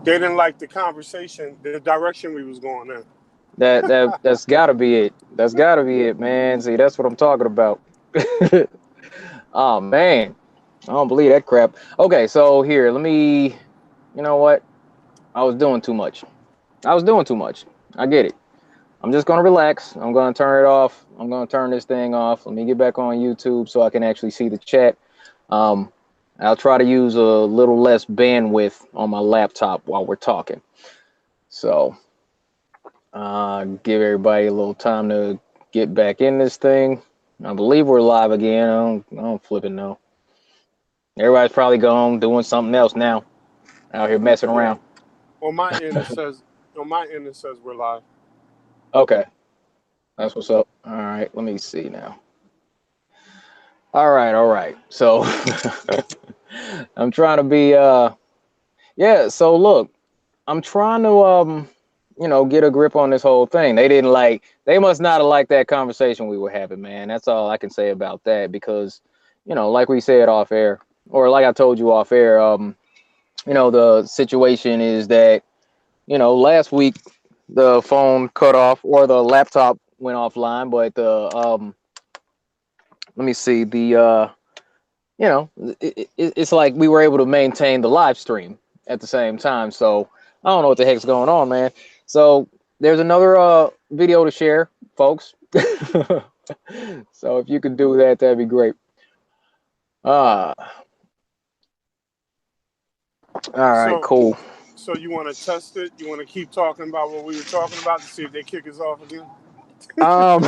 They didn't like the conversation, the direction we was going in. That's gotta be it. That's gotta be it, man. See, that's what I'm talking about. Oh man, I don't believe that crap. Okay, so here, let me. You know what? I was doing too much. I was doing too much. I get it. I'm just gonna relax. I'm gonna turn it off. I'm gonna turn this thing off. Let me get back on YouTube so I can actually see the chat. Um, I'll try to use a little less bandwidth on my laptop while we're talking. So, give everybody a little time to get back in this thing. I believe we're live again. I don't flipping know. Everybody's probably gone doing something else now. Out here messing Yeah. around. On my end it says we're live. Okay, that's what's up. All right, let me see now. All right, all right. So I'm trying to be yeah, so look, I'm trying to get a grip on this whole thing. They must not have liked that conversation we were having, man. That's all I can say about that because, like we said off air, or like I told you off air, the situation is that, last week the phone cut off or the laptop went offline, but the let me see, it's like we were able to maintain the live stream at the same time. So I don't know what the heck's going on, man. So there's another video to share, folks. So if you could do that, that'd be great. Uh, all right, So cool. so you want to test it? You want to keep talking about what we were talking about to see if they kick us off again? Um,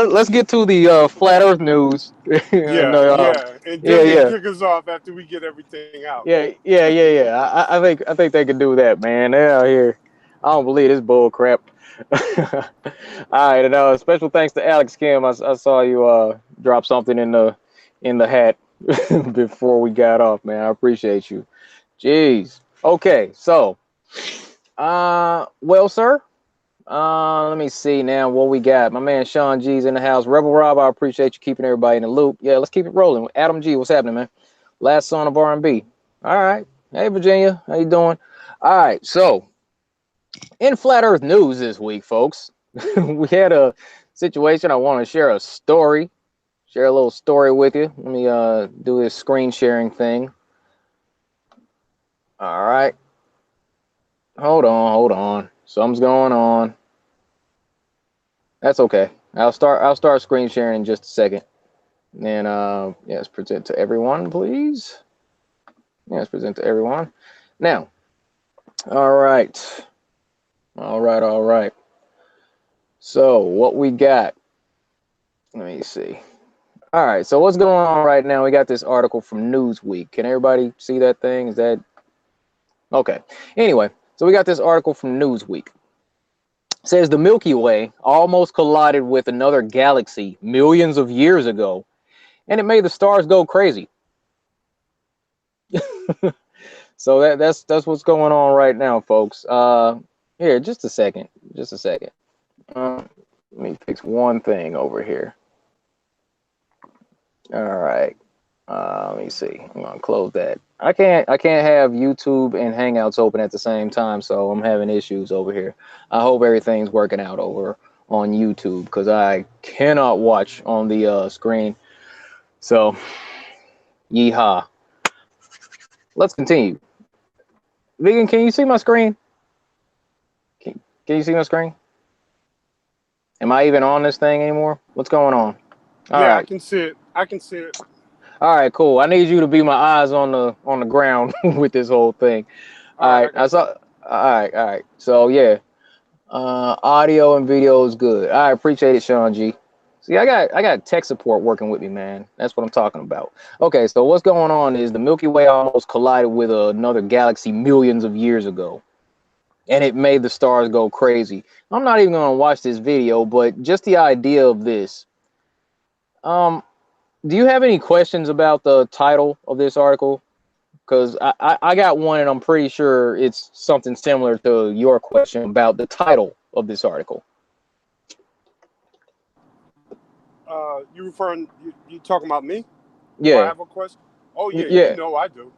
let's get to the flat Earth news. And Yeah, yeah. And yeah, then they yeah. kick us off after we get everything out. Yeah. I think they can do that, man. They're out here. I don't believe this bull crap. All right, and special thanks to Alex Kim. I saw you drop something in the hat before we got off, man. I appreciate you. Jeez. Okay, so well, sir. Let me see now what we got. My man Sean G's in the house. Rebel Rob, I appreciate you keeping everybody in the loop. Yeah, let's keep it rolling. Adam G, what's happening, man? Last son of R&B. All right. Hey, Virginia, how you doing? All right. So, in Flat Earth news this week, folks, we had a situation. I want to share a little story with you. Let me do this screen sharing thing. All right. Hold on. Something's going on. That's okay. I'll start screen sharing in just a second. And yes, present to everyone, please. Yes, present to everyone. Now, all right. All right. So what we got? Let me see. All right. So what's going on right now? We got this article from Newsweek. Can everybody see that thing? Is that okay? Anyway, so we got this article from Newsweek. It says the Milky Way almost collided with another galaxy millions of years ago, and it made the stars go crazy. So that's what's going on right now, folks. Here, just a second. Let me fix one thing over here. All right. Let me see. I'm gonna close that. I can't have YouTube and Hangouts open at the same time, so I'm having issues over here. I hope everything's working out over on YouTube because I cannot watch on the screen. So, yeehaw. Let's continue. Vegan, can you see my screen? Can you see my screen? Am I even on this thing anymore? What's going on? All Yeah, I right. can see it. I can see it. All right, cool. I need you to be my eyes on the ground with this whole thing. All All right, right. I got you. All right. So yeah, audio and video is good. I appreciate it, Sean G. See, I got tech support working with me, man. That's what I'm talking about. Okay, so what's going on is the Milky Way almost collided with another galaxy millions of years ago, and it made the stars go crazy. I'm not even gonna watch this video, but just the idea of this. Um, do you have any questions about the title of this article? Because I got one, and I'm pretty sure it's something similar to your question about the title of this article. You talking about me? Do I Yeah, have a question? Oh yeah, you Yeah. know I do.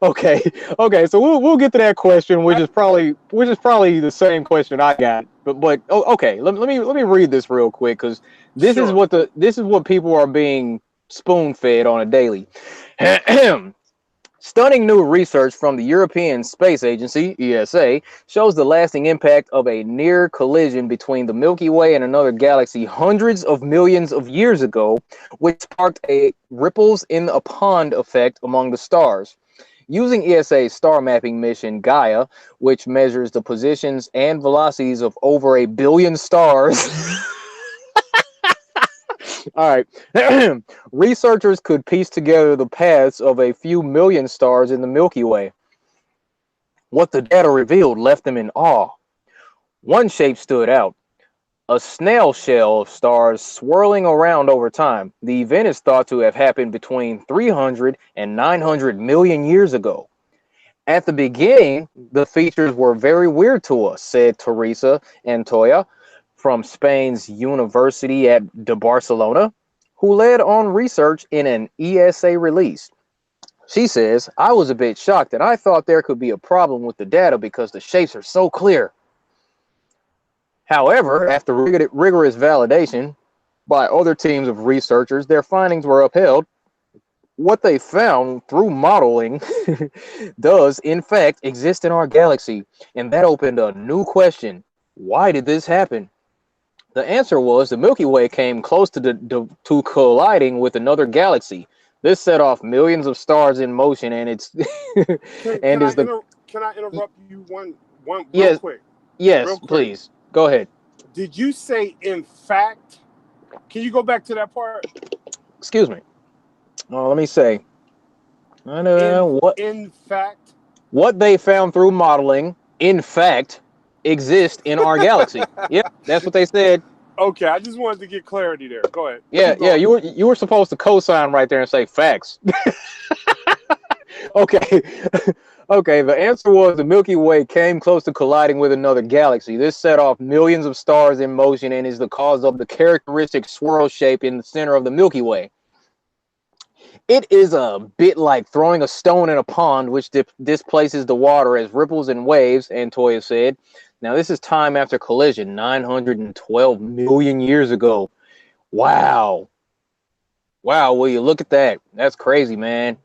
Okay. Okay. So we'll get to that question, which is probably the same question I got. But okay. Let me read this real quick because this is Sure. what people are being spoon fed on a daily. Stunning new research from the European Space Agency, ESA, shows the lasting impact of a near collision between the Milky Way and another galaxy hundreds of millions of years ago, which sparked a ripples in a pond effect among the stars. Using ESA's star mapping mission Gaia, which measures the positions and velocities of over a billion stars. All right. Researchers could piece together the paths of a few million stars in the Milky Way. What the data revealed left them in awe. One shape stood out, a snail shell of stars swirling around over time. The event is thought to have happened between 300 and 900 million years ago. At the beginning, the features were very weird to us, said Teresa Antoya from Spain's University de Barcelona, who led on research in an ESA release. She says, I was a bit shocked and I thought there could be a problem with the data because the shapes are so clear. However, after rigorous validation by other teams of researchers, their findings were upheld. What they found through modeling does, in fact, exist in our galaxy, and that opened a new question. Why did this happen? The answer was the Milky Way came close to colliding with another galaxy. This set off millions of stars in motion, and it's and is the Can I interrupt you one real yes quick? yes Real quick. please go ahead. Did you say in fact? Can you go back to that part? Excuse me. Let me say. I don't know In fact. what they found through modeling. In fact, exist in our galaxy. Yep, that's what they said. Okay, I just wanted to get clarity there. Go ahead. Yeah, Keep yeah. going. You were supposed to co-sign right there and say facts. Okay. Okay, the answer was the Milky Way came close to colliding with another galaxy. This set off millions of stars in motion and is the cause of the characteristic swirl shape in the center of the Milky Way. It is a bit like throwing a stone in a pond, which displaces the water as ripples and waves, Antoya said. Now, this is time after collision, 912 million years ago. Wow. Wow, will you look at that? That's crazy, man.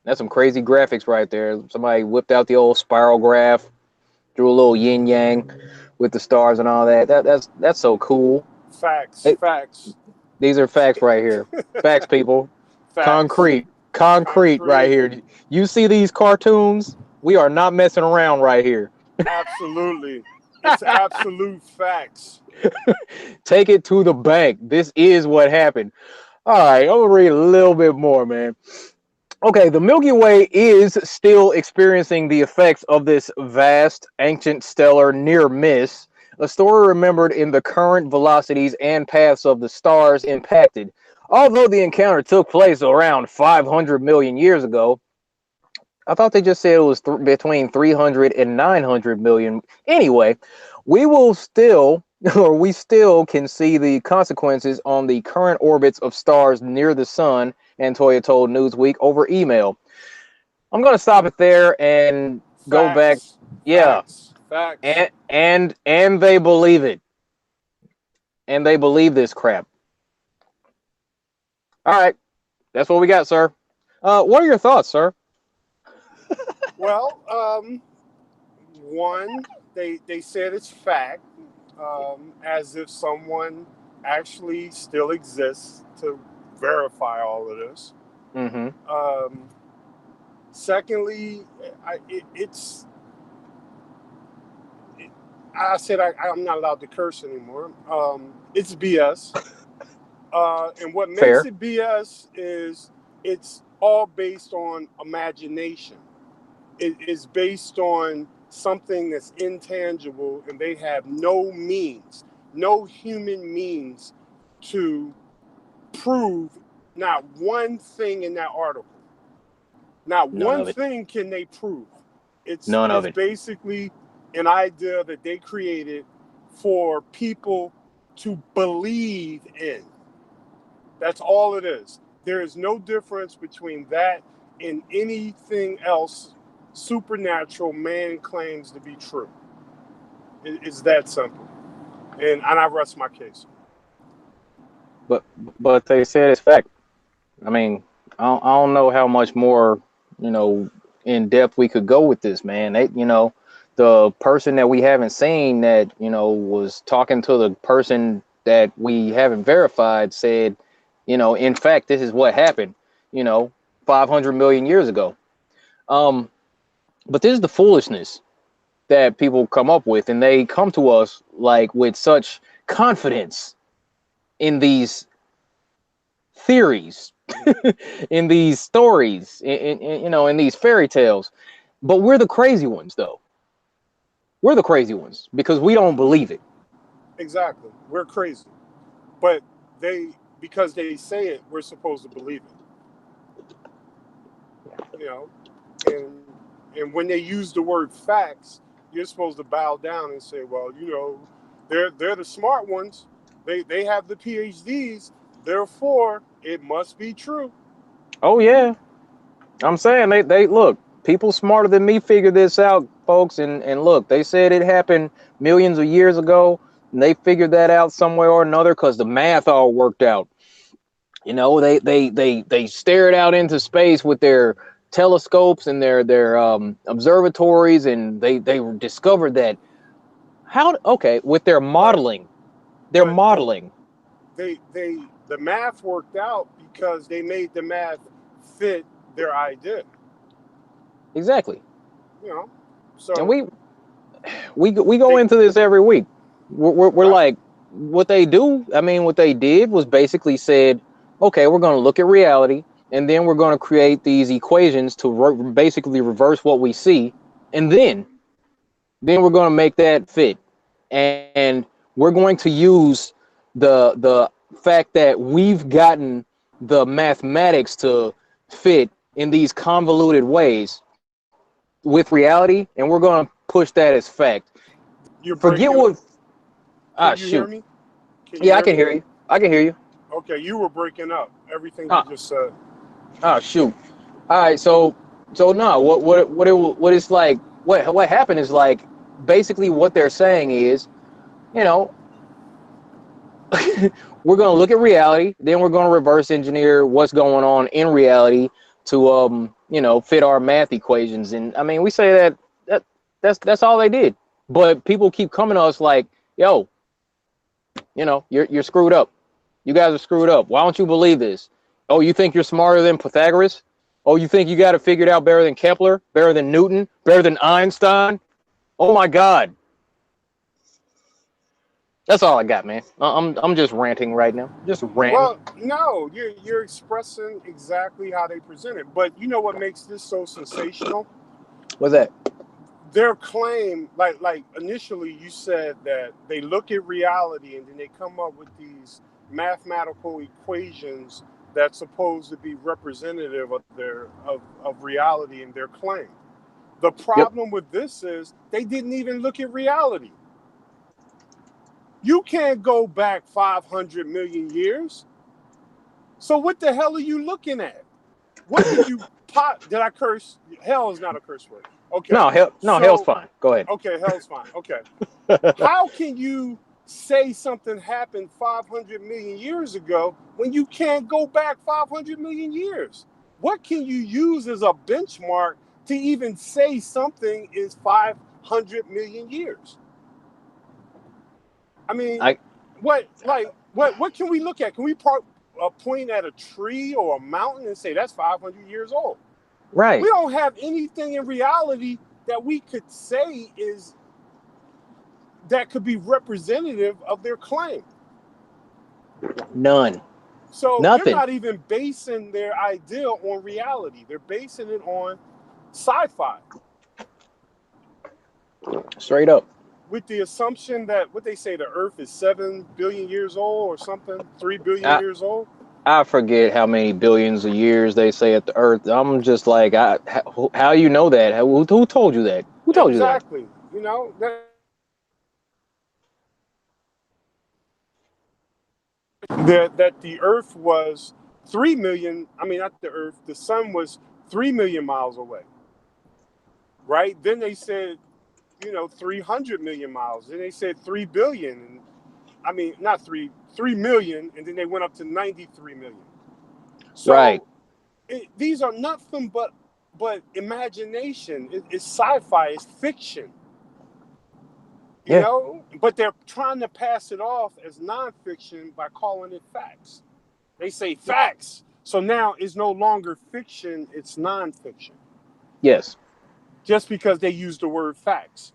That's some crazy graphics right there. Somebody whipped out the old spiral graph, drew a little yin yang with the stars and all that. That's so cool. Facts. Hey, Facts. these are facts right here. Facts, people. Facts. Concrete right Concrete. here. You see these cartoons? We are not messing around right here. Absolutely. It's absolute facts. Take it to the bank. This is what happened. All right, I'm gonna read a little bit more, man. Okay, the Milky Way is still experiencing the effects of this vast, ancient stellar near miss, a story remembered in the current velocities and paths of the stars impacted. Although the encounter took place around 500 million years ago, I thought they just said it was between 300 and 900 million. Anyway, we will still, or we still can see the consequences on the current orbits of stars near the sun, Antoya told Newsweek over email. I'm going to stop it there and go back. Facts. Yeah. Facts. Facts. And they believe it. And they believe this crap. All right. That's what we got, sir. What are your thoughts, sir? Well, one, they said it's fact, as if someone actually still exists to verify all of this. Mm-hmm. Secondly, I said I'm not allowed to curse anymore. It's BS. And what makes Fair. it BS is it's all based on imagination. It is based on something that's intangible, and they have no means, no human means to prove not one thing in that article. Not None one of it. thing can they prove. It's None of it's it. basically an idea that they created for people to believe in. That's all it is. There is no difference between that and anything else supernatural man claims to be true. It's that simple. And I rest my case. But but they said it's fact. I mean, I don't know how much more, you know, in depth we could go with this, man. They, you know, the person that we haven't seen that, you know, was talking to the person that we haven't verified said, you know, in fact, this is what happened, you know, 500 million years ago. Um, but this is the foolishness that people come up with, and they come to us like with such confidence in these theories, in these stories, you know, in these fairy tales. But we're the crazy ones, though. We're the crazy ones because we don't believe it. Exactly. We're crazy. But because they say it, we're supposed to believe it. And when they use the word facts, you're supposed to bow down and say, well, they're the smart ones. They have the PhDs. Therefore, it must be true. Oh yeah, I'm saying they look. People smarter than me figured this out, folks. And look, they said it happened millions of years ago, and they figured that out somewhere or another because the math all worked out. You know, they stared out into space with their telescopes and their observatories, and they discovered that how okay with their But modeling, their but modeling. the math worked out because they made the math fit their idea. Exactly. You know, And so we go they into this every week. We're right. like, what they do. I mean, what they did was basically said, okay, we're going to look at reality, and then we're going to create these equations to basically reverse what we see, and then we're going to make that fit, and we're going to use the fact that we've gotten the mathematics to fit in these convoluted ways with reality, and we're going to push that as fact. You're Forget breaking. what. Ah, Can you hear shoot. me? Can you Yeah, I hear can me? hear you. I can hear you. Okay, you were breaking up. Everything you Ah, just said. shoot. All right, so no, what it's like? What happened is like basically what they're saying is, you know, we're gonna look at reality, then we're gonna reverse engineer what's going on in reality to you know, fit our math equations. And I mean, we say that's all they did. But people keep coming to us like, yo, you know, you're screwed up. You guys are screwed up. Why don't you believe this? Oh, you think you're smarter than Pythagoras? Oh, you think you got it figured out better than Kepler, better than Newton, better than Einstein? Oh my God. That's all I got, man. I'm just ranting right now. Just ranting. Well, no, you're expressing exactly how they present it. But you know what makes this so sensational? What's that? Their claim, like initially you said that they look at reality and then they come up with these mathematical equations that's supposed to be representative of reality in their claim. The Yep. problem with this is they didn't even look at reality. You can't go back 500 million years. So what the hell are you looking at? What did you pot? Did I curse? Hell is not a curse word. Okay. No, hell, no, hell's So, fine. Go ahead. okay, hell's fine. Okay. How can you say something happened 500 million years ago when you can't go back 500 million years? What can you use as a benchmark to even say something is 500 million years? I mean, I what can we look at? Can we point at a tree or a mountain and say that's 500 years old? We right. don't have anything in reality that we could say is that could be representative of their claim. None. So they're Nothing. not even basing their idea on reality. They're basing it on sci-fi Straight up. with the assumption that what they say the Earth is 7 billion years old or something, 3 billion I years old. I forget how many billions of years they say at the Earth. I'm just like, how you know that? Who told you that? Who told you that? Exactly. That the Earth was 3 million, I mean, not the Earth, the sun was 3 million miles away, right? Then they said, 300 million miles. Then they said 3 billion. I mean, not 3 million. And then they went up to 93 million. So Right. these are nothing but imagination. It's sci-fi, it's fiction. Yeah. But they're trying to pass it off as nonfiction by calling it facts. They say facts. So now it's no longer fiction, it's nonfiction. Yes. Just because they use the word facts.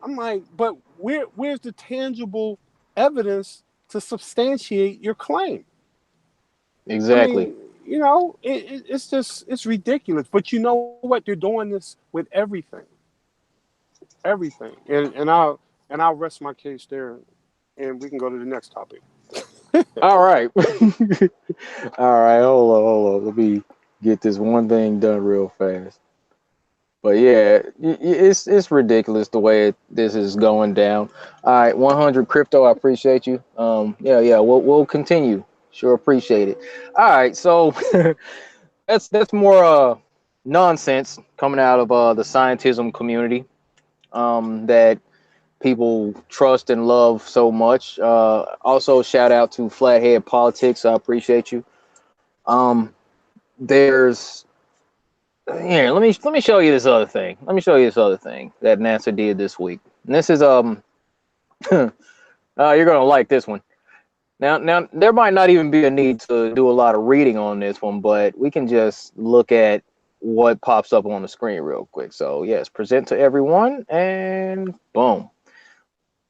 I'm like, but where's the tangible evidence to substantiate your claim? Exactly. I mean, it's ridiculous. But you know what? They're doing this with everything. Everything. And I'll rest my case there, and we can go to the next topic. All right. All right. Hold on. Let me get this one thing done real fast. But yeah, it's ridiculous the way this is going down. All right, 100 crypto. I appreciate you. Yeah. We'll continue. Sure, appreciate it. All right, so that's more nonsense coming out of the scientism community that people trust and love so much. Also, shout out to Flathead Politics. I appreciate you. There's Here, let me show you this other thing. Let me show you this other thing that NASA did this week. And this is you're gonna like this one. Now there might not even be a need to do a lot of reading on this one, but we can just look at what pops up on the screen real quick. So yes, present to everyone, and boom.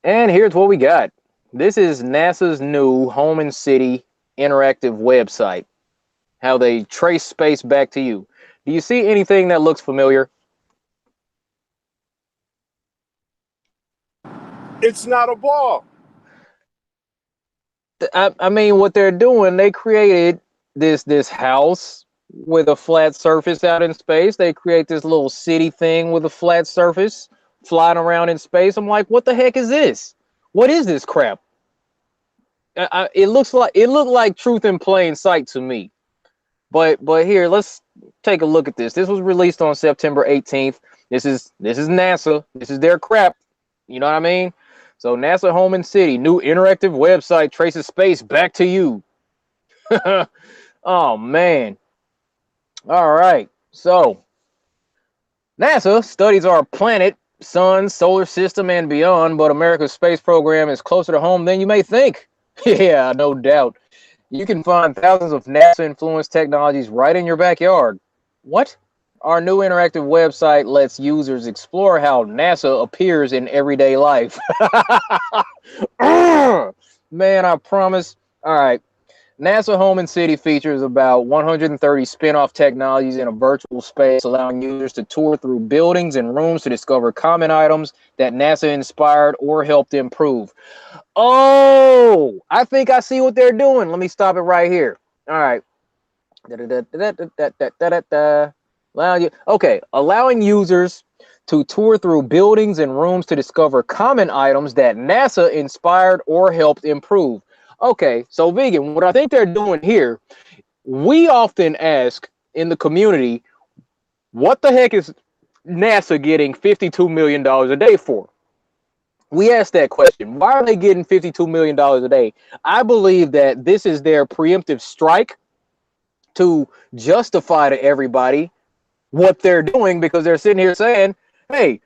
And here's what we got. This is NASA's new Home and City interactive website. How they trace space back to you. Do you see anything that looks familiar? It's not a ball. I mean, what they're doing, they created this house with a flat surface out in space. They create this little city thing with a flat surface flying around in space. I'm like, what the heck is this? What is this crap? It looked like truth in plain sight to me. But here, let's take a look at this. This was released on September 18th. This is NASA. This is their crap. You know what I mean? So NASA Home and City, new interactive website traces space back to you. Oh man. All right. So NASA studies our planet, sun, solar system, and beyond, but America's space program is closer to home than you may think. Yeah, no doubt. You can find thousands of NASA-influenced technologies right in your backyard. What? Our new interactive website lets users explore how NASA appears in everyday life. Man, I promise. All right. NASA Home and City features about 130 spin-off technologies in a virtual space, allowing users to tour through buildings and rooms to discover common items that NASA inspired or helped improve. Oh, I think I see what they're doing. Let me stop it right here. All right. Allowing users to tour through buildings and rooms to discover common items that NASA inspired or helped improve. Okay, so vegan, what I think they're doing here, we often ask in the community, what the heck is NASA getting $52 million a day for? We asked that question. Why are they getting $52 million a day? I believe that this is their preemptive strike to justify to everybody what they're doing, because they're sitting here saying, hey,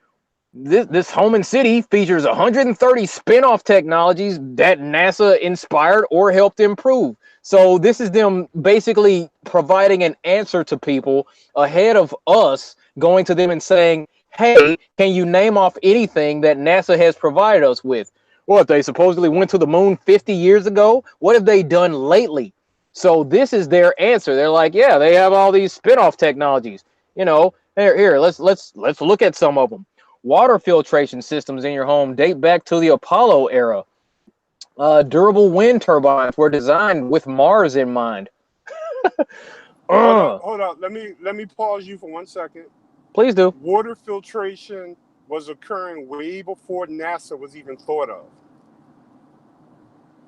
this Home and City features 130 spin-off technologies that NASA inspired or helped improve. So this is them basically providing an answer to people ahead of us going to them and saying, hey, can you name off anything that NASA has provided us with? What, they supposedly went to the moon 50 years ago? What have they done lately? So this is their answer. They're like, yeah, they have all these spin-off technologies. Here, let's look at some of them. Water filtration systems in your home date back to the Apollo era. Durable wind turbines were designed with Mars in mind. Hold up. Let me pause you for 1 second. Please do. Water filtration was occurring way before NASA was even thought of.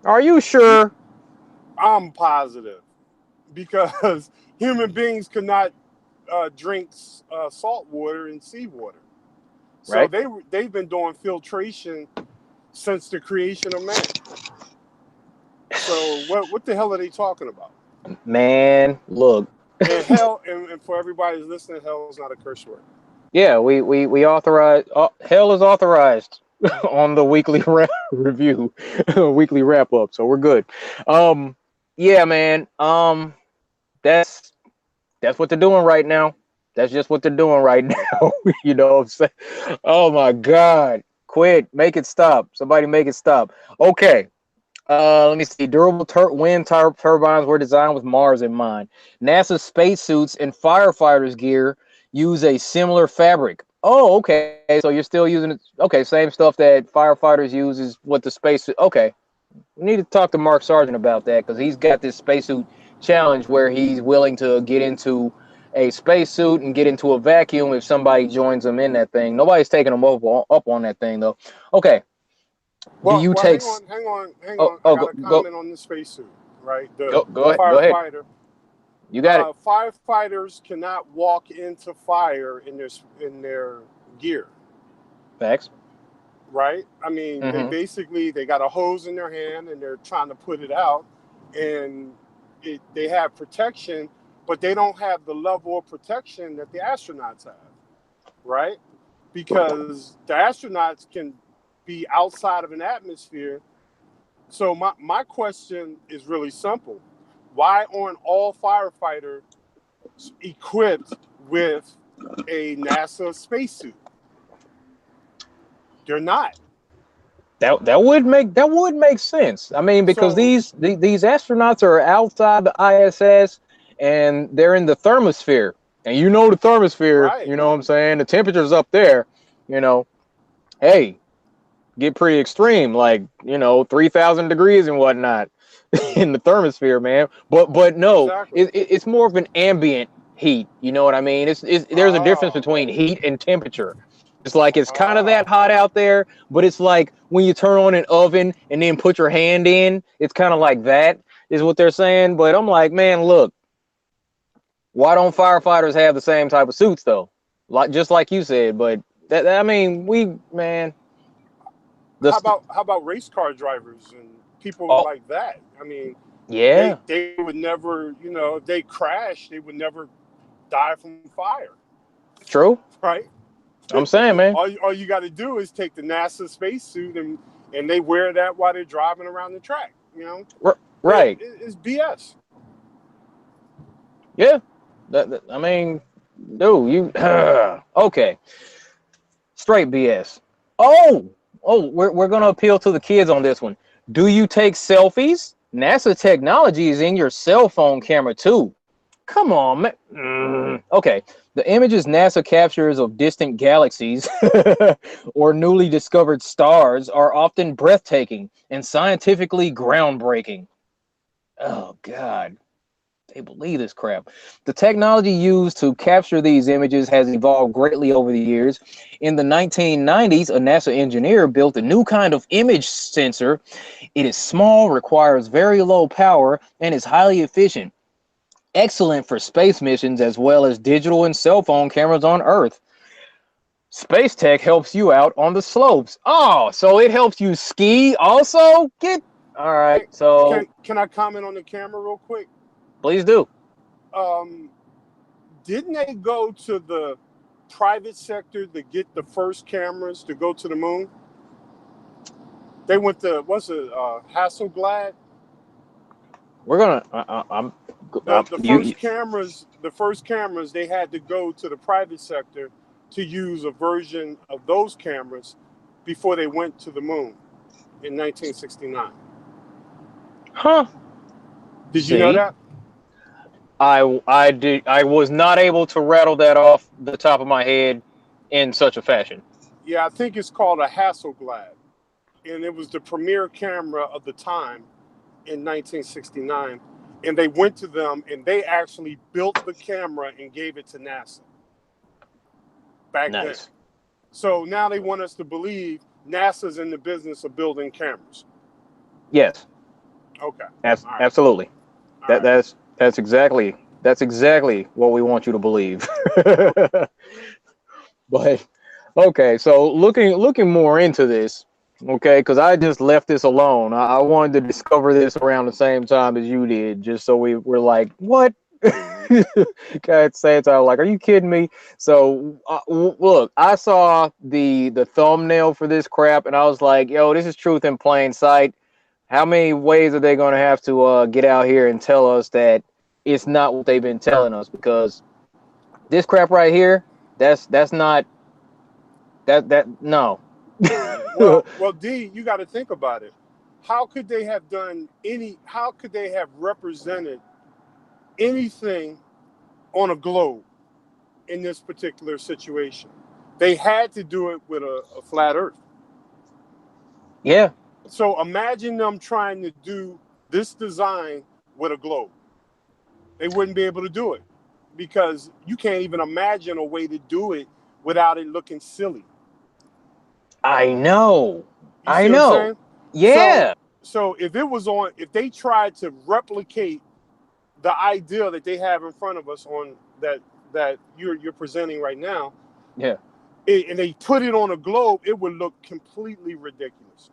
Are you sure? I'm positive. because human beings could not drink salt water and seawater. So Right. they've been doing filtration since the creation of man. So what the hell are they talking about? Man, look. And hell, and for everybody who's listening, hell is not a curse word. Yeah, we authorize. Hell is authorized on the weekly review, weekly wrap up. So we're good. Yeah, man. That's what they're doing right now. That's just what they're doing right now. You know what I'm saying? Oh my God. Quit. Make it stop. Somebody make it stop. Okay. Let me see. Durable wind turbines were designed with Mars in mind. NASA spacesuits and firefighters gear use a similar fabric. Oh, okay. So you're still using it. Okay, same stuff that firefighters use is what the spacesuit. Okay, we need to talk to Mark Sargent about that because he's got this spacesuit challenge where he's willing to get into a spacesuit and get into a vacuum if somebody joins him in that thing. Nobody's taking him up on that thing though. Okay. Do you Well, take? hang Oh, on. I oh, got a go, comment on the spacesuit, right? The go ahead. Go ahead. firefighter. You got it. Firefighters cannot walk into fire in their gear, Facts. right? I mean, Mm-hmm. they got a hose in their hand and they're trying to put it out, and they have protection, but they don't have the level of protection that the astronauts have, right? Because the astronauts can be outside of an atmosphere. So my question is really simple. Why aren't all firefighters equipped with a NASA spacesuit? They're not. That would make sense. I mean, because So these astronauts are outside the ISS and they're in the thermosphere. And you know the thermosphere, right, you know what I'm saying? The temperature's up there, you know. Hey, get pretty extreme, like, 3,000 degrees and whatnot in the thermosphere, man. But no, exactly. it's more of an ambient heat. You know what I mean? It's there's a difference Ah, between heat and temperature. It's like it's kind of that ah, hot out there, but it's like when you turn on an oven and then put your hand in, it's kind of like that is what they're saying. But I'm like, man, look, why don't firefighters have the same type of suits though? Like just like you said, but I mean, man, the how about race car drivers and people oh like that? I mean, yeah, they would never, if they crash, they would never die from fire, true. right? I'm saying, man. All you got to do is take the NASA spacesuit and they wear that while they're driving around the track. Right. It's BS. Yeah. I mean, dude, you okay? Straight BS. We're gonna appeal to the kids on this one. Do you take selfies? NASA technology is in your cell phone camera too. Come on, man. Okay. The images NASA captures of distant galaxies or newly discovered stars are often breathtaking and scientifically groundbreaking. Oh God. They believe this crap. The technology used to capture these images has evolved greatly over the years. In the 1990s, a NASA engineer built a new kind of image sensor. It is small, requires very low power, and is highly efficient. Excellent for space missions as well as digital and cell phone cameras on Earth. Space tech helps you out on the slopes. Oh, so it helps you ski also? All right. Hey, So can I comment on the camera real quick? please do. Um, didn't they go to the private sector to get the first cameras to go to the moon? They went to Hasselblad. We're gonna. The You first cameras they had to go to the private sector to use a version of those cameras before they went to the moon in 1969. huh? Did you know See, that? I did. I was not able to rattle that off the top of my head in such a fashion. Yeah, I think it's called a Hasselblad, and it was the premier camera of the time in 1969. And they went to them, and they actually built the camera and gave it to NASA back then. Nice. So now they want us to believe NASA's in the business of building cameras. Yes. Okay. All right. Absolutely. All right. That's exactly what we want you to believe. But okay, so looking more into this, okay, because I just left this alone. I wanted to discover this around the same time as you did, just so we were like, what? Okay, at the same time, like, are you kidding me? So look, I saw the thumbnail for this crap, and I was like, yo, this is truth in plain sight. How many ways are they going to have to get out here and tell us that it's not what they've been telling us? Because this crap right here, that's not that no. Well, D, you got to think about it. How could they have done any? How could they have represented anything on a globe in this particular situation? They had to do it with a flat Earth. Yeah. So imagine them trying to do this design with a globe. They wouldn't be able to do it because you can't even imagine a way to do it without it looking silly. I know. You see what I'm saying? Yeah. So if they tried to replicate the idea that they have in front of us on that you're presenting right now, yeah, and they put it on a globe, it would look completely ridiculous.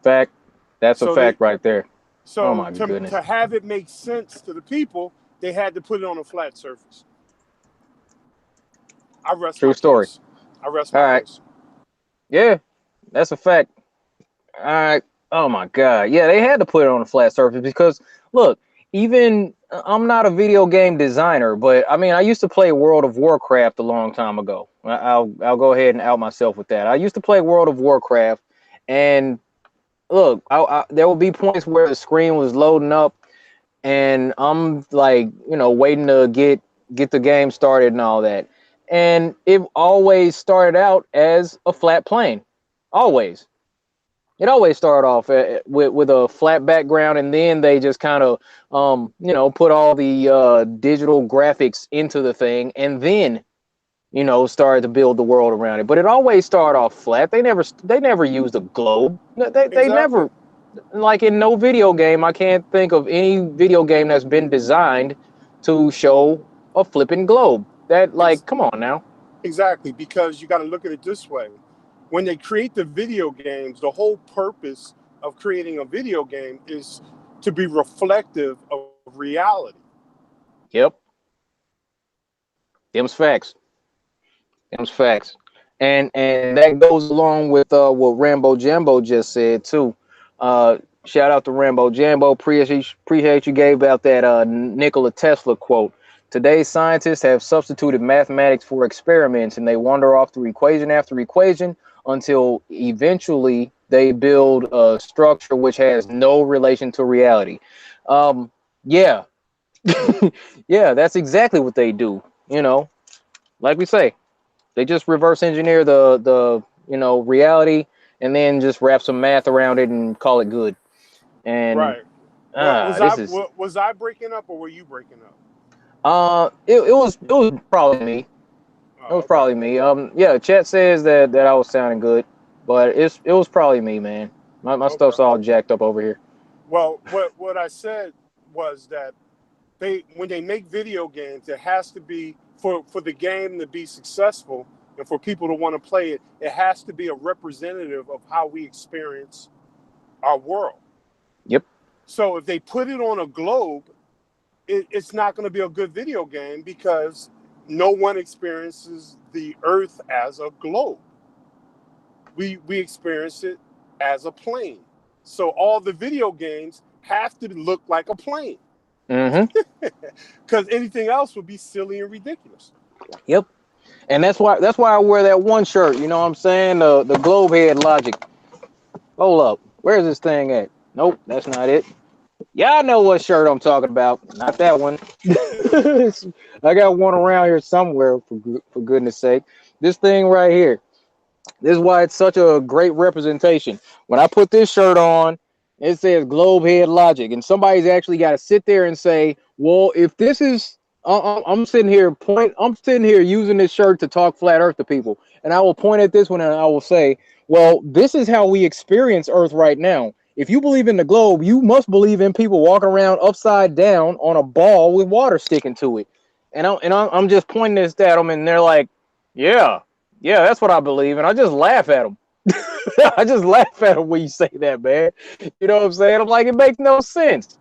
Fact. That's a fact right there. So oh my goodness. To have it make sense to the people, they had to put it on a flat surface. I rest True my story. case. I rest my case. Yeah, that's a fact. All right. Oh my God. Yeah, they had to put it on a flat surface because look, even I'm not a video game designer, but I mean, I used to play World of Warcraft a long time ago. I'll go ahead and out myself with that. I used to play World of Warcraft, and look, there will be points where the screen was loading up, and I'm like, waiting to get the game started and all that, and it always started out as a flat plane, always. It always started off with a flat background, and then they just kind of, put all the digital graphics into the thing, and then, started to build the world around it. But it always started off flat. They never used a globe. They never, like in no video game. I can't think of any video game that's been designed to show a flipping globe. Come on now. Exactly, because you got to look at it this way. When they create the video games, the whole purpose of creating a video game is to be reflective of reality. Yep. Them's facts. And that goes along with what Rambo Jambo just said too. Shout out to Rambo Jambo. Appreciate you gave out that Nikola Tesla quote. Today's scientists have substituted mathematics for experiments, and they wander off through equation after equation until eventually they build a structure which has no relation to reality. Yeah. Yeah, that's exactly what they do. Like we say, they just reverse engineer the reality, and then just wrap some math around it and call it good. And right. Was I breaking up, or were you breaking up? It was probably me. It was probably me. Yeah, chat says that I was sounding good, but it was probably me, man. My stuff's all jacked up over here. Well, what I said was that when they make video games, it has to be for the game to be successful and for people to want to play it. It has to be a representative of how we experience our world. Yep. So if they put it on a globe, it's not going to be a good video game because no one experiences the Earth as a globe. We experience it as a plane. So all the video games have to look like a plane. Because anything else would be silly and ridiculous. Yep. And that's why I wear that one shirt. You know what I'm saying? The globe head logic. Hold up. Where's this thing at? Nope, that's not it. Y'all know what shirt I'm talking about. Not that one. I got one around here somewhere, for goodness sake. This thing right here. This is why it's such a great representation. When I put this shirt on, it says globe head logic. And somebody's actually got to sit there and say, well, if this is... I'm sitting here using this shirt to talk flat earth to people. And I will point at this one and I will say, well, this is how we experience Earth right now. If you believe in the globe, you must believe in people walking around upside down on a ball with water sticking to it. And I'm just pointing this at them, and they're like, "Yeah, yeah, that's what I believe." And I just laugh at them. I just laugh at them when you say that, man. You know what I'm saying? I'm like, it makes no sense.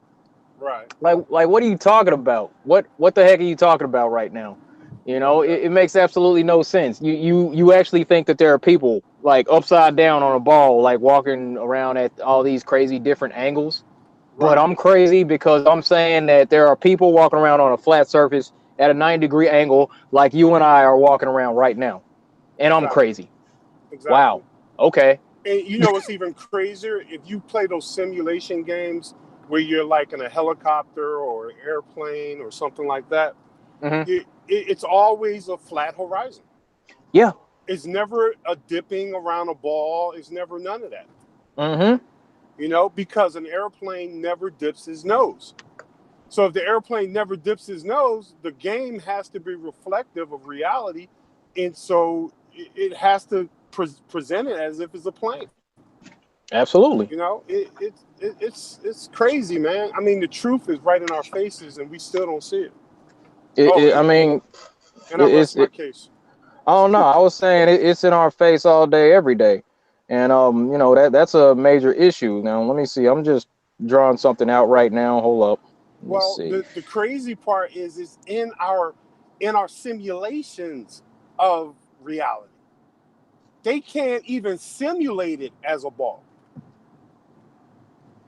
Right. Like, what are you talking about? What the heck are you talking about right now? You know, Yeah. it makes absolutely no sense. You actually think that there are people like upside down on a ball, like walking around at all these crazy different angles. But Right. I'm crazy because I'm saying that there are people walking around on a flat surface at a 90-degree angle, like you and I are walking around right now, and I'm Exactly. crazy. Exactly. Wow. Okay. And you know what's even crazier? If you play those simulation games where you're like in a helicopter or an airplane or something like that, Hmm. it's always a flat horizon. Yeah. It's never a dipping around a ball. It's never none of that. Hmm. You know, because an airplane never dips his nose. So if the airplane never dips his nose, the game has to be reflective of reality, and so it has to present it as if it's a plane. Absolutely. You know, it's crazy, man. I mean, the truth is right in our faces, and we still don't see it. Oh, I mean, and I it's rest my case. I don't know. I was saying it's in our face all day, every day, and you know that's a major issue. Now, let me see. I'm just drawing something out right now. Hold up. Let me Well, see. the crazy part is in our simulations of reality. They can't even simulate it as a ball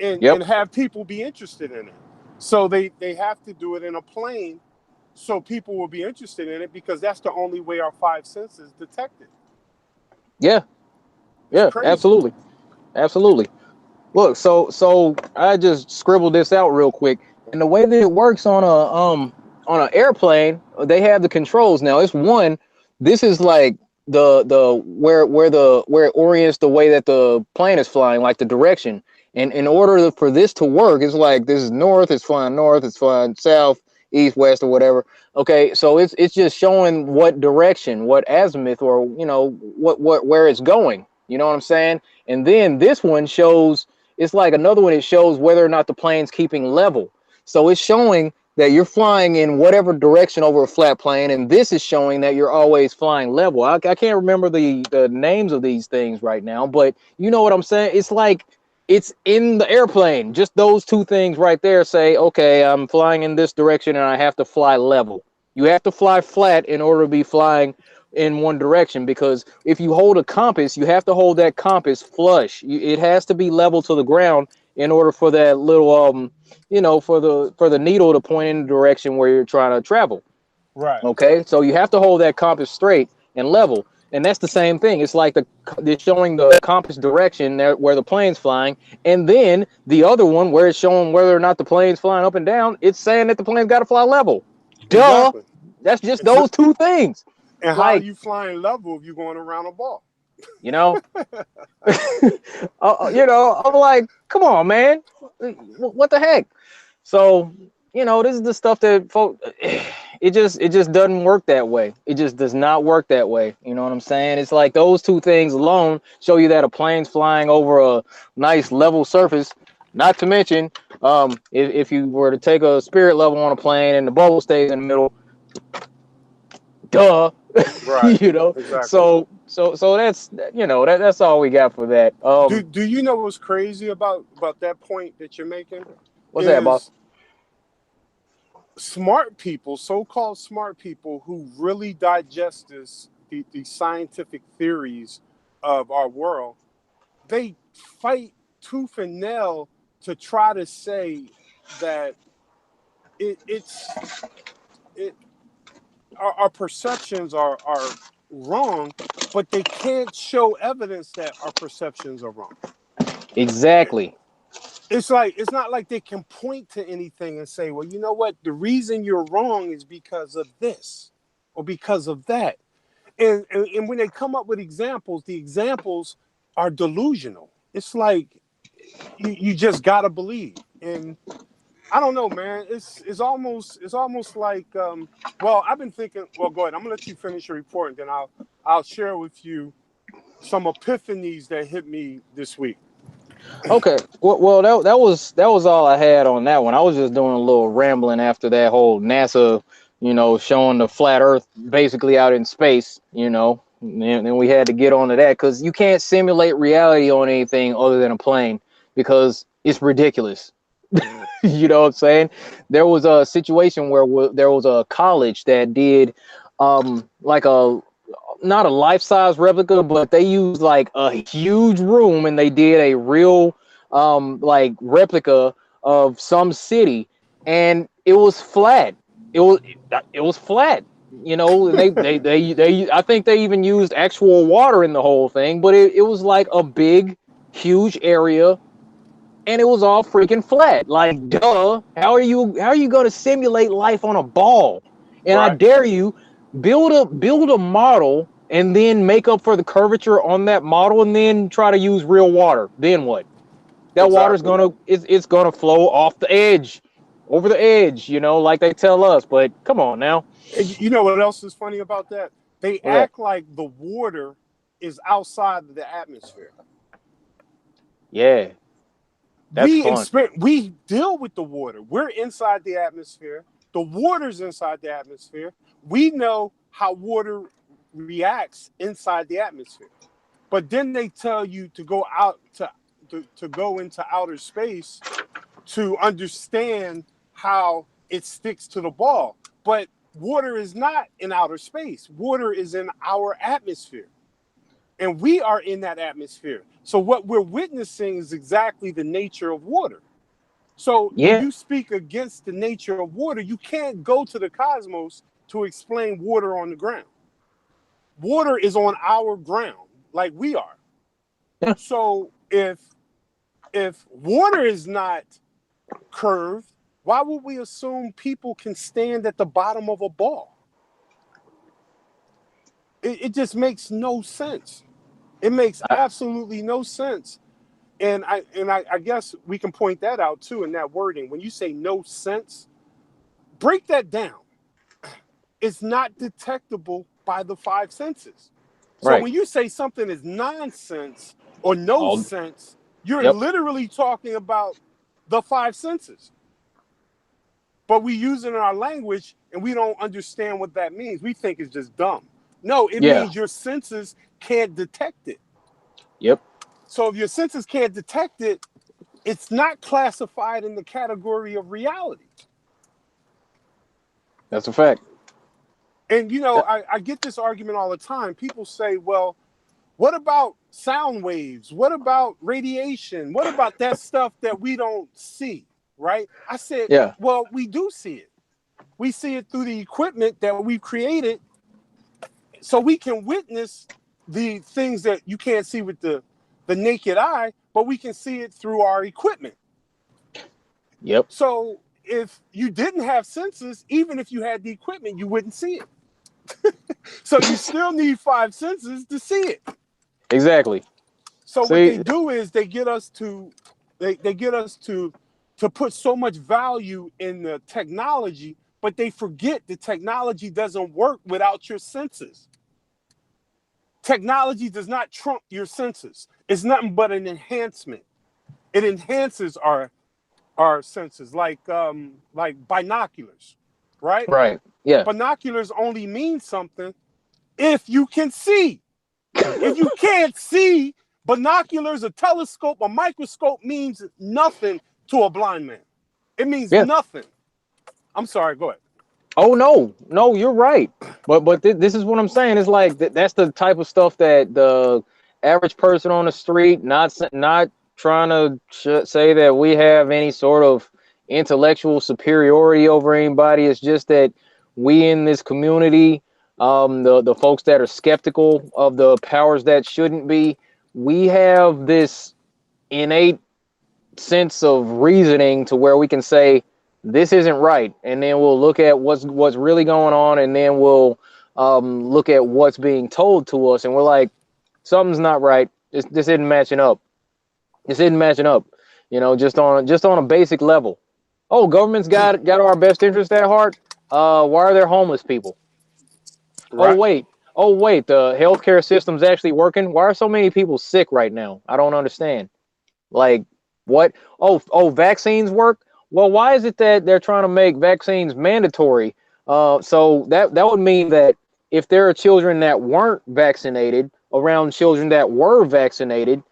Yep. and have people be interested in it. So they have to do it in a plane so people will be interested in it because that's the only way our five senses detect it. Yeah. It's Yeah. crazy. Absolutely. Absolutely. Look. So I just scribbled this out real quick, and the way that it works on an airplane, they have the controls. Now it's one. This is like the where it orients the way that the plane is flying, like the direction. And in order for this to work, it's like this is north, it's flying south, east, west, or whatever. Okay, so it's just showing what direction, what azimuth, or what where it's going. You know what I'm saying? And then this one shows, it's like another one. It shows whether or not the plane's keeping level. So it's showing that you're flying in whatever direction over a flat plane, and this is showing that you're always flying level. I can't remember the names of these things right now, but you know what I'm saying? It's like it's in the airplane. Just those two things right there say, okay, I'm flying in this direction and I have to fly level. You have to fly flat in order to be flying in one direction, because if you hold a compass, you have to hold that compass flush. It has to be level to the ground in order for that little for the needle to point in the direction where you're trying to travel. Right. Okay, so you have to hold that compass straight and level, and that's the same thing. It's like they're showing the compass direction there where the plane's flying, and then the other one where it's showing whether or not the plane's flying up and down. It's saying that the plane's got to fly level. Duh, Exactly. that's just It's, those two things. and how are Like, you flying level if you're going around a ball? you know, I'm like, come on, man, what the heck? So, this is the stuff that folk. It just doesn't work that way. It just does not work that way. You know what I'm saying? It's like those two things alone show you that a plane's flying over a nice level surface. Not to mention, if you were to take a spirit level on a plane and the bubble stays in the middle, duh, Right. you know. Exactly. So that's all we got for that. Do you know what's crazy about that point that you're making? What's that, boss? Is smart people, so-called smart people who really digest the scientific theories of our world, they fight tooth and nail to try to say that it, it's it our perceptions are wrong, but they can't show evidence that our perceptions are wrong. Exactly. It's not like they can point to anything and say, well, you know what, the reason you're wrong is because of this or because of that. And when they come up with examples, the examples are delusional. It's like you just gotta believe. And I don't know, man. It's almost like well, I've been thinking, well, go ahead. I'm gonna let you finish your report and then I'll share with you some epiphanies that hit me this week. Okay. Well, that was all I had on that one. I was just doing a little rambling after that whole NASA, showing the flat Earth basically out in space. And then we had to get onto that because you can't simulate reality on anything other than a plane because it's ridiculous. You know what I'm saying? There was a situation where there was a college that did like a not a life-size replica, but they used like a huge room and they did a real like replica of some city, and it was flat. It was flat, and they I think they even used actual water in the whole thing, but it was like a big, huge area, and it was all freaking flat. Like, duh. How are you going to simulate life on a ball? And I Right. dare you build a model and then make up for the curvature on that model and then try to use real water. Then what? That water's Exactly. gonna it's gonna flow off the edge, over the edge, like they tell us. But come on now. And you know what else is funny about that? They What's that? act like the water is outside of the atmosphere. Yeah, that's fun. We deal with the water. We're inside the atmosphere. The water's inside the atmosphere. We know how water reacts inside the atmosphere. But then they tell you to go out to go into outer space to understand how it sticks to the ball. But water is not in outer space. Water is in our atmosphere. And we are in that atmosphere. So what we're witnessing is exactly the nature of water. So when Yeah, you speak against the nature of water, you can't go to the cosmos to explain water on the ground. Water is on our ground, like we are. yeah, So if water is not curved, why would we assume people can stand at the bottom of a ball? It just makes no sense. It makes I, absolutely no sense. And I guess we can point that out too in that wording. When you say no sense, break that down. It's not detectable by the five senses. So right. when you say something is nonsense or no Oh, sense, you're yep, literally talking about the five senses. But we use it in our language and we don't understand what that means. We think it's just dumb. No, it yeah, means your senses can't detect it. yep. So if your senses can't detect it, it's not classified in the category of reality. That's a fact. And Yeah, I get this argument all the time. People say, well, what about sound waves? What about radiation? What about that stuff that we don't see? Right? I said, yeah, well, we do see it. We see it through the equipment that we've created so we can witness the things that you can't see with the naked eye, but we can see it through our equipment. yep. So if you didn't have senses, even if you had the equipment, you wouldn't see it. So you still need five senses to see it. Exactly. So what they See, do is they get us to put so much value in the technology, but they forget the technology doesn't work without your senses. Technology does not trump your senses. It's nothing but an enhancement. It enhances our senses, like binoculars, right? right. Yeah. Binoculars only mean something if you can see. If you can't see, binoculars, a telescope, a microscope means nothing to a blind man. It means Yeah. nothing. I'm sorry, go ahead. Oh no, you're right. But this is what I'm saying. It's like that's the type of stuff that the average person on the street, not trying to say that we have any sort of intellectual superiority over anybody. It's just that we in this community, the folks that are skeptical of the powers that shouldn't be, we have this innate sense of reasoning to where we can say this isn't right, and then we'll look at what's really going on, and then we'll look at what's being told to us, and we're like, something's not right. This isn't matching up. This isn't matching up. Just on a basic level. Oh, government's got our best interest at heart. Why are there homeless people? Oh Right. wait. Oh wait. The healthcare system's actually working. Why are so many people sick right now? I don't understand. Like what? Oh, vaccines work. Well, why is it that they're trying to make vaccines mandatory? So that would mean that if there are children that weren't vaccinated around children that were vaccinated,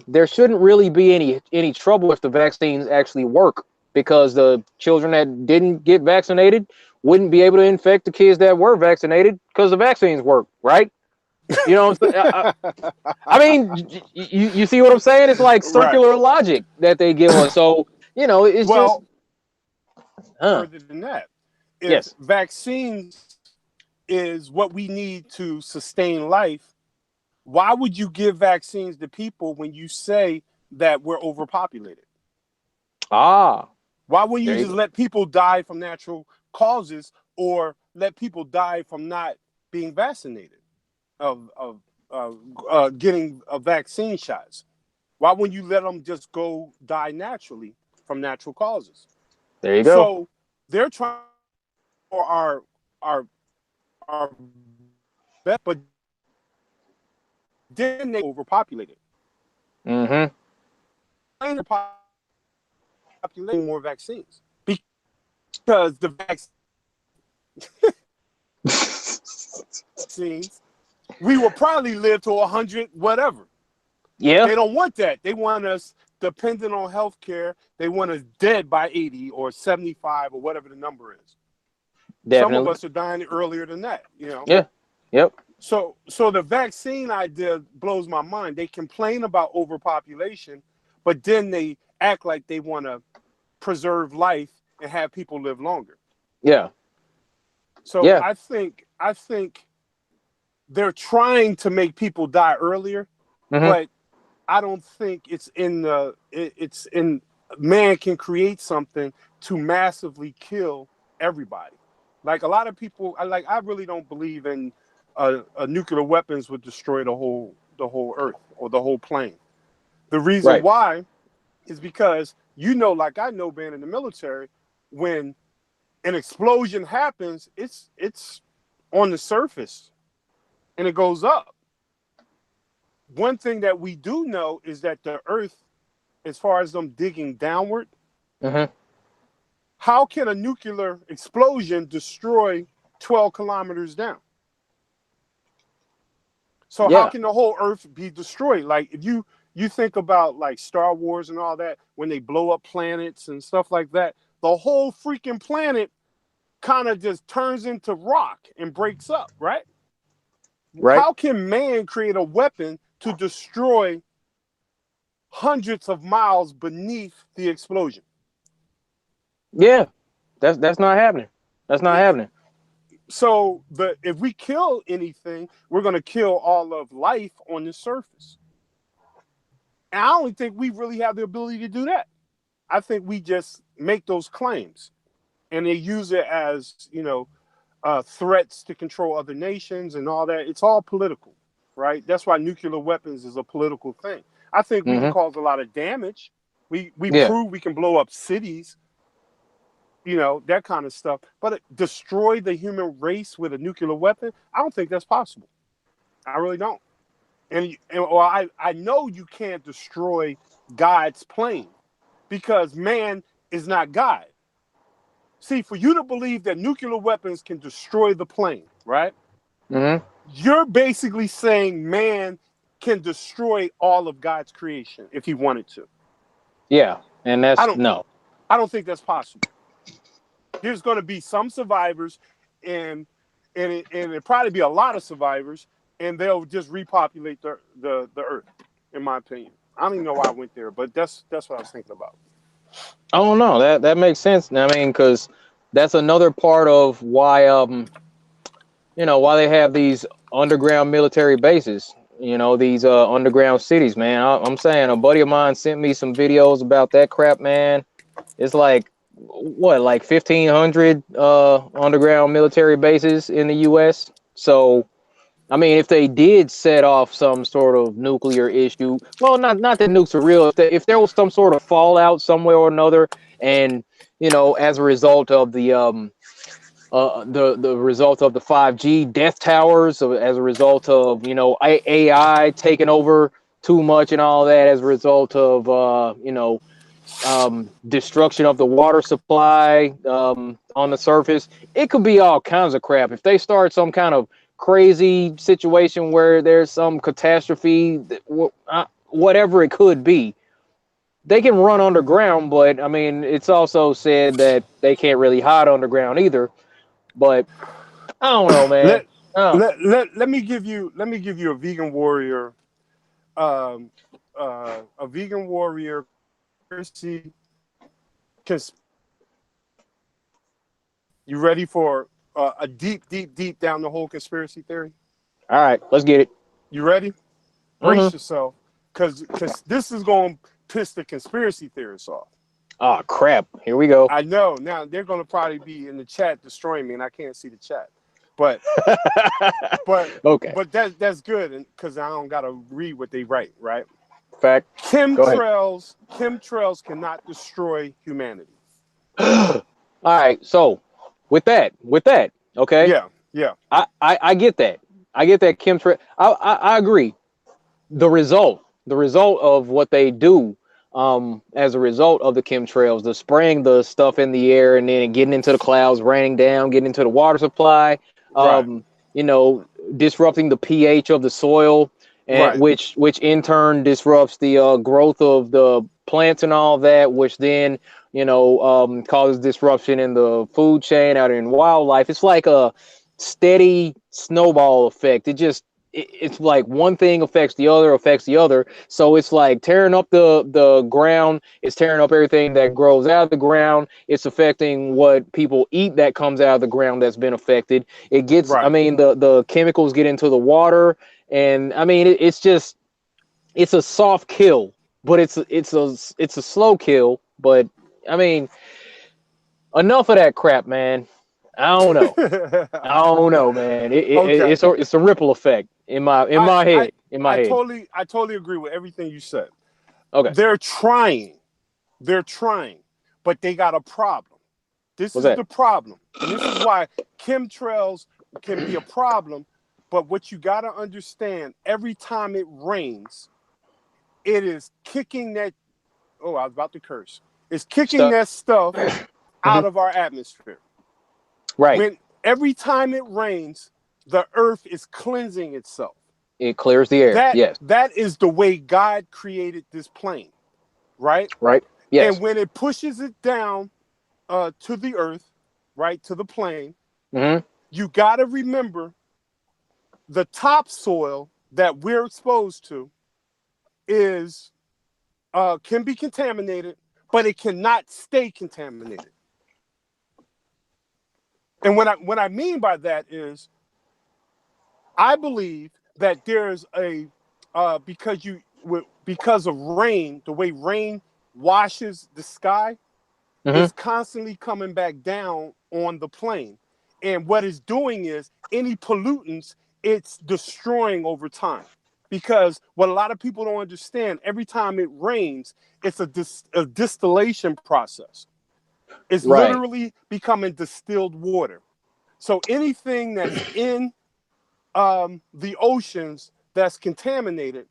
there shouldn't really be any trouble if the vaccines actually work, because the children that didn't get vaccinated wouldn't be able to infect the kids that were vaccinated because the vaccines work, right? You know, I mean, you see what I'm saying? It's like Right. circular logic that they give us. So, it's just, Well, huh? further than that, if Yes. vaccines is what we need to sustain life, why would you give vaccines to people when you say that we're overpopulated? Ah, Why wouldn't you there you just go. let people die from natural causes, or let people die from not being vaccinated, of getting vaccine shots? Why wouldn't you let them just go die naturally from natural causes? There you go. So they're trying for our best, but then they overpopulated. Mm-hmm. Populating more vaccines because the vaccines, we will probably live to 100, whatever. Yeah, They don't want that. They want us dependent on health care. They want us dead by 80 or 75 or whatever the number is. Some of definitely. us are dying earlier than that. Yeah. Yep. So the vaccine idea blows my mind. They complain about overpopulation, but then they act like they want to preserve life and have people live longer. Yeah. So Yeah. I think they're trying to make people die earlier, Mm-hmm. but I don't think it's in man can create something to massively kill everybody. Like a lot of people, I really don't believe in nuclear weapons would destroy the whole Earth or the whole plane. The reason Right. why is because like I know, being in the military, when an explosion happens, it's on the surface and it goes up. One thing that we do know is that the Earth, as far as them digging downward, Mm-hmm. how can a nuclear explosion destroy 12 kilometers down? So how Yeah. can the whole Earth be destroyed? Like if you think about like Star Wars and all that, when they blow up planets and stuff like that, the whole freaking planet kind of just turns into rock and breaks up, right? Right. How can man create a weapon to destroy hundreds of miles beneath the explosion? Yeah. That's not happening. That's not happening. So if we kill anything, we're going to kill all of life on the surface. And I don't think we really have the ability to do that. I think we just make those claims, and they use it as threats to control other nations and all that. It's all political, right? That's why nuclear weapons is a political thing. I think we can Mm-hmm. cause a lot of damage. We Yeah. prove we can blow up cities, that kind of stuff. But destroy the human race with a nuclear weapon, I don't think that's possible. I really don't. I know you can't destroy God's plane because man is not God. See, for you to believe that nuclear weapons can destroy the plane, right? Mm-hmm. You're basically saying man can destroy all of God's creation if he wanted to. Yeah. And I that's don't no. I don't think that's possible. There's going to be some survivors, and it probably be a lot of survivors, and they'll just repopulate the earth. In my opinion, I don't even know why I went there, but that's what I was thinking about. I don't know. That makes sense. I mean, because that's another part of why why they have these underground military bases. These underground cities, man. I'm saying a buddy of mine sent me some videos about that crap, man. It's like what, like 1,500 underground military bases in the U.S. So, I mean, if they did set off some sort of nuclear issue, well, not that nukes are real. If there was some sort of fallout somewhere or another, and as a result of the result of the 5G death towers, so as a result of AI taking over too much and all that as a result of destruction of the water supply on the surface. It could be all kinds of crap. If they start some kind of crazy situation where there's some catastrophe, whatever it could be, they can run underground. But I mean, it's also said that they can't really hide underground either. But I don't know, man. Let let me give you a vegan warrior, um, a vegan warrior conspiracy. You ready for a deep down the whole conspiracy theory? All right, let's get it. You ready? Brace Mm-hmm. yourself, because this is going to piss the conspiracy theorists off. Oh crap! Here we go. I know. Now they're going to probably be in the chat destroying me, and I can't see the chat. But Okay. but that's good, because I don't got to read what they write, right? Fact. Chemtrails cannot destroy humanity. All right. So with that, okay. Yeah. I get that. I get that chemtrail. I agree. The result of what they do, as a result of the chemtrails, the spraying the stuff in the air and then getting into the clouds, raining down, getting into the water supply, Right. Disrupting the pH of the soil, and Right. which in turn disrupts the growth of the plants and all that, which then causes disruption in the food chain out in wildlife. It's like a steady snowball effect. It's like one thing affects the other. So it's like tearing up the ground. It's tearing up everything that grows out of the ground. It's affecting what people eat that comes out of the ground that's been affected. It gets, I Right. mean, the chemicals get into the water, and I mean, it's a soft kill, but it's a slow kill. But I mean, enough of that crap, man. I don't know. I don't know, man. Okay. It's a ripple effect in my I head. In my head. I totally agree with everything you said. Okay. They're trying, but they got a problem. This What's is that? the problem, and this is why chemtrails can be a problem. But what you got to understand: every time it rains, it is kicking that. Oh, I was about to curse. It's kicking that stuff out of our atmosphere. Right. When every time it rains, the earth is cleansing itself. It clears the air. Yes. That is the way God created this plane, right? Right. Yes. And when it pushes it down to the earth, right, to the plane, Mm-hmm. you got to remember the topsoil that we're exposed to is can be contaminated, but it cannot stay contaminated. And what I mean by that is, I believe that there's a because of rain, the way rain washes the sky, Mm-hmm. it's constantly coming back down on the plane. And what it's doing is any pollutants, it's destroying over time. Because what a lot of people don't understand, every time it rains, it's a distillation process. It's Right. literally becoming distilled water. So anything that's in the oceans that's contaminated,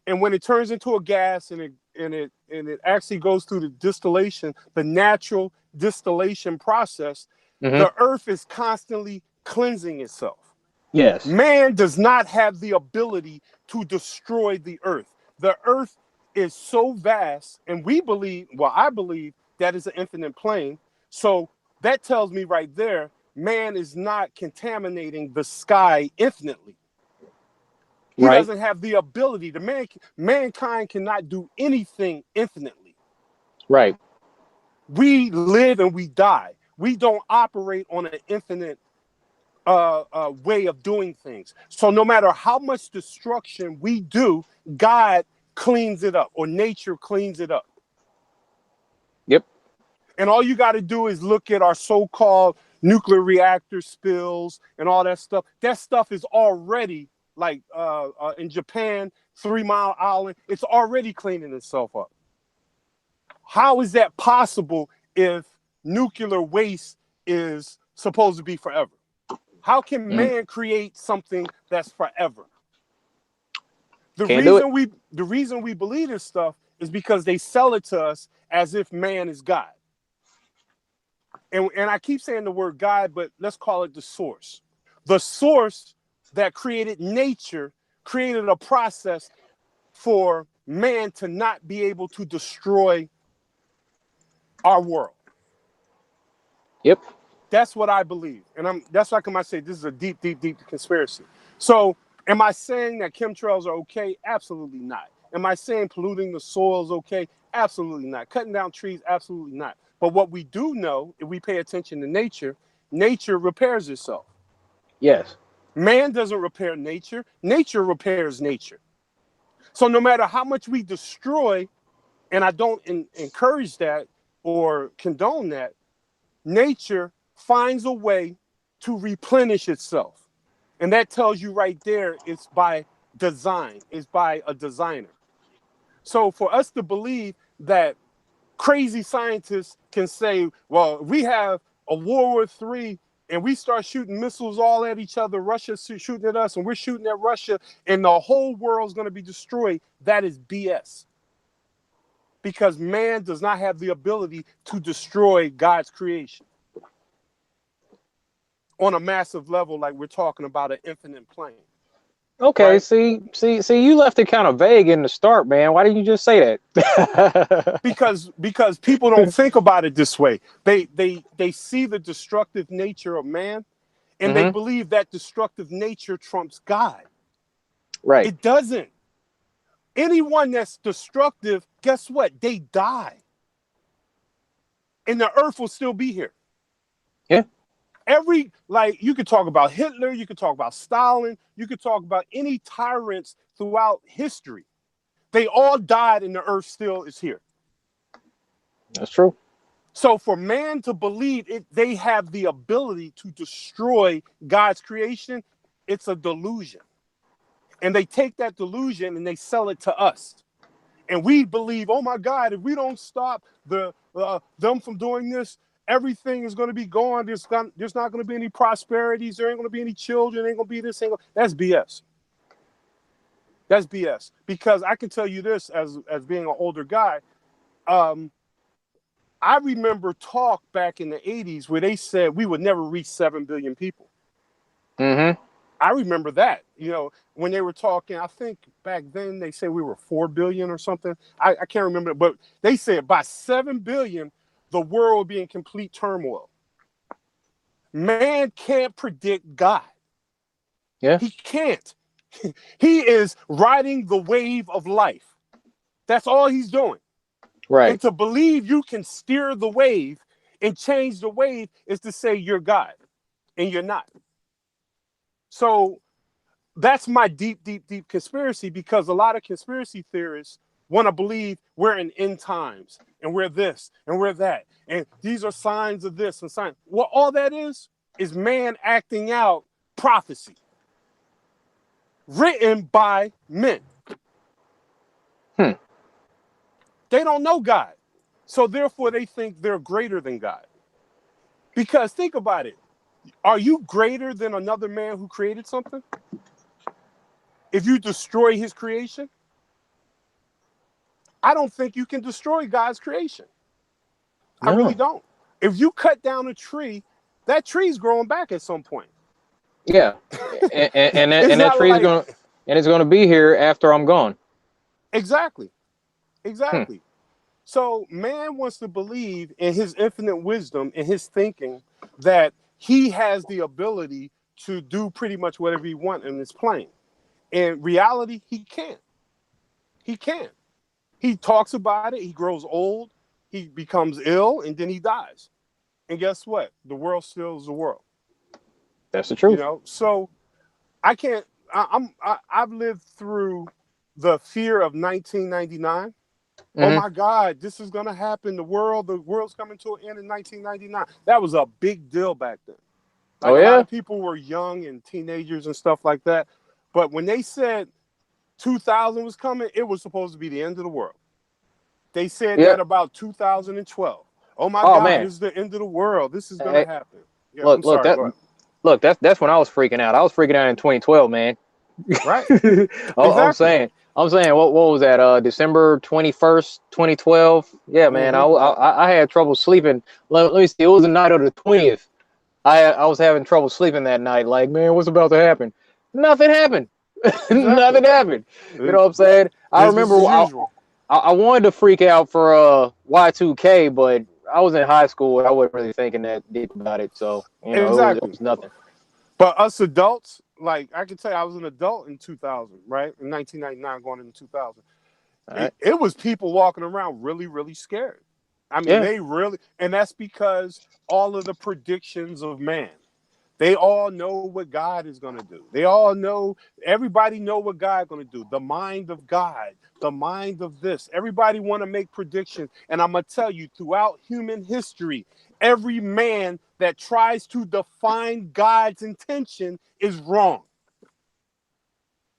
and when it turns into a gas and it actually goes through the natural distillation process, Mm-hmm. the earth is constantly cleansing itself. Yes. Man does not have the ability to destroy the earth. The earth is so vast, and I believe that is an infinite plane. So that tells me right there, man is not contaminating the sky infinitely. He Right. doesn't have the ability. Mankind cannot do anything infinitely. Right. We live and we die. We don't operate on an infinite way of doing things. So no matter how much destruction we do, God cleans it up, or nature cleans it up. Yep. And all you got to do is look at our so-called nuclear reactor spills and all that stuff. That stuff is already, like in Japan, 3 Mile Island, it's already cleaning itself up. How is that possible if nuclear waste is supposed to be forever? How can man create something that's forever? Can't do it. The reason we believe this stuff is because they sell it to us as if man is God. And I keep saying the word God, but let's call it the source. The source that created nature created a process for man to not be able to destroy our world. Yep. That's what I believe. And that's why I say this is a deep, deep, deep conspiracy. So am I saying that chemtrails are okay? Absolutely not. Am I saying polluting the soil is okay? Absolutely not. Cutting down trees? Absolutely not. But what we do know, if we pay attention to nature, nature repairs itself. Yes. Man doesn't repair nature. Nature repairs nature. So no matter how much we destroy, and I don't encourage that or condone that, nature finds a way to replenish itself. And that tells you right there, it's by design, it's by a designer. So for us to believe that crazy scientists can say, well, we have a World War III and we start shooting missiles all at each other, Russia's shooting at us and we're shooting at Russia and the whole world's going to be destroyed, that is BS. Because man does not have the ability to destroy God's creation on a massive level like we're talking about an infinite plane. Okay, right? see, you left it kind of vague in the start, man. Why didn't you just say that? because people don't think about it this way. They see the destructive nature of man and they believe that destructive nature trumps God. Right. It doesn't. Anyone that's destructive, guess what? They die. And the earth will still be here. Yeah. You could talk about Hitler, you could talk about Stalin, you could talk about any tyrants throughout history. They all died and the earth still is here. That's true. So for man to believe they have the ability to destroy God's creation, it's a delusion. And they take that delusion and they sell it to us. And we believe, oh my God, if we don't stop them from doing this, everything is going to be gone. There's not going to be any prosperities. There ain't going to be any children. Ain't going to be this. That's BS. That's BS. Because I can tell you this as being an older guy. I remember talk back in the 80s where they said we would never reach 7 billion people. Mm-hmm. I remember that, when they were talking, I think back then they said we were 4 billion or something. I can't remember, but they said by 7 billion, the world will be in complete turmoil. Man can't predict God. Yeah. He can't. He is riding the wave of life. That's all he's doing. Right. And to believe you can steer the wave and change the wave is to say you're God, and you're not. So that's my deep, deep, deep conspiracy, because a lot of conspiracy theorists want to believe we're in end times and we're this and we're that. And these are signs of this and signs. Well, all that is man acting out prophecy written by men. They don't know God. So therefore they think they're greater than God. Because think about it. Are you greater than another man who created something? If you destroy his creation? I don't think you can destroy God's creation. No. I really don't. If you cut down a tree, that tree's growing back at some point. Yeah. and that tree's it's gonna be here after I'm gone. Exactly. So man wants to believe in his infinite wisdom, in his thinking, that he has the ability to do pretty much whatever he wants in this plane. In reality, he can't. He can't. He talks about it. He grows old. He becomes ill, and then he dies. And guess what? The world still is the world. That's the truth. So I can't. I've lived through the fear of 1999. Oh my God, this is gonna happen. The world's coming to an end in 1999. That was a big deal back then. A lot of people were young and teenagers and stuff like that. But when they said 2000 was coming, it was supposed to be the end of the world. They said that about 2012. Oh my God, man. This is the end of the world. This is gonna happen. Yeah, look, that's when I was freaking out. I was freaking out in 2012, man. Right. I'm saying. I'm saying, what was that? December 21st, 2012. Yeah, man. Hmm. I had trouble sleeping. Let me see. It was the night of the 20th. I was having trouble sleeping that night. Like, man, what's about to happen? Nothing happened. Exactly. Nothing happened. You know It's what I'm saying? I business remember as usual. I wanted to freak out for Y2K, but I was in high school and I wasn't really thinking that deep about it. So, you know, it Exactly. was nothing. But us adults, like I can tell you, I was an adult in 2000, right? In 1999, going into 2000. All right. It was people walking around really, really scared. I mean, Yeah. they really, and that's because all of the predictions of man. They all know what God is going to do. They all know, everybody know what God's going to do. The mind of God, the mind of this. Everybody want to make predictions. And I'm going to tell you, throughout human history, every man that tries to define God's intention is wrong.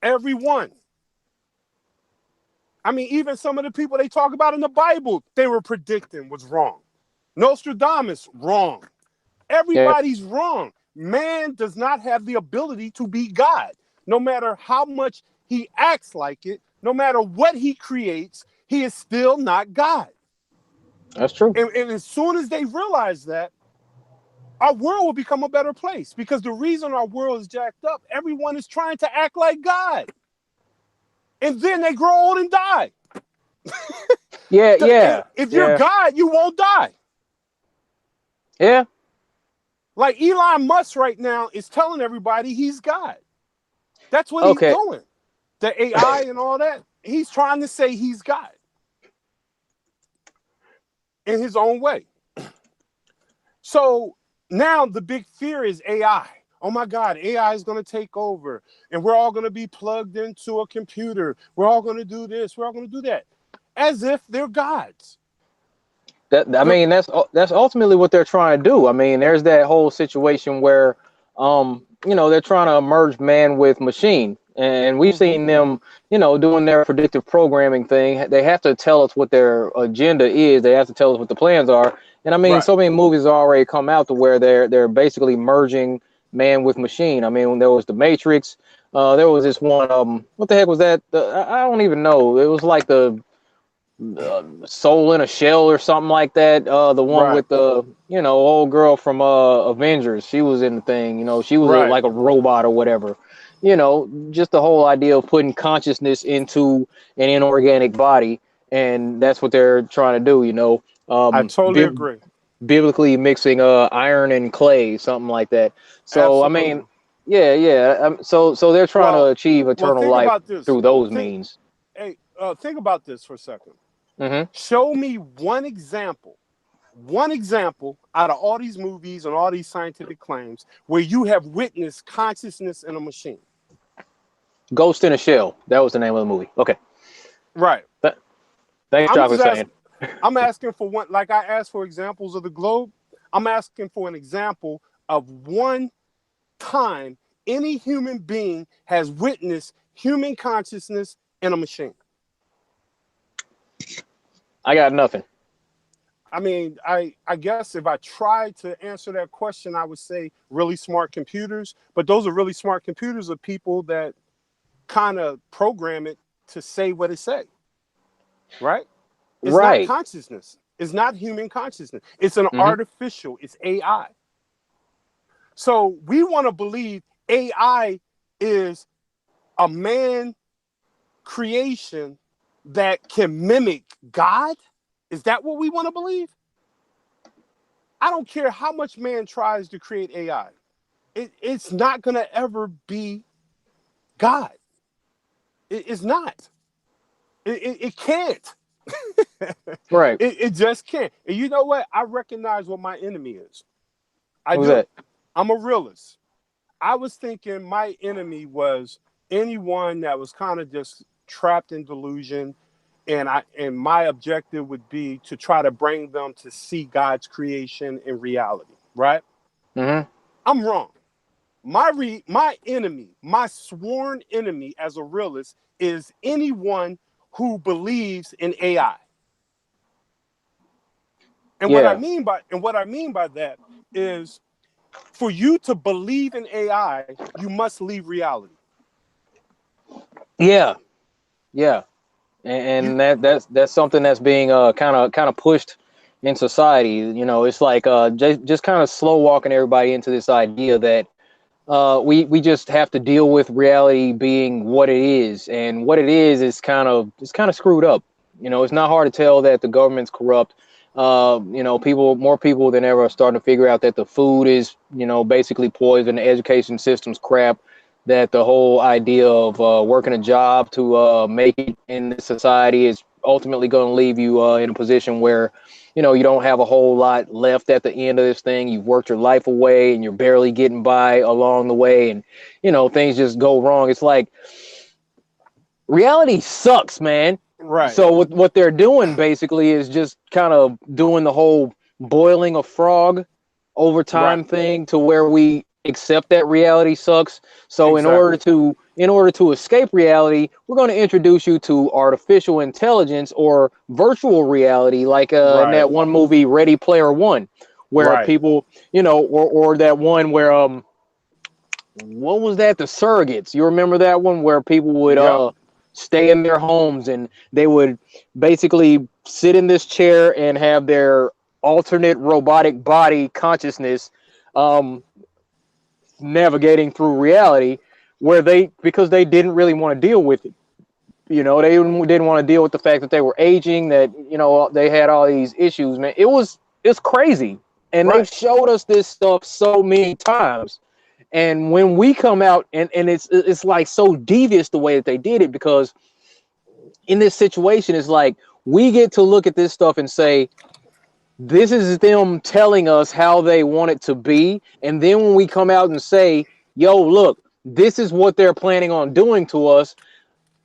Everyone. I mean, even some of the people they talk about in the Bible, they were predicting was wrong. Nostradamus, wrong. Yeah. Everybody's wrong. Man does not have the ability to be God. No matter how much he acts like it, no matter what he creates, he is still not God. That's true. And as soon as they realize that, our world will become a better place because the reason our world is jacked up, everyone is trying to act like God. And then they grow old and die. Yeah. Yeah. If you're Yeah. God, you won't die. Yeah. Like Elon Musk right now is telling everybody he's God. That's what he's Okay. doing. The AI and all that. He's trying to say he's God in his own way. So now the big fear is AI. Oh my God, AI is going to take over and we're all going to be plugged into a computer. We're all going to do this. We're all going to do that. As if they're gods. That I The, mean, that's ultimately what they're trying to do. I mean, there's that whole situation where, they're trying to merge man with machine, and we've mm-hmm, seen them, doing their predictive programming thing. They have to tell us what their agenda is. They have to tell us what the plans are. And I mean, right, so many movies already come out to where they're basically merging man with machine. I mean, when there was the Matrix, there was this one. What the heck was that? I don't even know. It was like the Soul in a Shell or something like that. The one right, with the old girl from Avengers. She was in the thing. She was right. like a robot or whatever. Just the whole idea of putting consciousness into an inorganic body, and that's what they're trying to do. I totally Bib- agree. biblically mixing iron and clay, something like that. So I mean, Absolutely. yeah, yeah. So they're trying to Well, achieve well, eternal think life about this. through those Think, means. hey, think about this for a second. Hmm. Show me one example out of all these movies and all these scientific claims where you have witnessed consciousness in a machine. Ghost in a Shell. That was the name of the movie. Okay. Right. Th- Thanks, I'm just Chocolate saying. asking. I'm asking for one. Like I asked for examples of the globe. I'm asking for an example of one time any human being has witnessed human consciousness in a machine. I got nothing. I mean, I guess if I tried to answer that question, I would say really smart computers. But those are really smart computers of people that kind of program it to say what it say, right? It's not Right. consciousness. It's not human consciousness. It's an Hmm. artificial. It's AI. So we want to believe AI is a man creation that can mimic God. Is that what we want to believe? I don't care how much man tries to create AI. It's not going to ever be God. It's not. It can't. Right. It just can't. And you know what? I recognize what my enemy is. I What was do. that? I'm a realist. I was thinking my enemy was anyone that was kind of just trapped in delusion, and my objective would be to try to bring them to see God's creation in reality. Right? Hmm. I'm wrong. My enemy, my sworn enemy as a realist is anyone who believes in AI. Yeah. And what I mean by that is for you to believe in AI, you must leave reality. Yeah. Yeah, and that's something that's being kind of pushed in society. You know, it's like just kind of slow walking everybody into this idea that we just have to deal with reality being what it is, and what it is it's kind of screwed up. You know, it's not hard to tell that the government's corrupt. You know, more people than ever are starting to figure out that the food is, you know, basically poison, the education system's crap, that the whole idea of working a job to make it in this society is ultimately going to leave you in a position where, you know, you don't have a whole lot left at the end of this thing. You've worked your life away and you're barely getting by along the way, and, you know, things just go wrong. It's like reality sucks, man. Right. So what they're doing basically is just kind of doing the whole boiling a frog over time Right. thing, to where we accept that reality sucks. So Exactly. in order to escape reality, we're going to introduce you to artificial intelligence or virtual reality, like in Right. that one movie Ready Player One, where Right. people, you know, or that one where what was that? The Surrogates. You remember that one where people would Yep. stay in their homes and they would basically sit in this chair and have their alternate robotic body consciousness um, navigating through reality, where because they didn't really want to deal with it. You know, they didn't want to deal with the fact that they were aging, that, you know, they had all these issues, man. It's crazy. And they've Right. showed us this stuff so many times. And when we come out, and it's like so devious the way that they did it, because in this situation, it's like we get to look at this stuff and say, this is them telling us how they want it to be. And then when we come out and say, yo, look, this is what they're planning on doing to us,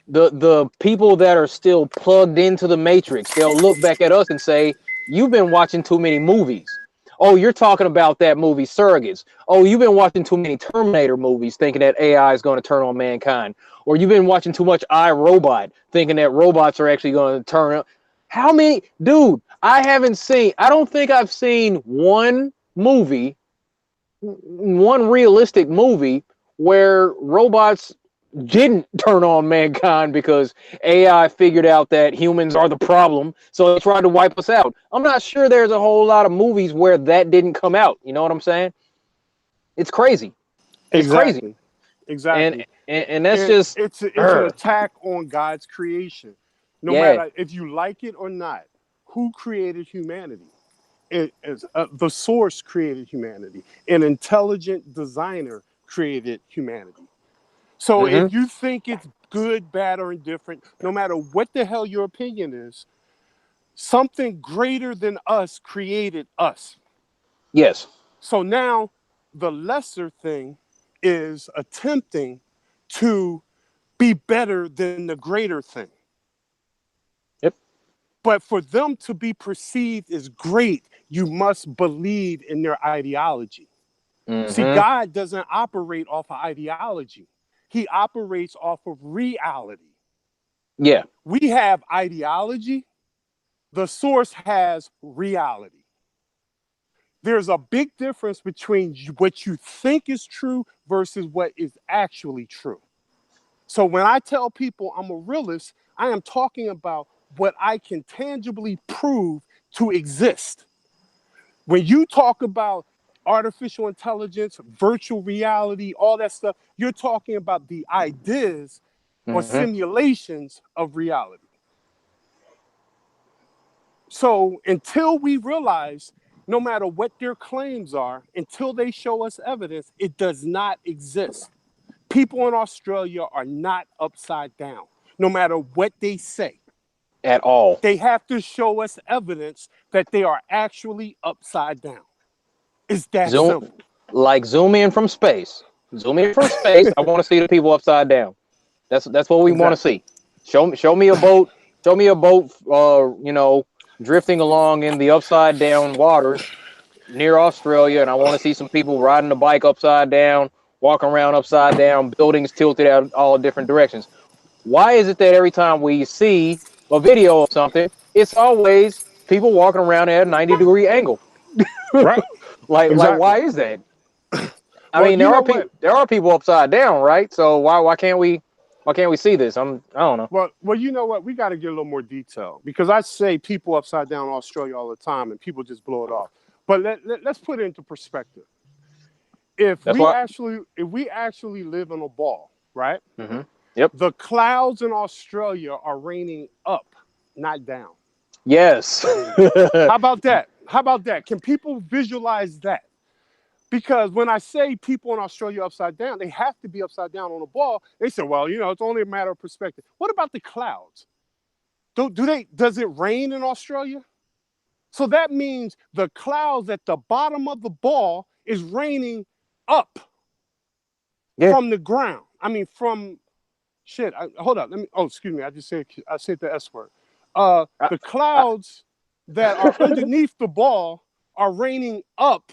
the people that are still plugged into the matrix, they'll look back at us and say, you've been watching too many movies. Oh, you're talking about that movie Surrogates. Oh, you've been watching too many Terminator movies thinking that AI is going to turn on mankind. Or you've been watching too much iRobot thinking that robots are actually going to turn on. How many? Dude, I don't think I've seen one movie, one realistic movie where robots didn't turn on mankind because AI figured out that humans are the problem, so they tried to wipe us out. I'm not sure there's a whole lot of movies where that didn't come out. You know what I'm saying? It's crazy. It's crazy. Exactly. And Exactly. and that's And just it's an attack on God's creation. No yeah. matter if you like it or not, who created humanity? It is the source created humanity. An intelligent designer created humanity. So Mm-hmm. if you think it's good, bad, or indifferent, no matter what the hell your opinion is, something greater than us created us. Yes. So now the lesser thing is attempting to be better than the greater thing. Yep. But for them to be perceived as great, you must believe in their ideology. See, Mm-hmm. God doesn't operate off of ideology, He operates off of reality. Yeah. We have ideology, the source has reality. There's a big difference between what you think is true versus what is actually true. So when I tell people I'm a realist, I am talking about what I can tangibly prove to exist. When you talk about artificial intelligence, virtual reality, all that stuff, you're talking about the ideas or Mm-hmm. simulations of reality. So until we realize, no matter what their claims are, until they show us evidence, it does not exist. People in Australia are not upside down, no matter what they say. At all. They have to show us evidence that they are actually upside down. It's that Zoom simple. zoom in from space. Zoom in from space. I want to see the people upside down. That's what we want to Exactly. see. Show me a boat. Show me a boat. You know, drifting along in the upside down waters near Australia, and I want to see some people riding the bike upside down, walking around upside down, buildings tilted out all different directions. Why is it that every time we see a video of something, it's always people walking around at a 90-degree angle? Right. Like Exactly. why is that? I Well, mean, you know what? there are people upside down, right? So why can't we? Why can't we see this? I don't know. Well, you know what? We got to get a little more detail because I say people upside down in Australia all the time, and people just blow it off. But let's put it into perspective. If That's we why. actually live in a ball, right? Mm-hmm. Yep. The clouds in Australia are raining up, not down. Yes. How about that? How about that? Can people visualize that? Because when I say people in Australia upside down, they have to be upside down on a ball. They say, well, it's only a matter of perspective. What about the clouds? Does it rain in Australia? So that means the clouds at the bottom of the ball is raining up from the ground. I mean, from shit. Hold up. Excuse me. I said the S word. The clouds that are underneath the ball are raining up,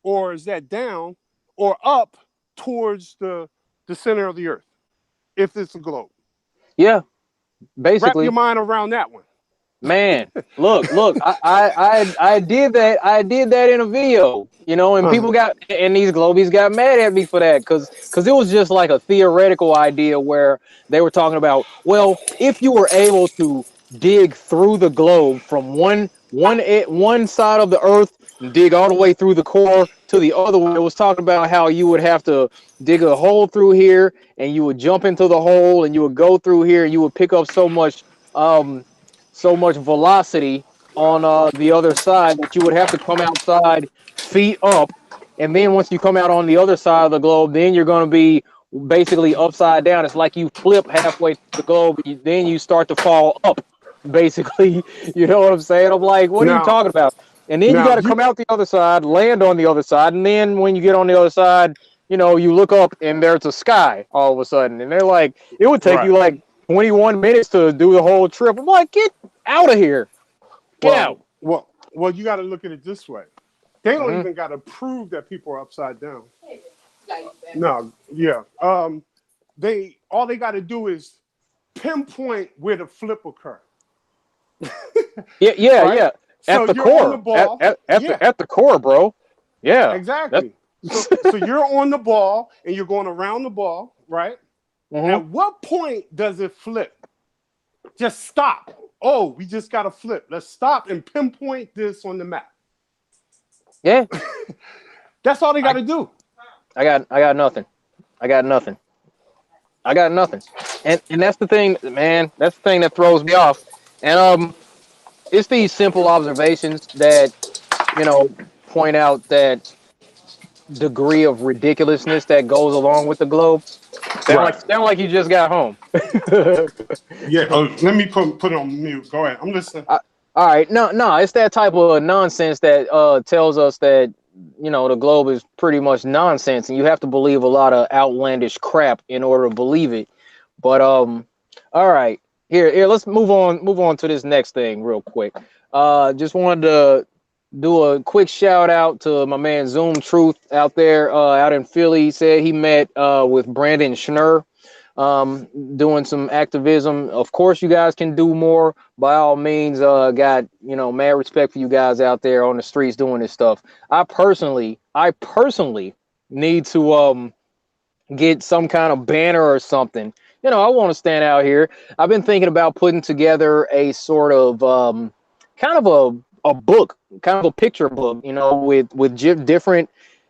or is that down, or up towards the center of the earth, if it's a globe. Yeah, Wrap basically. your mind around that one. Man, look, I did that. I did that in a video, and people and these globies got mad at me for that because it was just like a theoretical idea where they were talking about, well, if you were able to dig through the globe from one side of the earth and dig all the way through the core to the other one, it was talking about how you would have to dig a hole through here and you would jump into the hole and you would go through here and you would pick up so much velocity on the other side that you would have to come outside feet up, and then once you come out on the other side of the globe, then you're going to be basically upside down. It's like you flip halfway through the globe, then you start to fall up, basically. You know what I'm saying? I'm like, what are you talking about? And then you got to come out the other side, land on the other side, and then when you get on the other side, you look up and there's a sky all of a sudden, and they're like, it would take you like 21 minutes to do the whole trip. I'm like, get out of here. Get out. Well, you got to look at it this way. They don't even got to prove that people are upside down. No, yeah. All they got to do is pinpoint where the flip occurred. Yeah. Right? At the core. On the ball. At the core, bro. Yeah. Exactly. So you're on the ball and you're going around the ball, right? Mm-hmm. At what point does it flip? Just stop. Oh, we just got to flip. Let's stop and pinpoint this on the map. Yeah. That's all they got to do. I got nothing. And that's the thing, man. That's the thing that throws me off. And it's these simple observations that, point out that degree of ridiculousness that goes along with the globe. Sound like you just got home. Yeah. Let me put it on mute. Go ahead. I'm listening. All right. No. It's that type of nonsense that tells us that the globe is pretty much nonsense, and you have to believe a lot of outlandish crap in order to believe it. But all right. Here. Let's move on to this next thing real quick. Just wanted to do a quick shout out to my man Zoom Truth out there out in Philly. He said he met with Brandon Schnurr doing some activism. Of course, you guys can do more. By all means, got mad respect for you guys out there on the streets doing this stuff. I personally need to get some kind of banner or something. I want to stand out here. I've been thinking about putting together a sort of kind of a book, kind of a picture book, with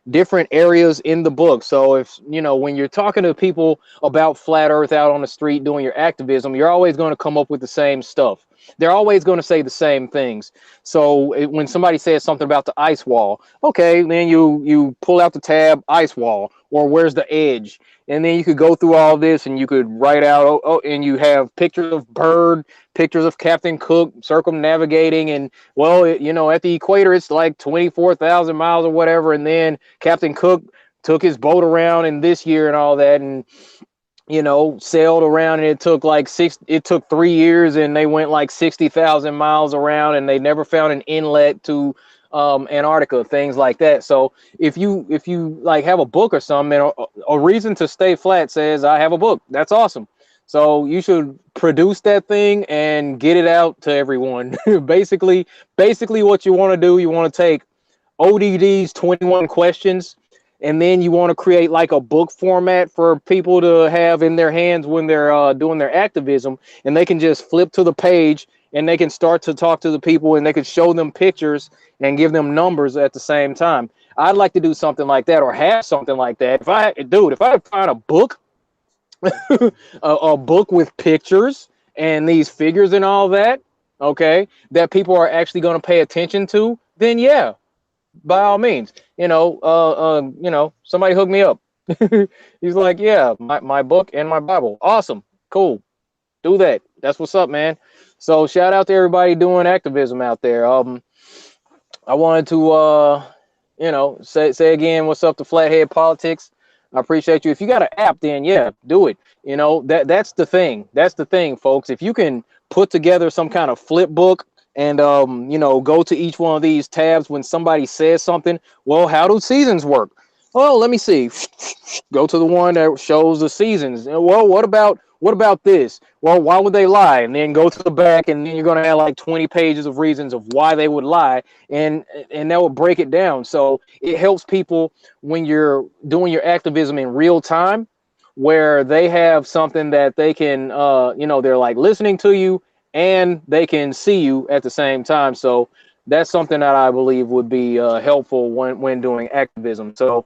different areas in the book. So if, when you're talking to people about flat earth out on the street doing your activism, you're always going to come up with the same stuff. They're always going to say the same things. So when somebody says something about the ice wall, okay, then you pull out the tab ice wall, or where's the edge? And then you could go through all this and you could write out, and you have pictures of Byrd, pictures of Captain Cook circumnavigating, and at the equator, it's like 24,000 miles or whatever. And then Captain Cook took his boat around in this year and all that, and sailed around, and it took 3 years, and they went like 60,000 miles around, and they never found an inlet to Antarctica, things like that. So if you like have a book or something, and a reason to stay flat says I have a book, that's awesome. So you should produce that thing and get it out to everyone. basically what you want to do, you want to take ODD's 21 questions and then you want to create like a book format for people to have in their hands when they're doing their activism, and they can just flip to the page and they can start to talk to the people and they can show them pictures and give them numbers at the same time. I'd like to do something like that, or have something like that. If I find a book, a book with pictures and these figures and all that, okay, that people are actually going to pay attention to, then yeah, by all means, somebody hook me up. He's like, yeah, my book and my Bible. Awesome. Cool. Do that. That's what's up, man. So shout out to everybody doing activism out there. I wanted to say again, what's up to Flathead Politics. I appreciate you. If you got an app, then yeah, do it. That's the thing. That's the thing, folks. If you can put together some kind of flip book and go to each one of these tabs when somebody says something. Well, how do seasons work? Oh, let me see. Go to the one that shows the seasons. Well, what about this? Well, why would they lie? And then go to the back, and then you're gonna have like 20 pages of reasons of why they would lie, and that will break it down. So it helps people when you're doing your activism in real time, where they have something that they can, they're like listening to you and they can see you at the same time. So that's something that I believe would be helpful when doing activism. So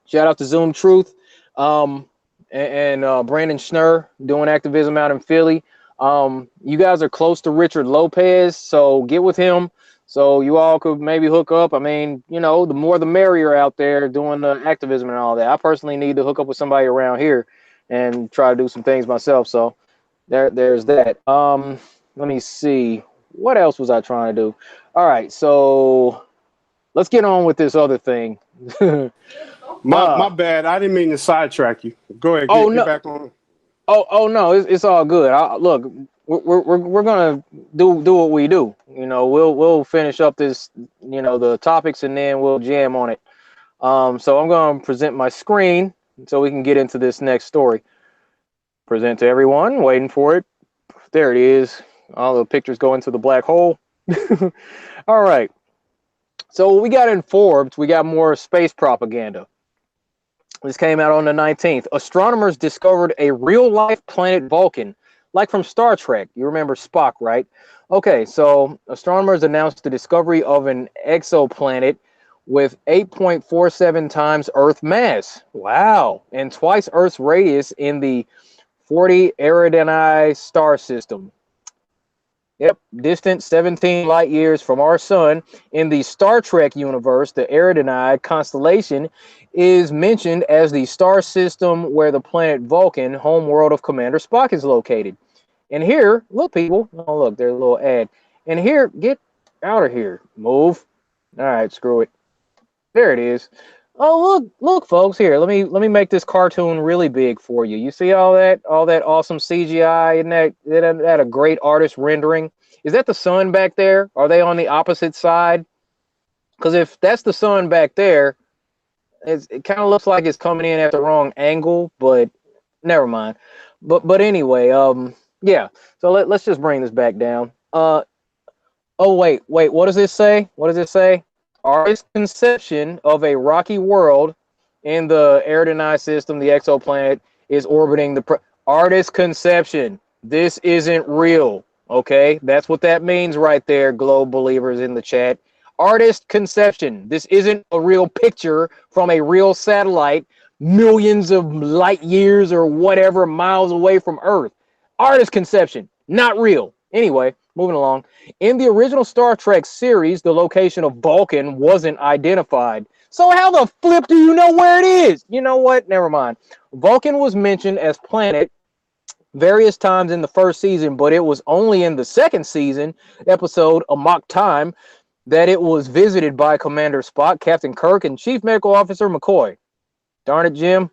shout out to Zoom Truth and Brandon Schnurr doing activism out in Philly. You guys are close to Richard Lopez, so get with him so you all could maybe hook up. I mean, the more the merrier out there doing the activism and all that. I personally need to hook up with somebody around here and try to do some things myself. So there's that. Let me see. What else was I trying to do? All right, so let's get on with this other thing. My bad. I didn't mean to sidetrack you. Go ahead. Get back on. Oh no, it's all good. Look, we're gonna do what we do. We'll finish up this, the topics, and then we'll jam on it. So I'm gonna present my screen so we can get into this next story. Present to everyone. Waiting for it. There it is. All the pictures go into the black hole. All right. So we got in Forbes. We got more space propaganda. This came out on the 19th. Astronomers discovered a real-life planet Vulcan, like from Star Trek. You remember Spock, right? Okay, so astronomers announced the discovery of an exoplanet with 8.47 times Earth mass. Wow. And twice Earth's radius in the 40 Eridani star system. Yep, distant 17 light years from our sun. In the Star Trek universe, the Eridani constellation is mentioned as the star system where the planet Vulcan, homeworld of Commander Spock, is located. And here, look, people. Oh, look, there's a little ad. And here, get out of here. Move. All right, screw it. There it is. Oh, look, folks. Here, let me make this cartoon really big for you. You see all that awesome CGI? Isn't that a great artist rendering? Is that the sun back there? Are they on the opposite side? Because if that's the sun back there, it kind of looks like it's coming in at the wrong angle. But never mind. But anyway, yeah. So let's just bring this back down. Oh wait. What does this say? What does it say? Artist's conception of a rocky world in the Eridani system, the exoplanet, is orbiting the artist's conception. This isn't real. Okay, that's what that means right there, globe believers in the chat. Artist conception. This isn't a real picture from a real satellite millions of light years or whatever miles away from Earth. Artist conception, not real. Anyway, moving along. In the original Star Trek series, the location of Vulcan wasn't identified. So how the flip do you know where it is? You know what? Never mind. Vulcan was mentioned as planet various times in the first season, but it was only in the second season episode Amok Time that it was visited by Commander Spock, Captain Kirk, and Chief Medical Officer McCoy. Darn it, Jim.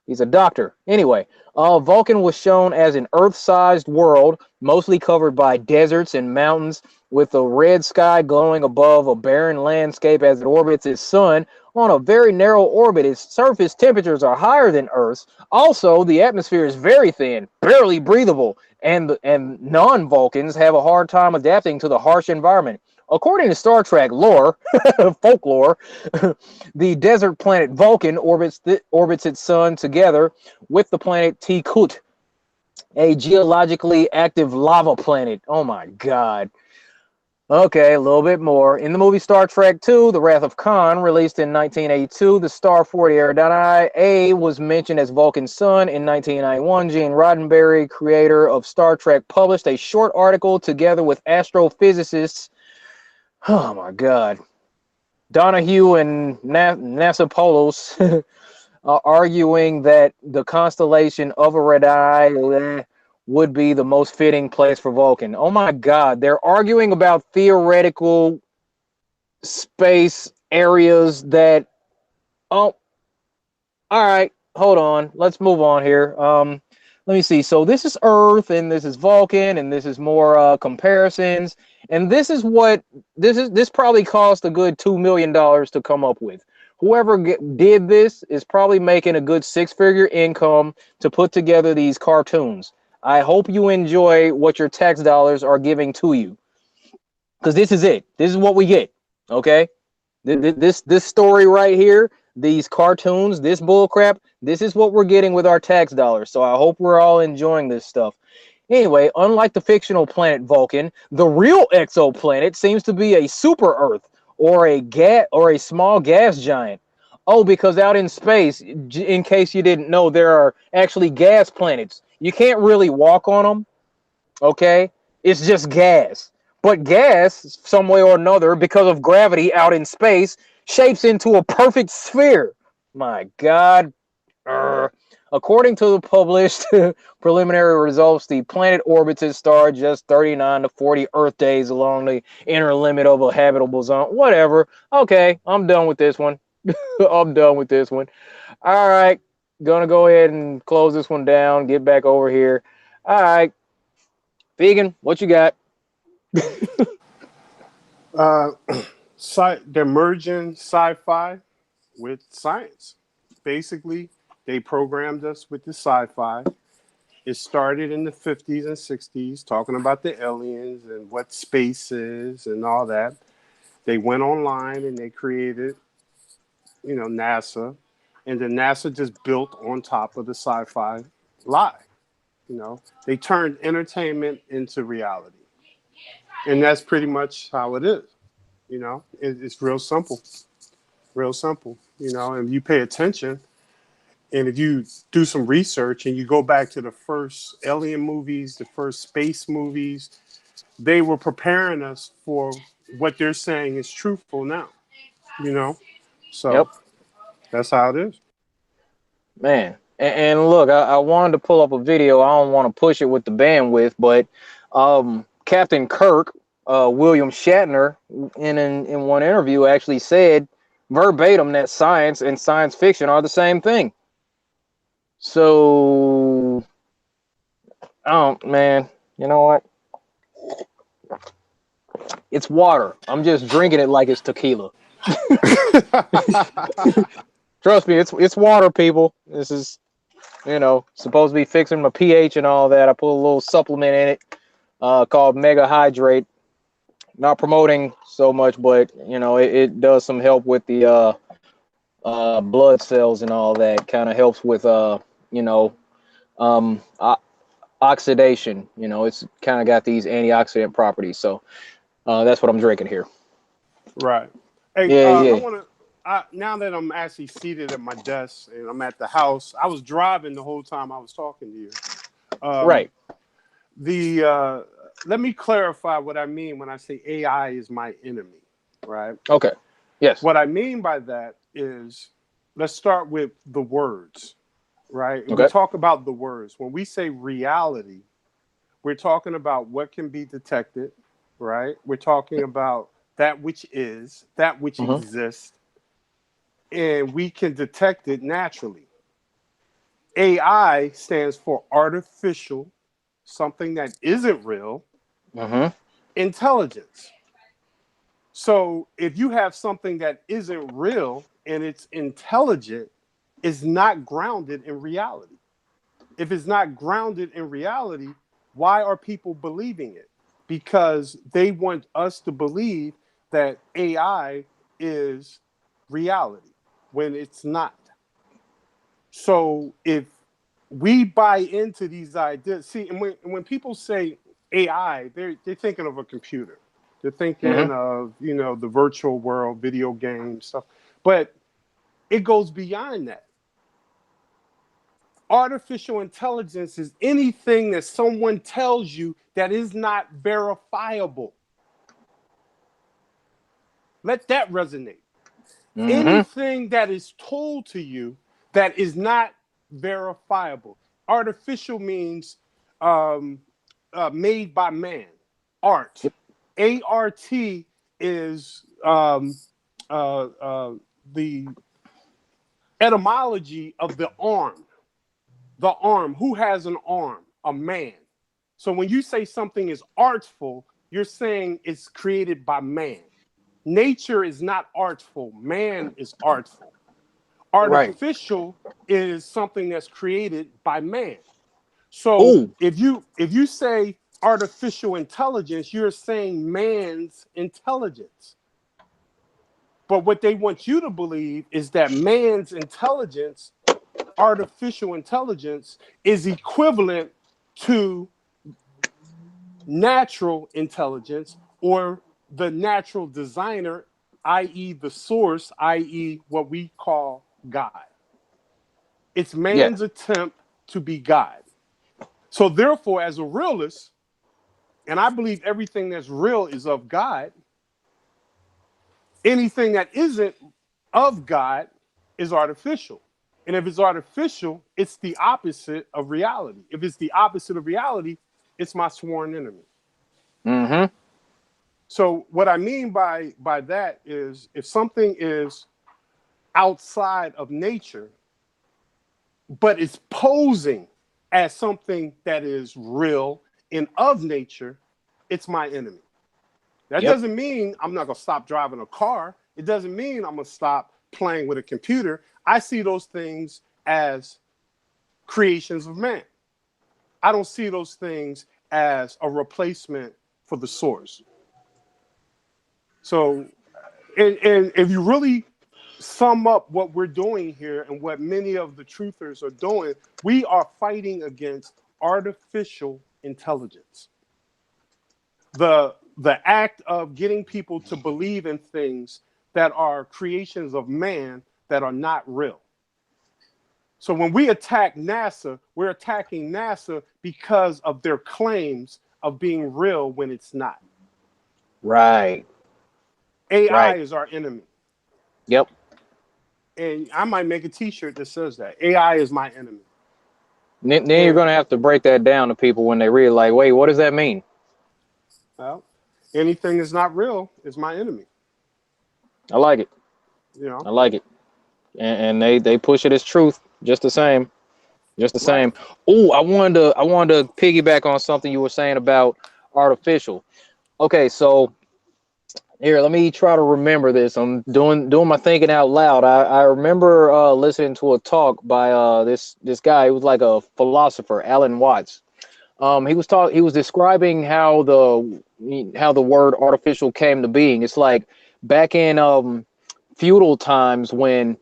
He's a doctor. Anyway, Vulcan was shown as an Earth-sized world, mostly covered by deserts and mountains, with a red sky glowing above a barren landscape as it orbits its sun on a very narrow orbit. Its surface temperatures are higher than Earth's. Also, the atmosphere is very thin, barely breathable, and non-Vulcans have a hard time adapting to the harsh environment. According to Star Trek lore, folklore, the desert planet Vulcan orbits its sun together with the planet Tikut, a geologically active lava planet. Oh my God. Okay, a little bit more. In the movie Star Trek II, The Wrath of Khan, released in 1982, the star for Eridani A was mentioned as Vulcan's son. In 1991, Gene Roddenberry, creator of Star Trek, published a short article together with astrophysicists. Oh my God. Donahue and Nassapoulos arguing that the constellation of Eridani would be the most fitting place for Vulcan. Oh my God, they're arguing about theoretical space areas that, oh, all right, hold on. Let's move on here. Let me see. So this is Earth and this is Vulcan and this is more comparisons. And this is what this probably cost a good $2 million to come up with. Whoever did this is probably making a good six-figure income to put together these cartoons. I hope you enjoy what your tax dollars are giving to you, because this is it. This is what we get. Okay, this story right here, these cartoons, this bullcrap. This is what we're getting with our tax dollars. So I hope we're all enjoying this stuff. Anyway, unlike the fictional planet Vulcan, the real exoplanet seems to be a super Earth or a small gas giant. Oh, because out in space, in case you didn't know, there are actually gas planets. You can't really walk on them, okay? It's just gas. But gas, some way or another, because of gravity out in space, shapes into a perfect sphere. My God. According to the published preliminary results, the planet orbits its star just 39 to 40 Earth days along the inner limit of a habitable zone. Whatever. Okay, I'm done with this one. I'm done with this one. All right, gonna go ahead and close this one down. Get back over here. All right, Vegan, what you got? Uh, they're merging sci-fi with science. Basically, they programmed us with the sci-fi. It started in the 50s and 60s, talking about the aliens and what space is and all that. They went online and they created, NASA. And then NASA just built on top of the sci-fi lie. They turned entertainment into reality. And that's pretty much how it is. It's real simple. Real simple. And you pay attention, and if you do some research and you go back to the first alien movies, the first space movies, they were preparing us for what they're saying is truthful now. You know, so Yep, that's how it is. man. And look, I wanted to pull up a video. I don't want to push it with the bandwidth, but Captain Kirk, William Shatner, in one interview actually said verbatim that science and science fiction are the same thing. So, oh man, you know what? It's water. I'm just drinking it like it's tequila. Trust me, it's water, people. This is, supposed to be fixing my pH and all that. I put a little supplement in it called Mega Hydrate. Not promoting so much, but it does some help with the blood cells and all that. Kind of helps with um, oxidation. It's kind of got these antioxidant properties. So that's what I'm drinking here. Right. Hey, Yeah, I yeah. want to. Now that I'm actually seated at my desk and I'm at the house, I was driving the whole time I was talking to you. Right. Let me clarify what I mean when I say AI is my enemy. Right. Okay. Yes. What I mean by that is, let's start with the words. Right. And we Okay. talk about the words. When we say reality, we're talking about what can be detected. Right. We're talking about that which is, that which Mm-hmm. exists, and we can detect it naturally. AI stands for artificial, something that isn't real, Mm-hmm. intelligence. So if you have something that isn't real and it's intelligent, it's not grounded in reality. If it's not grounded in reality, why are people believing it? because they want us to believe that AI is reality when it's not. So if we buy into these ideas, see, and when people say AI, they're thinking of a computer. They're thinking of, you know, the virtual world, video games, stuff. But it goes beyond that. Artificial intelligence is anything that someone tells you that is not verifiable. Let that resonate. Anything that is told to you that is not verifiable. Artificial means made by man. Art. A-R-T is the etymology of the arm. The arm. Who has an arm? A man. So when you say something is artful, you're saying it's created by man. Nature is not artful. Man is artful. Artificial is something that's created by man. So if you say artificial intelligence, you're saying man's intelligence. But what they want you to believe is that man's intelligence, artificial intelligence, is equivalent to natural intelligence, or the natural designer, i.e. the source, i.e. what we call God. It's man's attempt to be God. So therefore, as a realist, and I believe everything that's real is of God, anything that isn't of God is artificial. And if it's artificial, it's the opposite of reality. If it's the opposite of reality, it's my sworn enemy. So what I mean by that is, if something is outside of nature, but it's posing as something that is real and of nature, it's my enemy. That doesn't mean I'm not going to stop driving a car. It doesn't mean I'm going to stop playing with a computer. I see those things as creations of man. I don't see those things as a replacement for the source. So, and if you really sum up what we're doing here and what many of the truthers are doing, we are fighting against artificial intelligence. The act of getting people to believe in things that are creations of man that are not real. So when we attack NASA, we're attacking NASA because of their claims of being real when it's not. Right. AI is our enemy. Yep. And I might make a t-shirt that says that. AI is my enemy. Then you're going to have to break that down to people when they read, like, wait, what does that mean? Well, anything that's not real is my enemy. I like it. You know? I like it. And they push it as truth, just the same. Just the same. Oh, I wanted to piggyback on something you were saying about artificial. Okay, so here, let me try to remember this. I'm doing my thinking out loud. I remember listening to a talk by this guy. He was like a philosopher, Alan Watts. He was describing how the word artificial came to being. It's like back in feudal times when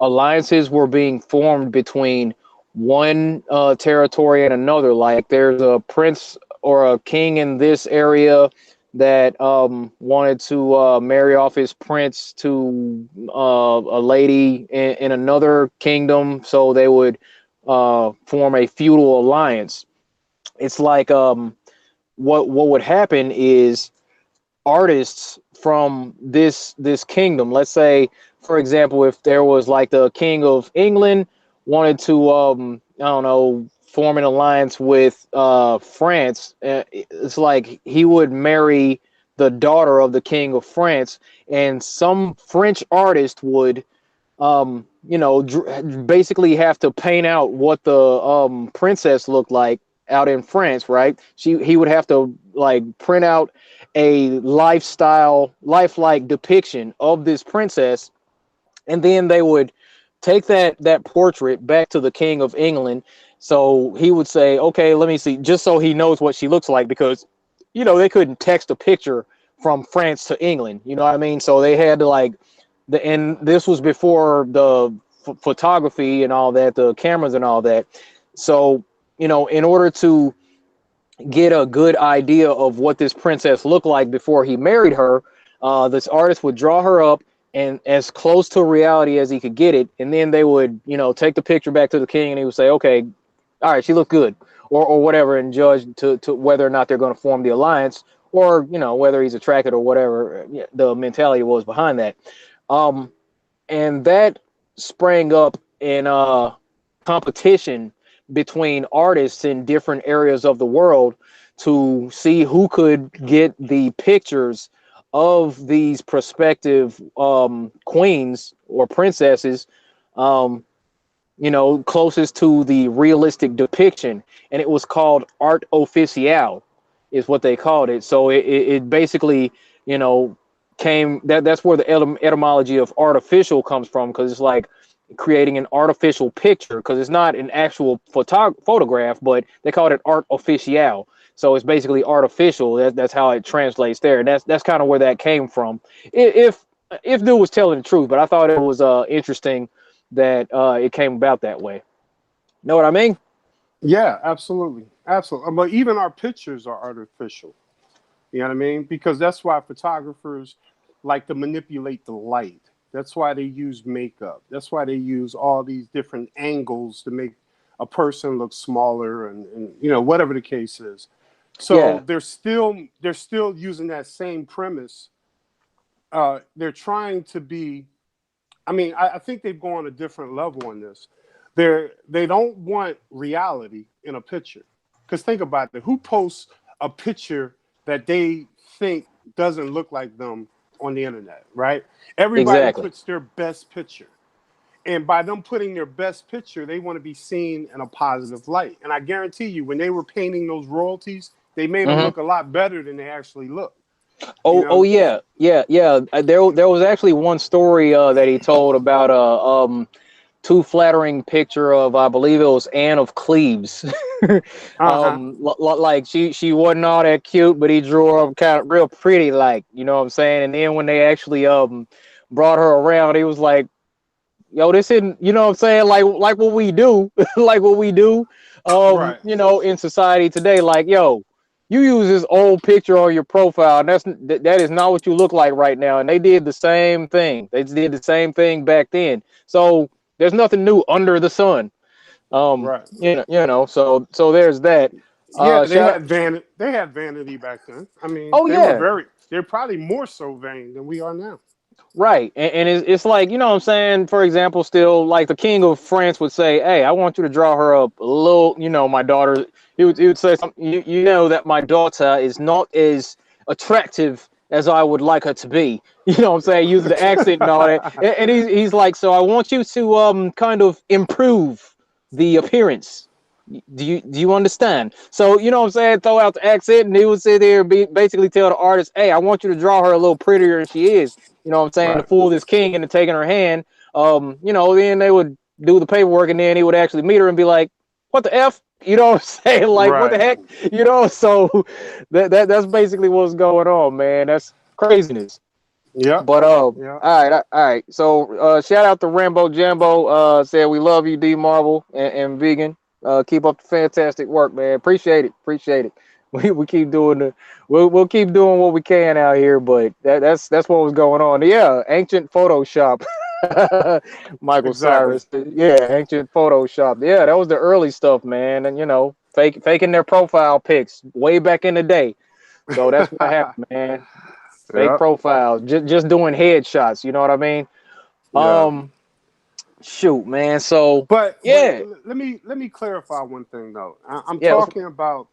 alliances were being formed between one territory and another. Like there's a prince or a king in this area that wanted to marry off his prince to a lady in another kingdom, so they would form a feudal alliance. It's like what would happen is artists from this kingdom, let's say, for example, if there was like the King of England wanted to I don't know, form an alliance with France, it's like he would marry the daughter of the King of France, and some French artist would basically have to paint out what the princess looked like out in France, right? He would have to like print out a lifelike depiction of this princess, and then they would take that portrait back to the King of England. So he would say, okay, let me see, just so he knows what she looks like, because they couldn't text a picture from France to England. You know what I mean? So they had to like and this was before the photography and all that, the cameras and all that. So, in order to get a good idea of what this princess looked like before he married her, this artist would draw her up and as close to reality as he could get it, and then they would, take the picture back to the king, and he would say, "Okay, all right, she looked good," or whatever, and judge to whether or not they're going to form the alliance, or whether he's attracted or whatever the mentality was behind that. And that sprang up in competition between artists in different areas of the world to see who could get the pictures of these prospective queens or princesses, closest to the realistic depiction. And it was called art official, is what they called it. So it basically, that's where the etymology of artificial comes from, because it's like creating an artificial picture, because it's not an actual photograph, but they called it art official. So it's basically artificial. That's how it translates there. And that's kind of where that came from. If dude was telling the truth, but I thought it was interesting that it came about that way. Know what I mean? Yeah, absolutely. Absolutely. But even our pictures are artificial. You know what I mean? Because that's why photographers like to manipulate the light. That's why they use makeup. That's why they use all these different angles to make a person look smaller and whatever the case is. So Yeah. they're still using that same premise. They're trying to be. I mean, I think they've gone a different level on this. They don't want reality in a picture. Because think about it. Who posts a picture that they think doesn't look like them on the internet, right? Everybody Exactly. puts their best picture. And by them putting their best picture, they want to be seen in a positive light. And I guarantee you, when they were painting those royalties, they made them look a lot better than they actually look. Oh yeah, yeah. There was actually one story that he told about too flattering picture of, I believe it was Anne of Cleves. Uh-huh. Like she wasn't all that cute, but he drew her kind of real pretty, like, you know what I'm saying. And then when they actually brought her around, he was like, "Yo, this isn't, you know what I'm saying, like what we do, like what we do, Right. in society today. Like, yo, you use this old picture on your profile, and that is not what you look like right now." And they did the same thing. They did the same thing back then. So there's nothing new under the sun. Right. So there's that. Yeah, they Shout out. had vanity. They had vanity back then. I mean, Oh yeah, they're probably more so vain than we are now. right. And it's like, you know what I'm saying? For example, still, like the king of France would say, "Hey, I want you to draw her up a little, my daughter." He would say something, you know that my daughter is not as attractive as I would like her to be. You know what I'm saying? Using the accent and all that. And he's like, "So I want you to kind of improve the appearance. Do you understand?" So, you know what I'm saying? Throw out the accent, and he would sit there and basically tell the artist, "Hey, I want you to draw her a little prettier than she is." You know what I'm saying? To Right. fool this king into taking her hand. Then they would do the paperwork, and then he would actually meet her and be like, "What the F?" You know what I'm saying? Like, what the Right. heck? So that's basically what's going on, man. That's craziness. Yep. But Yep. all right. So shout out to Rambo Jambo. Said we love you, D Marvel and Vegan. Keep up the fantastic work, man. Appreciate it. Appreciate it. We keep doing we'll keep doing what we can out here, but that's what was going on. Yeah, ancient Photoshop. Michael Exactly. Cyrus. Yeah, ancient Photoshop. Yeah, that was the early stuff, man. And faking their profile pics way back in the day. So that's what happened, man. Fake Yep. profiles, just doing headshots. You know what I mean? Yeah. Shoot, man. So But yeah, let me clarify one thing though. I'm yeah, talking about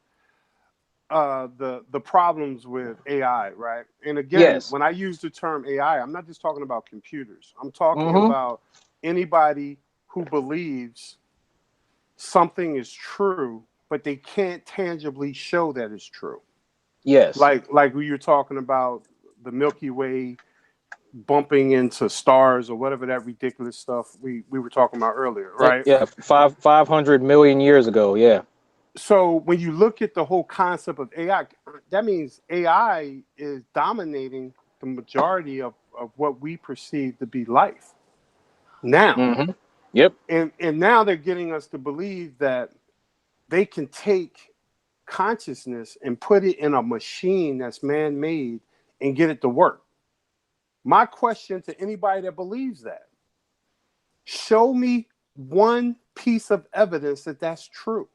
the problems with AI, right? And again, yes. when I use the term AI, I'm not just talking about computers. I'm talking Mm-hmm. about anybody who believes something is true, but they can't tangibly show that it's true. Yes. Like we were talking about the Milky Way bumping into stars or whatever that ridiculous stuff we were talking about earlier, right? Yeah. 500 million years ago. Yeah. So when you look at the whole concept of AI, that means AI is dominating the majority of what we perceive to be life now. Mm-hmm. Yep. And now they're getting us to believe that they can take consciousness and put it in a machine that's man-made and get it to work. My question to anybody that believes that, show me one piece of evidence that that's true.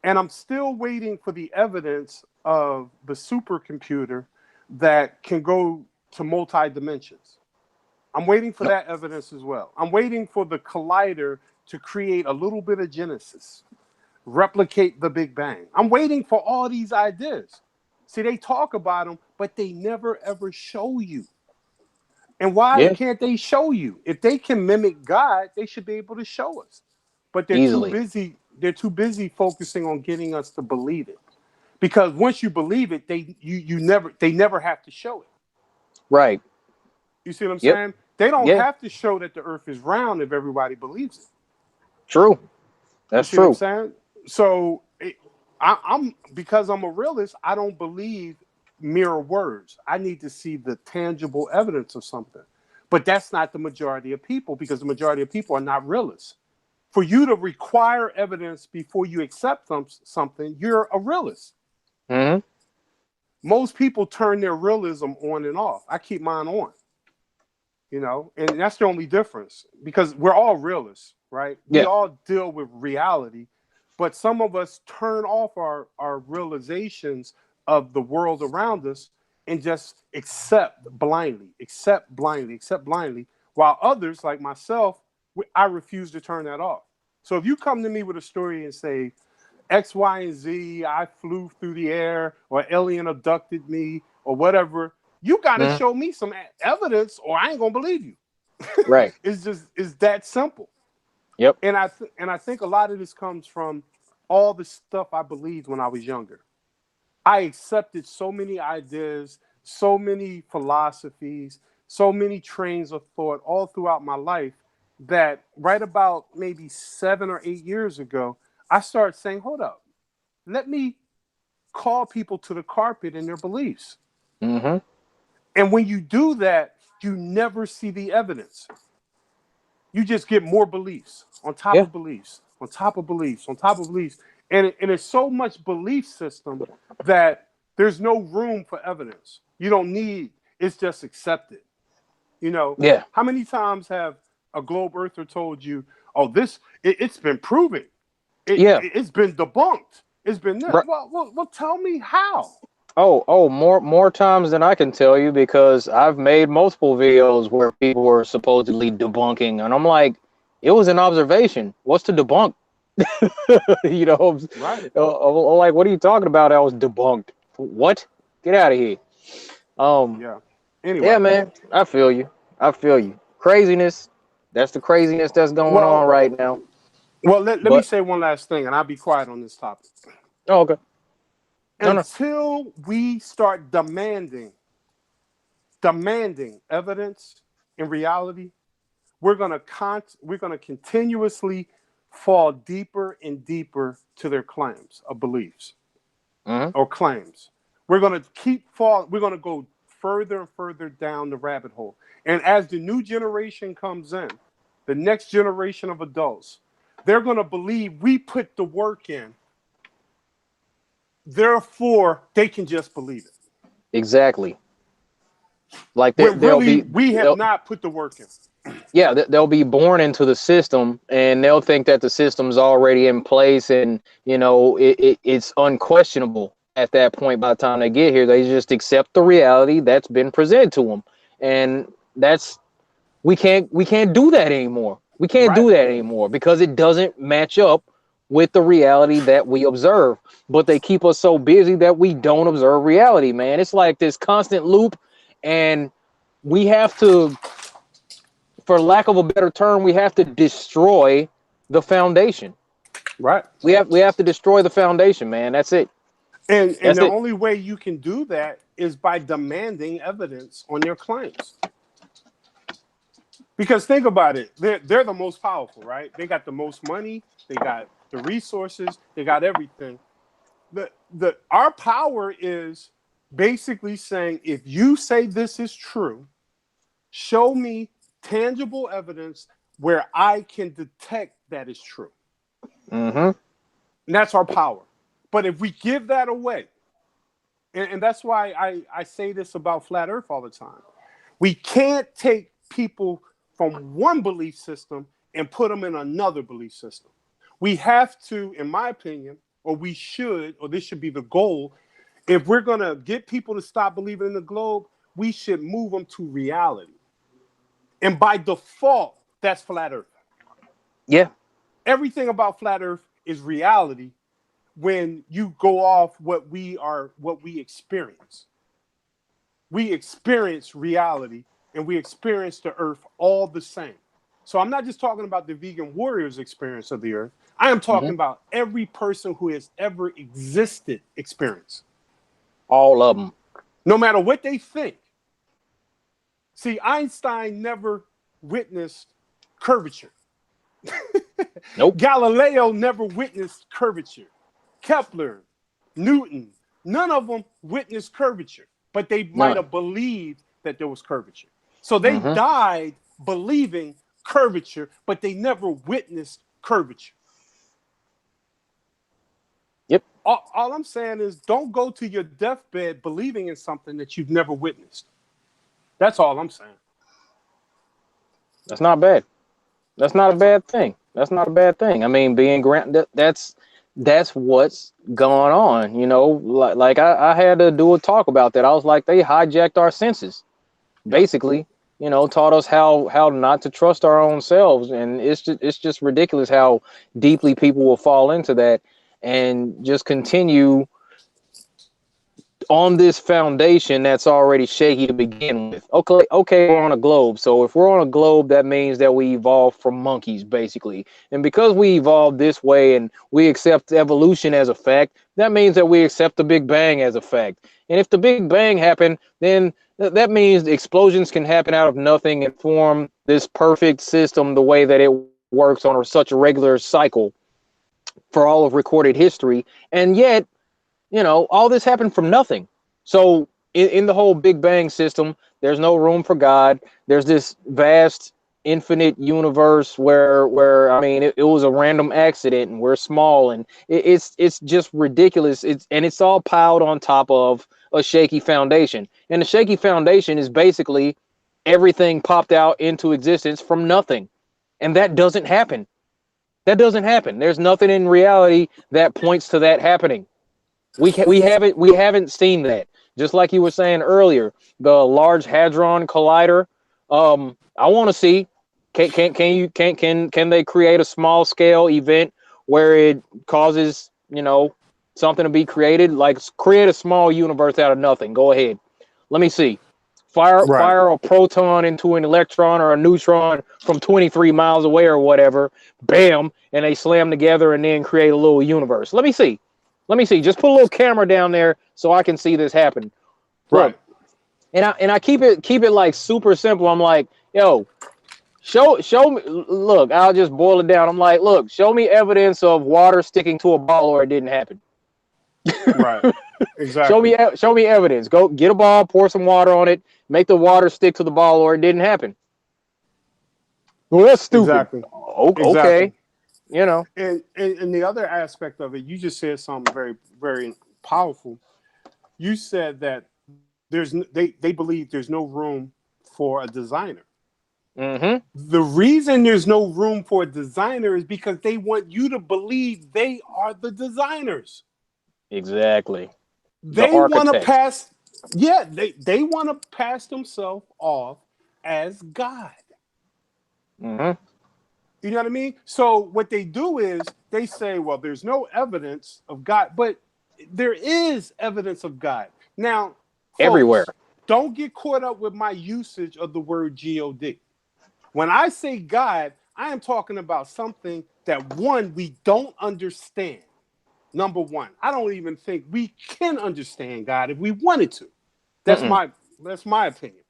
And I'm still waiting for the evidence of the supercomputer that can go to multi dimensions. I'm waiting for that evidence as well. I'm waiting for the collider to create a little bit of Genesis, replicate the Big Bang. I'm waiting for all these ideas. See, they talk about them, but they never ever show you. And why Yeah. can't they show you? If they can mimic God, they should be able to show us. But they're too Easily. busy. They're too busy focusing on getting us to believe it. Because once you believe it, they never have to show it. Right. You see what I'm Yep. saying? They don't Yeah. have to show that the earth is round if everybody believes it. True. You That's see what I'm true. saying? So I'm because I'm a realist, I don't believe mere words. I need to see the tangible evidence of something. But that's not the majority of people because the majority of people are not realists. For you to require evidence before you accept something, you're a realist. Mm-hmm. Most people turn their realism on and off. I keep mine on, and that's the only difference because we're all realists, right? We Yeah. all deal with reality, but some of us turn off our realizations of the world around us and just accept blindly, while others, like myself, I refuse to turn that off. So if you come to me with a story and say, X, Y, and Z, I flew through the air, or alien abducted me, or whatever, you got to Mm-hmm. show me some evidence, or I ain't gonna believe you. Right. It's that simple. Yep. And I think a lot of this comes from all the stuff I believed when I was younger. I accepted so many ideas, so many philosophies, so many trains of thought all throughout my life that right about maybe 7 or 8 years ago, I started saying, hold up, let me call people to the carpet in their beliefs. Mm-hmm. And when you do that, you never see the evidence. You just get more beliefs on top Yeah. of beliefs, on top of beliefs, on top of beliefs. And it's so much belief system that there's no room for evidence. You don't need, it's just accepted. Yeah. How many times have a globe earther told you, oh, it's been proven. Yeah. It's been debunked. It's been this. Right. Well, tell me how. Oh, more times than I can tell you because I've made multiple videos where people were supposedly debunking, and I'm like, it was an observation. What's to debunk? you know, Right. like, what are you talking about? I was debunked. What? Get out of here. Um, Yeah. yeah, Anyway. man, I feel you. I feel you. Craziness. That's the craziness that's going on Well, right now. let me But say one last thing, and I'll be quiet on this topic. oh, okay. No, no. Until we start demanding evidence in reality, we're gonna continuously fall deeper and deeper to their claims of beliefs Mm-hmm. or claims. We're gonna go further and further down the rabbit hole. And as the new generation comes in, the next generation of adults, they're gonna believe we put the work in. Therefore, they can just believe it. Exactly. Like When they'll really be we have they'll, not put the work in. yeah, they'll be born into the system and they'll think that the system's already in place and it's unquestionable at that point. By the time they get here, they just accept the reality that's been presented to them, and that's we can't do that anymore. We can't Right. do that anymore because it doesn't match up with the reality that we observe. But they keep us so busy that we don't observe reality, man. It's like this constant loop, and we have to, for lack of a better term, we have to destroy the foundation. Right. We have to destroy the foundation, man. That's it. And That's the it. only way you can do that is by demanding evidence on your claims. Because think about it, they're the most powerful, right? They got the most money, they got the resources, they got everything. The our power is basically saying, if you say this is true, show me tangible evidence where I can detect that is true. Mm-hmm. And that's our power. But if we give that away, and that's why I say this about flat earth all the time, we can't take people from one belief system and put them in another belief system. We have to, in my opinion, or we should, or this should be the goal, if we're going to get people to stop believing in the globe, we should move them to reality. And by default, that's flat earth. Yeah. Everything about flat earth is reality when you go off what we experience. We experience reality and we experience the earth all the same. So I'm not just talking about the vegan warriors' experience of the earth. I am talking Mm-hmm. about every person who has ever existed experience. All of them. No matter what they think. See, Einstein never witnessed curvature. Nope. Galileo never witnessed curvature. Kepler, Newton, none of them witnessed curvature, but they might None. have believed that there was curvature. So they Mm-hmm. died believing curvature, but they never witnessed curvature. Yep. All I'm saying is, don't go to your deathbed believing in something that you've never witnessed. That's all I'm saying. That's not bad. That's not a bad thing. That's not a bad thing. I mean, being that's what's going on. You know, like I had to do a talk about that. I was like, they hijacked our senses, Yep. basically. You know, taught us how not to trust our own selves, and it's just ridiculous how deeply people will fall into that and just continue on this foundation that's already shaky to begin with. Okay, we're on a globe. So if we're on a globe, that means that we evolved from monkeys, basically. And because we evolved this way and we accept evolution as a fact, that means that we accept the Big Bang as a fact. And if the Big Bang happened, then that means explosions can happen out of nothing and form this perfect system the way that it works on such a regular cycle for all of recorded history. And yet, you know, all this happened from nothing. So in the whole Big Bang system, there's no room for God. There's this vast, infinite universe where I mean, it was a random accident, and we're small, and it's just ridiculous. It's all piled on top of a shaky foundation, and the shaky foundation is basically everything popped out into existence from nothing, and that doesn't happen. That doesn't happen. There's nothing in reality that points to that happening. We haven't seen that. Just like you were saying earlier, the Large Hadron Collider. I want to see can they create a small scale event where it causes, you know, something to be created, like create a small universe out of nothing. Go ahead. Let me see. Right. Fire a proton into an electron or a neutron from 23 miles away or whatever. Bam, and they slam together and then create a little universe. Let me see. Let me see. Just put a little camera down there so I can see this happen. Look, Right. and I keep it like super simple. I'm like, yo, show me. Look, I'll just boil it down. I'm like, look, show me evidence of water sticking to a ball or it didn't happen. Right. Exactly. Show me evidence. Go get a ball, pour some water on it, make the water stick to the ball or it didn't happen. Well, that's stupid. Exactly. Okay, Exactly. you know. And the other aspect of it, you just said something very, very powerful. You said that they believe there's no room for a designer. Mm-hmm. The reason there's no room for a designer is because they want you to believe they are the designers. Exactly. The They want to architects. pass, yeah, they want to pass themselves off as God. Mm-hmm. You know what I mean? So what they do is they say, well, there's no evidence of God, but there is evidence of God. Now, Everywhere. folks, don't get caught up with my usage of the word God. When I say God, I am talking about something that, one, we don't understand. Number one, I don't even think we can understand God if we wanted to. That's Mm-mm. my that's my opinion.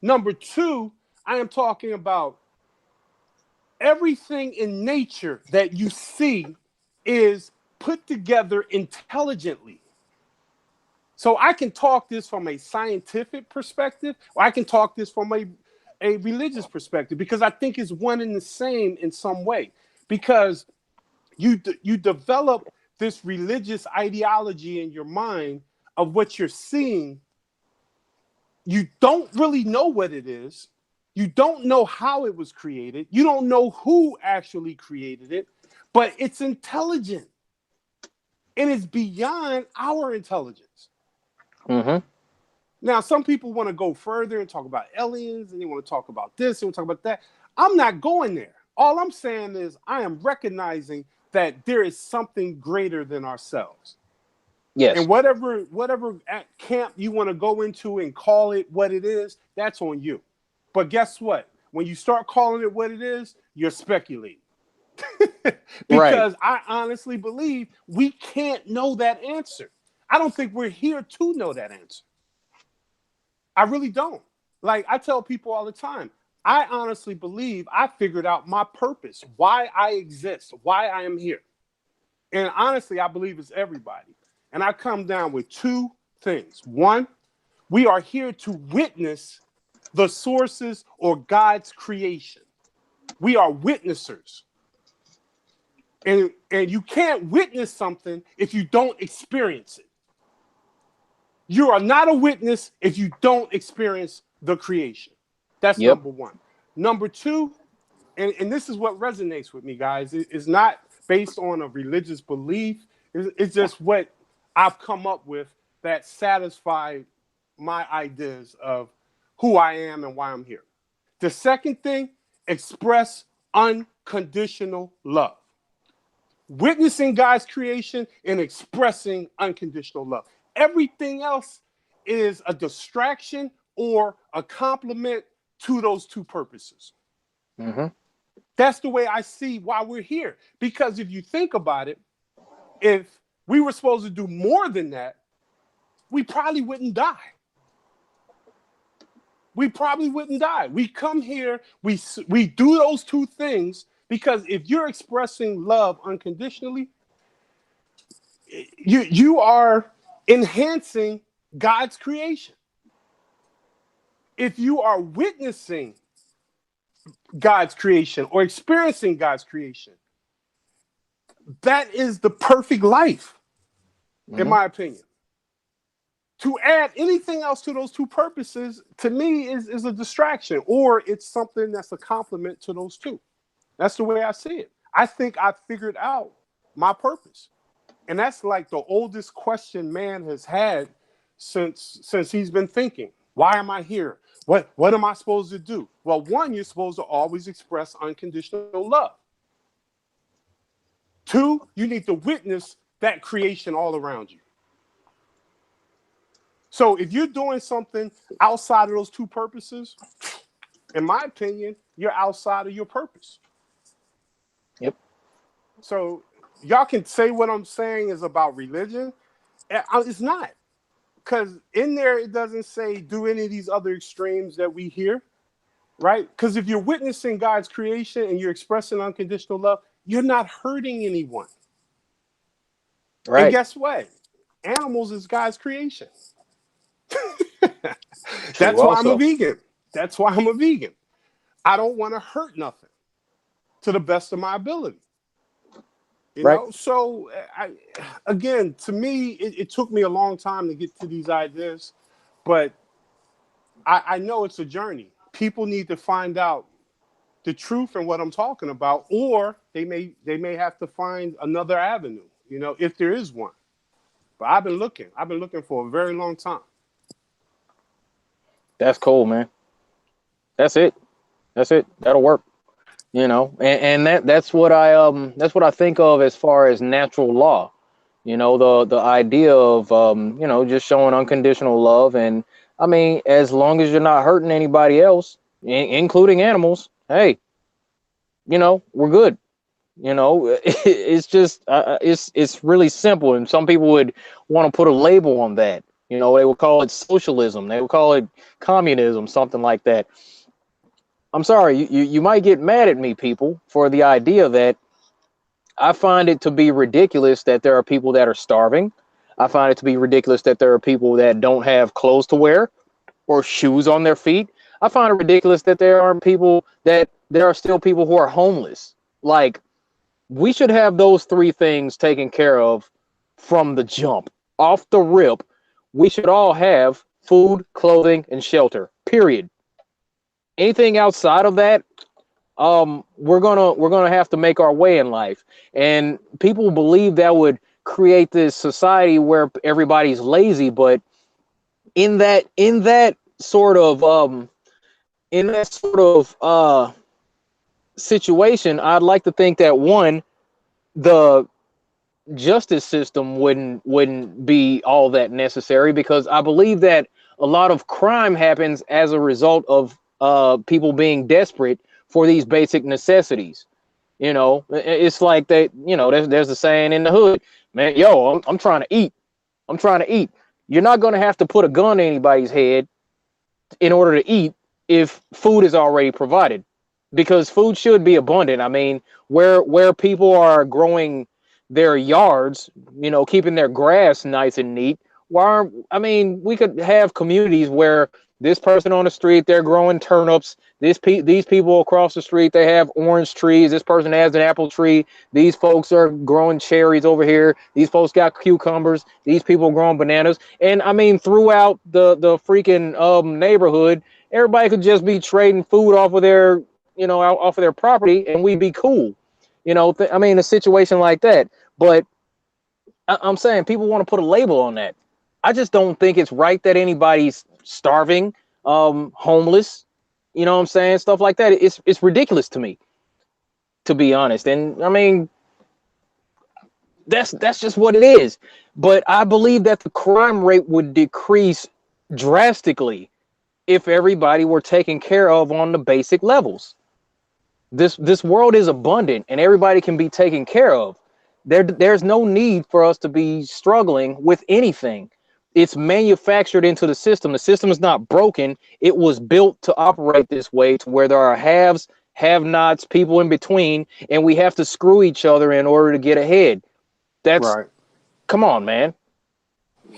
Number two, I am talking about everything in nature that you see is put together intelligently. So I can talk this from a scientific perspective, or I can talk this from a religious perspective, because I think it's one and the same in some way. Because you develop this religious ideology in your mind of what you're seeing. You don't really know what it is. You don't know how it was created. You don't know who actually created it, but it's intelligent and it's beyond our intelligence. Mm-hmm. Now, some people want to go further and talk about aliens, and they want to talk about this and talk about that. I'm not going there. All I'm saying is I am recognizing that there is something greater than ourselves. Yes. And whatever camp you want to go into and call it what it is, that's on you. But guess what? When you start calling it what it is, you're speculating. Because I honestly believe we can't know that answer. I don't think we're here to know that answer. I really don't. Like I tell people all the time, I honestly believe I figured out my purpose, why I exist, why I am here. And honestly, I believe it's everybody. And I come down with two things. One, we are here to witness the sources or God's creation. We are witnessers. And you can't witness something if you don't experience it. You are not a witness if you don't experience the creation. That's number one. Number two, and this is what resonates with me, guys. It's not based on a religious belief. It's just what I've come up with that satisfy my ideas of who I am and why I'm here. The second thing, express unconditional love. Witnessing God's creation and expressing unconditional love. Everything else is a distraction or a complement to those two purposes. Mm-hmm. That's the way I see why we're here. Because if you think about it, if we were supposed to do more than that, we probably wouldn't die. We probably wouldn't die. We come here, we do those two things, because if you're expressing love unconditionally, you are enhancing God's creation. If you are witnessing God's creation or experiencing God's creation, that is the perfect life, in my opinion. To add anything else to those two purposes, to me, is a distraction, or it's something that's a complement to those two. That's the way I see it. I think I figured out my purpose. And that's like the oldest question man has had since he's been thinking. Why am I here? What am I supposed to do? Well, one, you're supposed to always express unconditional love. Two, you need to witness that creation all around you. So if you're doing something outside of those two purposes, in my opinion, you're outside of your purpose. Yep. So y'all can say what I'm saying is about religion. It's not. Because in there, it doesn't say do any of these other extremes that we hear, right? Because if you're witnessing God's creation and you're expressing unconditional love, you're not hurting anyone. Right. And guess what? Animals is God's creation. That's why I'm a vegan. That's why I'm a vegan. I don't want to hurt nothing to the best of my ability. You know, so again, to me, it took me a long time to get to these ideas, but I know it's a journey. People need to find out the truth and what I'm talking about, or they may have to find another avenue, you know, if there is one. But I've been looking for a very long time. That's cool, man. That's it. That'll work. You know, and that's what I think of as far as natural law. You know, the idea of you know, just showing unconditional love, and I mean, as long as you're not hurting anybody else, including animals, hey, you know, we're good. You know, it's just it's really simple, and some people would want to put a label on that. You know, they would call it socialism, they would call it communism, something like that. I'm sorry, you might get mad at me, people, for the idea that I find it to be ridiculous that there are people that are starving. I find it to be ridiculous that there are people that don't have clothes to wear or shoes on their feet. I find it ridiculous that there are still people who are homeless. Like, we should have those three things taken care of from the jump. Off the rip, we should all have food, clothing, and shelter. Period. Anything outside of that, we're gonna have to make our way in life. And people believe that would create this society where everybody's lazy, but in that sort of situation, I'd like to think that one, the justice system wouldn't be all that necessary, because I believe that a lot of crime happens as a result of people being desperate for these basic necessities. It's like that. There's a saying in the hood, man. Yo, I'm trying to eat. I'm trying to eat. You're not going to have to put a gun to anybody's head in order to eat if food is already provided, because food should be abundant. I mean, where people are growing their yards, keeping their grass nice and neat. I mean, we could have communities where this person on the street, they're growing turnips. These people across the street, they have orange trees. This person has an apple tree. These folks are growing cherries over here. These folks got cucumbers. These people are growing bananas. And I mean, throughout the freaking neighborhood, everybody could just be trading food off of their, off of their property, and we'd be cool. I mean, a situation like that. But I'm saying people want to put a label on that. I just don't think it's right that anybody's starving, homeless. You know what I'm saying? Stuff like that. It's ridiculous to me, to be honest. And I mean, that's just what it is. But I believe that the crime rate would decrease drastically if everybody were taken care of on the basic levels. This world is abundant and everybody can be taken care of. There's no need for us to be struggling with anything. It's manufactured into the system. The system is not broken. It was built to operate this way, to where there are haves, have-nots, people in between, and we have to screw each other in order to get ahead. That's Right. Come on, man.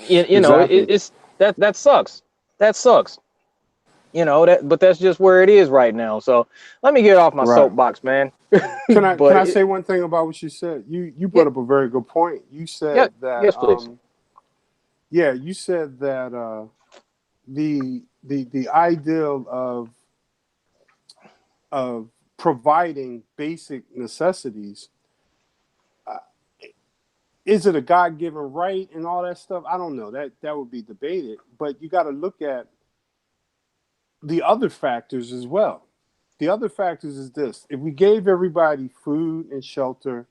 Exactly. It's that sucks. That sucks. But that's just where it is right now. So let me get off my Right. soapbox, man. Can But I say one thing about what you said? You yeah, brought up a very good point. You yeah, said that yes, please. yeah, you said that the ideal of providing basic necessities, uh, is it a God-given right and all that stuff? I don't know. That would be debated, but you got to look at the other factors as well. The other factors is this: if we gave everybody food and shelter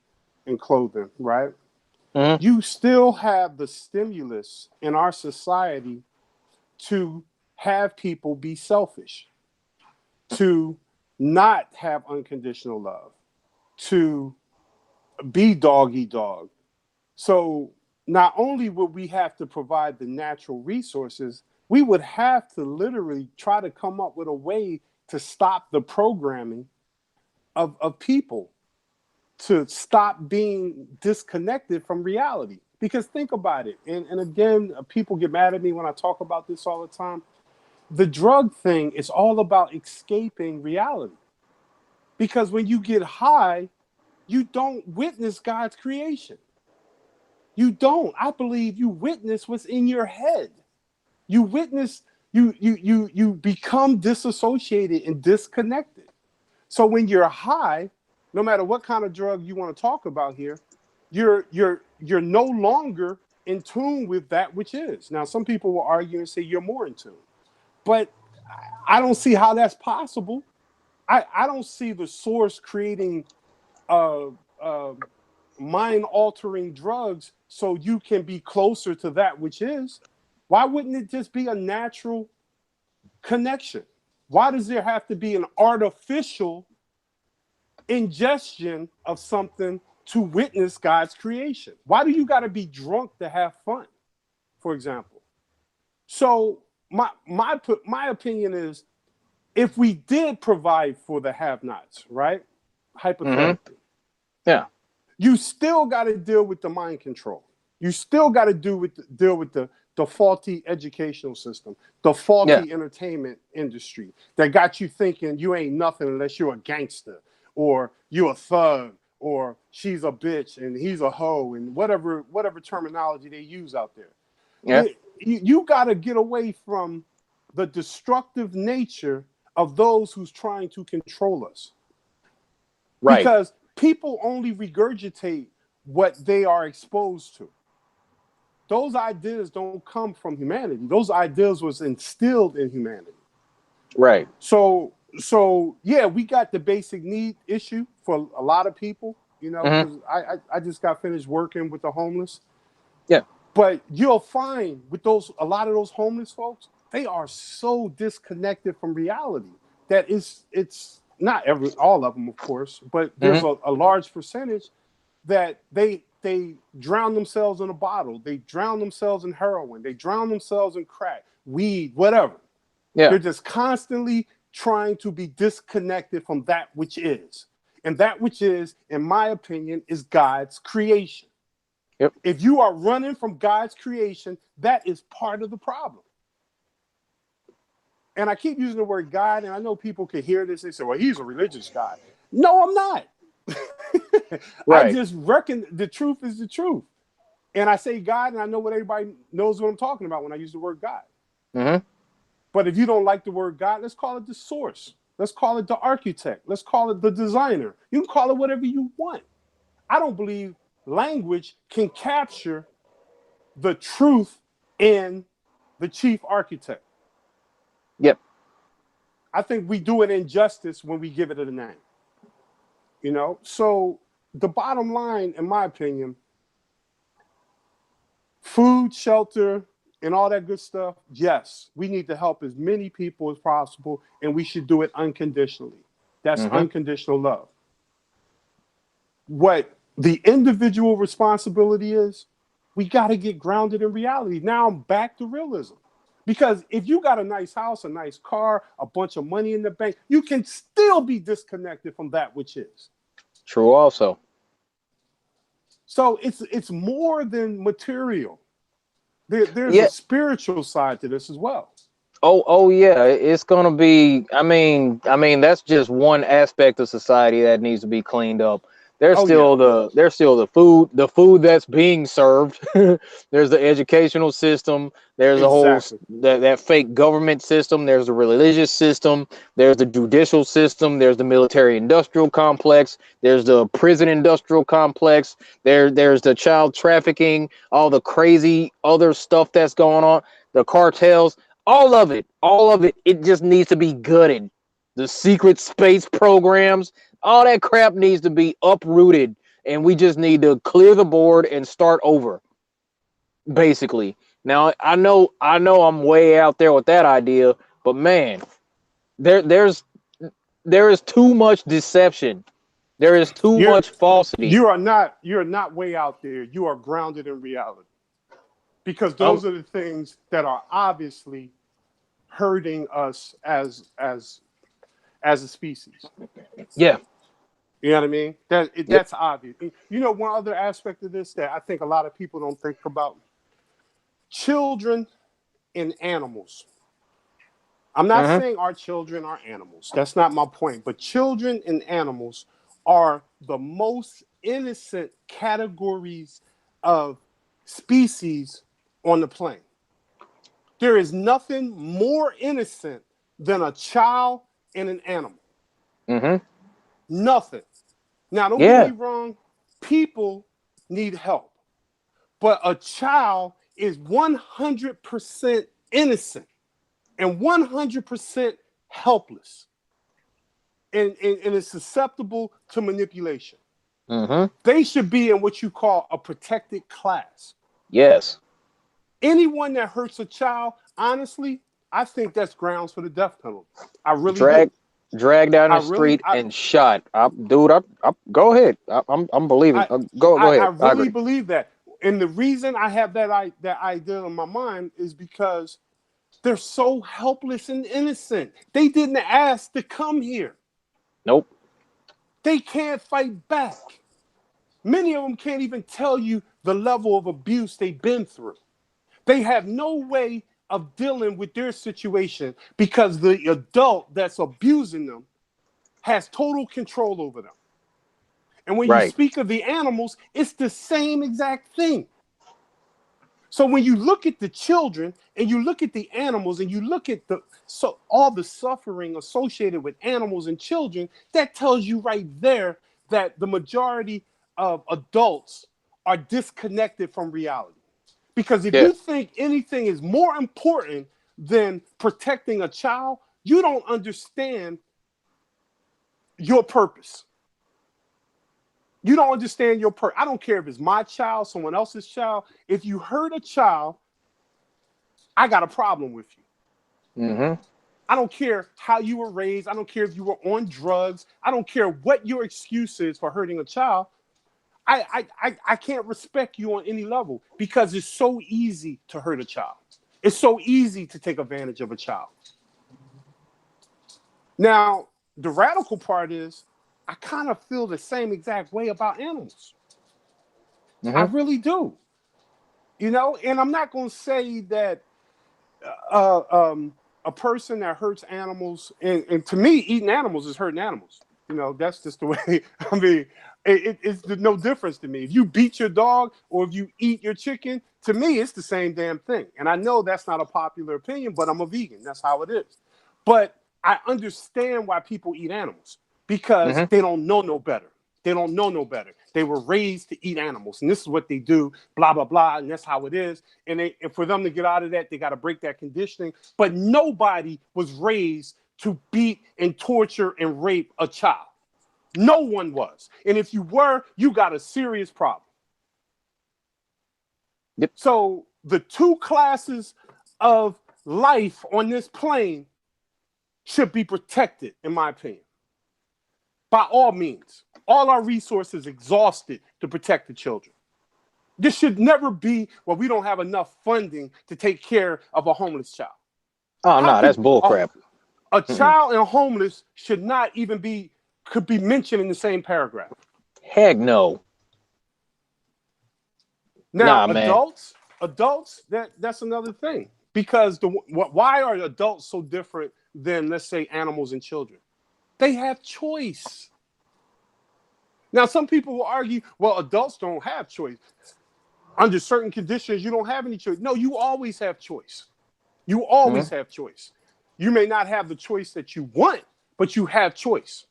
and clothing, right? Hmm. You still have the stimulus in our society to have people be selfish, to not have unconditional love, to be dog eat dog. So not only would we have to provide the natural resources, we would have to literally try to come up with a way to stop the programming of people, to stop being disconnected from reality. Because think about it, and again, people get mad at me when I talk about this all the time. The drug thing is all about escaping reality. Because when you get high, you don't witness God's creation. You don't. I believe you witness what's in your head. You witness, you become disassociated and disconnected. So when you're high, no matter what kind of drug you want to talk about here, you're no longer in tune with that which is. Now, some people will argue and say you're more in tune, but I don't see how that's possible. I don't see the source creating uh, uh, mind altering drugs so you can be closer to that which is. Why wouldn't it just be a natural connection? Why does there have to be an artificial ingestion of something to witness God's creation? Why do you got to be drunk to have fun, for example? So my opinion is if we did provide for the have-nots, right? Hypothetically, Yeah. you still got to deal with the mind control. You still got to deal with the faulty educational system, the Yeah. faulty entertainment industry that got you thinking you ain't nothing unless you're a gangster or you a thug or she's a bitch and he's a hoe and whatever terminology they use out there. Yeah. You got to get away from the destructive nature of those who's trying to control us. Right. Because people only regurgitate what they are exposed to. Those ideas don't come from humanity. Those ideas was instilled in humanity. Right. So yeah, we got the basic need issue for a lot of people, you know, because I just got finished working with the homeless. Yeah. But you'll find with a lot of those homeless folks, they are so disconnected from reality that it's not all of them, of course, but there's a large percentage that they drown themselves in a bottle, they drown themselves in heroin, they drown themselves in crack, weed, whatever. Yeah. They're just constantly trying to be disconnected from that which is. And that which is, in my opinion, is God's creation. Yep. If you are running from God's creation, that is part of the problem. And I keep using the word God, and I know people can hear this. They say, well, he's a religious guy. No, I'm not. Right. I just reckon the truth is the truth. And I say God, and I know what everybody knows what I'm talking about when I use the word God. But if you don't like the word God, let's call it the source. Let's call it the architect. Let's call it the designer. You can call it whatever you want. I don't believe language can capture the truth in the chief architect. Yep. I think we do an injustice when we give it a name. You know, so the bottom line, in my opinion, food, shelter, and all that good stuff, yes, we need to help as many people as possible, and we should do it unconditionally. That's unconditional love. What the individual responsibility is, we got to get grounded in reality. Now I'm back to realism. Because if you got a nice house, a nice car, a bunch of money in the bank, you can still be disconnected from that which is. True also. So it's more than material. There's Yeah. a spiritual side to this as well. Oh yeah, it's gonna be. I mean, that's just one aspect of society that needs to be cleaned up. There's still the food that's being served. There's the educational system. There's a whole Exactly. that fake government system. There's the religious system. There's the judicial system. There's the military industrial complex. There's the prison industrial complex. There's the child trafficking. All the crazy other stuff that's going on. The cartels. All of it, it just needs to be gutted. The secret space programs, all that crap needs to be uprooted, and we just need to clear the board and start over. Basically. Now, I know I'm way out there with that idea, but man, there is too much deception. There is too You're much falsity. you're not way out there. You are grounded in reality. Because those are the things that are obviously hurting us as a species. Yeah. You know what I mean? That's obvious. You know, one other aspect of this that I think a lot of people don't think about: children and animals. I'm not saying our children are animals. That's not my point. But children and animals are the most innocent categories of species on the planet. There is nothing more innocent than a child and an animal. Nothing. Now, don't get me wrong. People need help. But a child is 100% innocent and 100% helpless. And is susceptible to manipulation. They should be in what you call a protected class. Yes. Anyone that hurts a child, honestly, I think that's grounds for the death penalty. I really do. Dragged down the street and shot. Dude, go ahead. I'm believing. Go ahead. I really believe that. And the reason I have that idea in my mind is because They're so helpless and innocent. They didn't ask to come here. Nope. They can't fight back. Many of them can't even tell you the level of abuse they've been through. They have no way of dealing with their situation because the adult that's abusing them has total control over them. And when you Right. speak of the animals, it's the same exact thing. So when you look at the children and you look at the animals and you look at all the suffering associated with animals and children, that tells you right there that the majority of adults are disconnected from reality. Because if Yeah. you think anything is more important than protecting a child, you don't understand your purpose. You don't understand your purpose. I don't care if it's my child, someone else's child. If you hurt a child, I got a problem with you. Mm-hmm. I don't care how you were raised. I don't care if you were on drugs. I don't care what your excuse is for hurting a child. I can't respect you on any level because it's so easy to hurt a child. It's so easy to take advantage of a child. Now, the radical part is I kind of feel the same exact way about animals. Mm-hmm. I really do. And I'm not going to say that a person that hurts animals, and to me, eating animals is hurting animals. That's just the way. I mean, it's no difference to me. If you beat your dog or if you eat your chicken, to me, it's the same damn thing. And I know that's not a popular opinion, but I'm a vegan. That's how it is. But I understand why people eat animals because Mm-hmm. they don't know no better. They don't know no better. They were raised to eat animals, and this is what they do, blah, blah, blah, and that's how it is. And for them to get out of that, they got to break that conditioning. But nobody was raised to beat and torture and rape a child. No one was. And if you were, you got a serious problem. Yep. So the two classes of life on this plane should be protected, in my opinion. By all means, all our resources exhausted to protect the children. This should never be, well, we don't have enough funding to take care of a homeless child. Oh no, that's bullcrap. A child and homeless should not even could be mentioned in the same paragraph. Heck no. Now, Man. adults, that's another thing. Because why are adults so different than, let's say, animals and children? They have choice. Now, some people will argue, well, adults don't have choice. Under certain conditions, you don't have any choice. No, you always have choice. You always have choice. You may not have the choice that you want, but you have choice.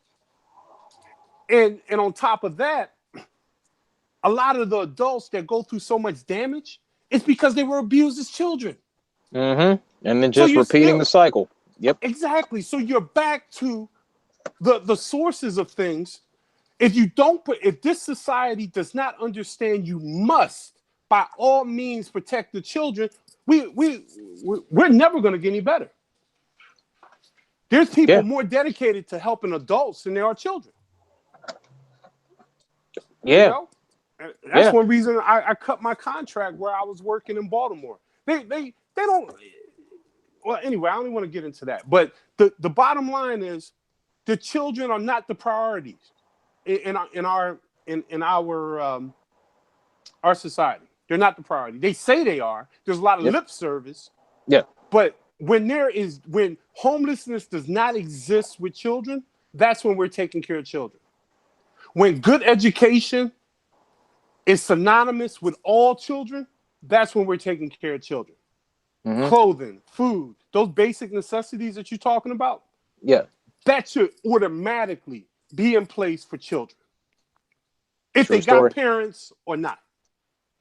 And on top of that, a lot of the adults that go through so much damage, it's because they were abused as children. Mm-hmm. And then just repeating the cycle. Yep. Exactly. So you're back to the sources of things. If this society does not understand, you must, by all means, protect the children. We're never going to get any better. There's people more dedicated to helping adults than there are children. Yeah. That's one reason I cut my contract where I was working in Baltimore. They don't. Well, anyway, I don't want to get into that. But the bottom line is, the children are not the priorities in our society. They're not the priority. They say they are. There's a lot of lip service. Yeah. But when homelessness does not exist with children, that's when we're taking care of children. When good education is synonymous with all children, that's when we're taking care of children. Mm-hmm. Clothing, food, those basic necessities that you're talking about. Yeah. That should automatically be in place for children. If they got parents or not.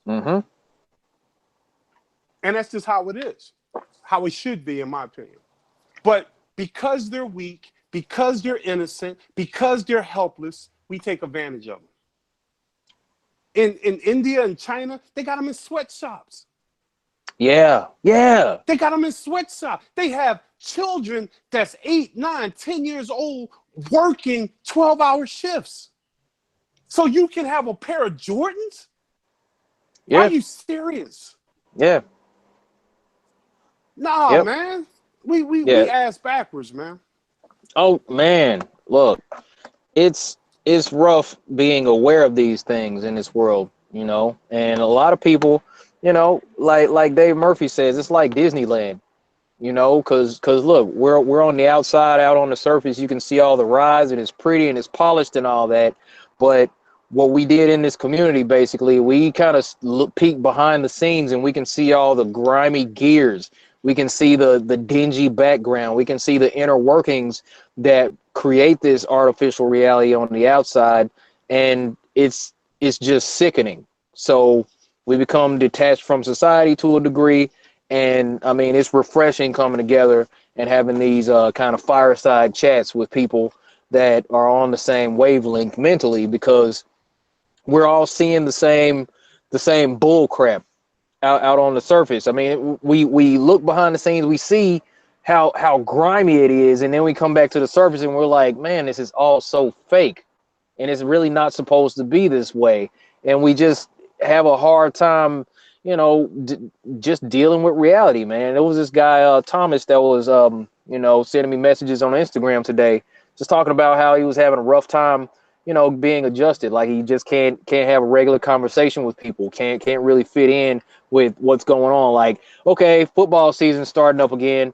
Mm-hmm. And that's just how it is. How it should be, in my opinion. But because they're weak, because they're innocent, because they're helpless, we take advantage of them. In India and China, they got them in sweatshops. Yeah. They got them in sweatshops. They have children that's 8, 9, 10 years old working 12-hour shifts. So you can have a pair of Jordans? Yeah. Are you serious? Yeah. Nah, Yep. man. We Yeah. ass backwards, man. Oh man, look, it's it's rough being aware of these things in this world, you know. And a lot of people, you know, like Dave Murphy says, it's like Disneyland, you know, because look, we're on the outside, out on the surface, you can see all the rides and it's pretty and it's polished and all that, but what we did in this community, basically, we kind of peek behind the scenes and we can see all the grimy gears. We can see the dingy background. We can see the inner workings that create this artificial reality on the outside, and it's just sickening. So we become detached from society to a degree, and I mean it's refreshing coming together and having these kind of fireside chats with people that are on the same wavelength mentally, because we're all seeing the same bull crap out on the surface. I mean, we look behind the scenes, we see how grimy it is, and then we come back to the surface and we're like, man, this is all so fake, and it's really not supposed to be this way. And we just have a hard time, you know, just dealing with reality, man. There was this guy Thomas that was sending me messages on Instagram today, just talking about how he was having a rough time, you know, being adjusted. Like he just can't have a regular conversation with people, can't really fit in with what's going on. Like, okay, football season starting up again.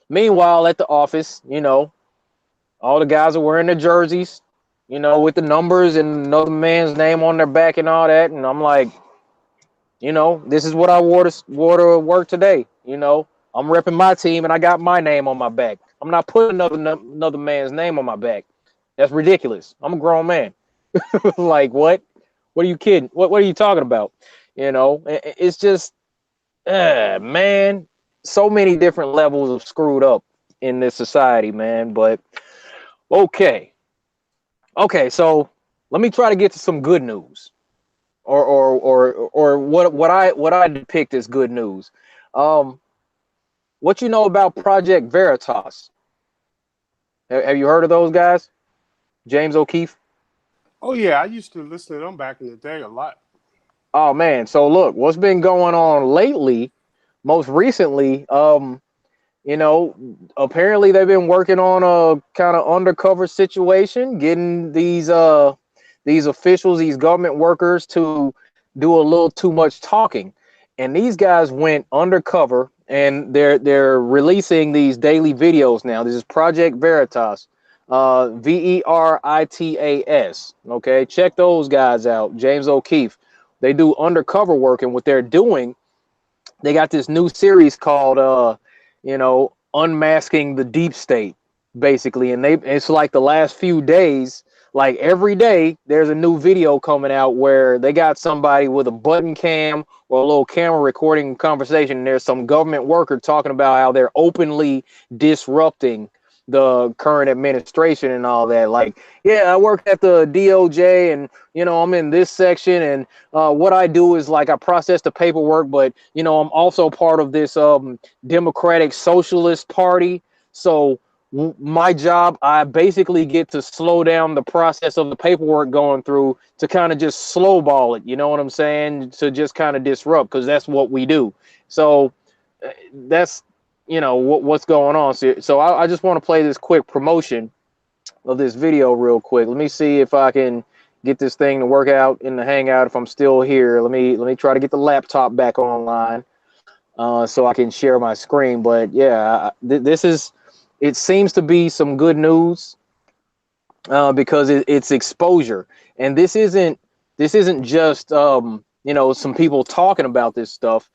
Meanwhile, at the office, you know, all the guys are wearing their jerseys, you know, with the numbers and another man's name on their back and all that. And I'm like, you know, this is what I wore to work today. You know, I'm repping my team and I got my name on my back. I'm not putting another man's name on my back. That's ridiculous. I'm a grown man. Like what? What are you kidding? What are you talking about? You know, it's just, man, so many different levels of screwed up in this society, man. But okay, so let me try to get to some good news, or what I depict as good news. Um, what you know about Project Veritas? Have you heard of those guys? James O'Keefe? Oh yeah, I used to listen to them back in the day a lot. Oh man, so look, what's been going on lately, most recently, you know, apparently they've been working on a kind of undercover situation, getting these officials, these government workers to do a little too much talking. And these guys went undercover and they're releasing these daily videos now. This is Project Veritas. Veritas. Okay, check those guys out. James O'Keefe. They do undercover work, and what they're doing, they got this new series called Unmasking the Deep State, basically. And it's like the last few days, like every day there's a new video coming out where they got somebody with a button cam or a little camera recording conversation, and there's some government worker talking about how they're openly disrupting the current administration and all that. Like, yeah, I work at the DOJ, and you know, I'm in this section, and what I do is like I process the paperwork, but you know, I'm also part of this Democratic Socialist Party. So my job, I basically get to slow down the process of the paperwork going through to kind of just slow ball it. You know what I'm saying? To just kind of disrupt, because that's what we do. So that's, you know, what's going on. So I just want to play this quick promotion of this video real quick. Let me see if I can get this thing to work out in the Hangout. If I'm still here, let me try to get the laptop back online so I can share my screen. But yeah, this is, it seems to be some good news because it's exposure, and this isn't just you know, some people talking about this stuff.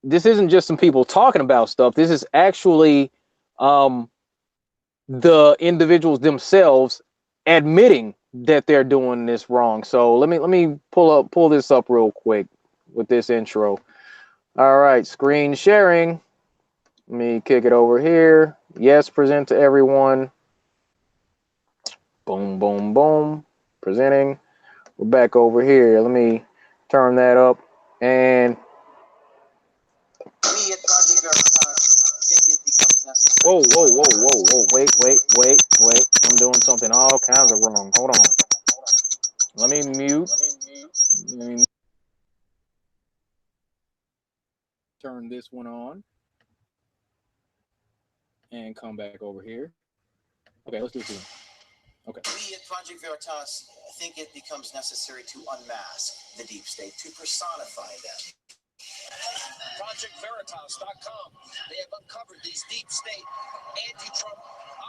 This isn't just some people talking about stuff. This is actually the individuals themselves admitting that they're doing this wrong. So let me pull this up real quick with this intro. All right, screen sharing. Let me kick it over here. Yes, present to everyone. Boom, boom, boom. Presenting. We're back over here. Let me turn that up. And whoa. Wait. I'm doing something all kinds of wrong. Hold on. Let me mute. turn this one on and come back over here. Okay, let's do it again. Okay. We at Project Veritas think it becomes necessary to unmask the deep state, to personify them. ProjectVeritas.com. They have uncovered these deep state anti-Trump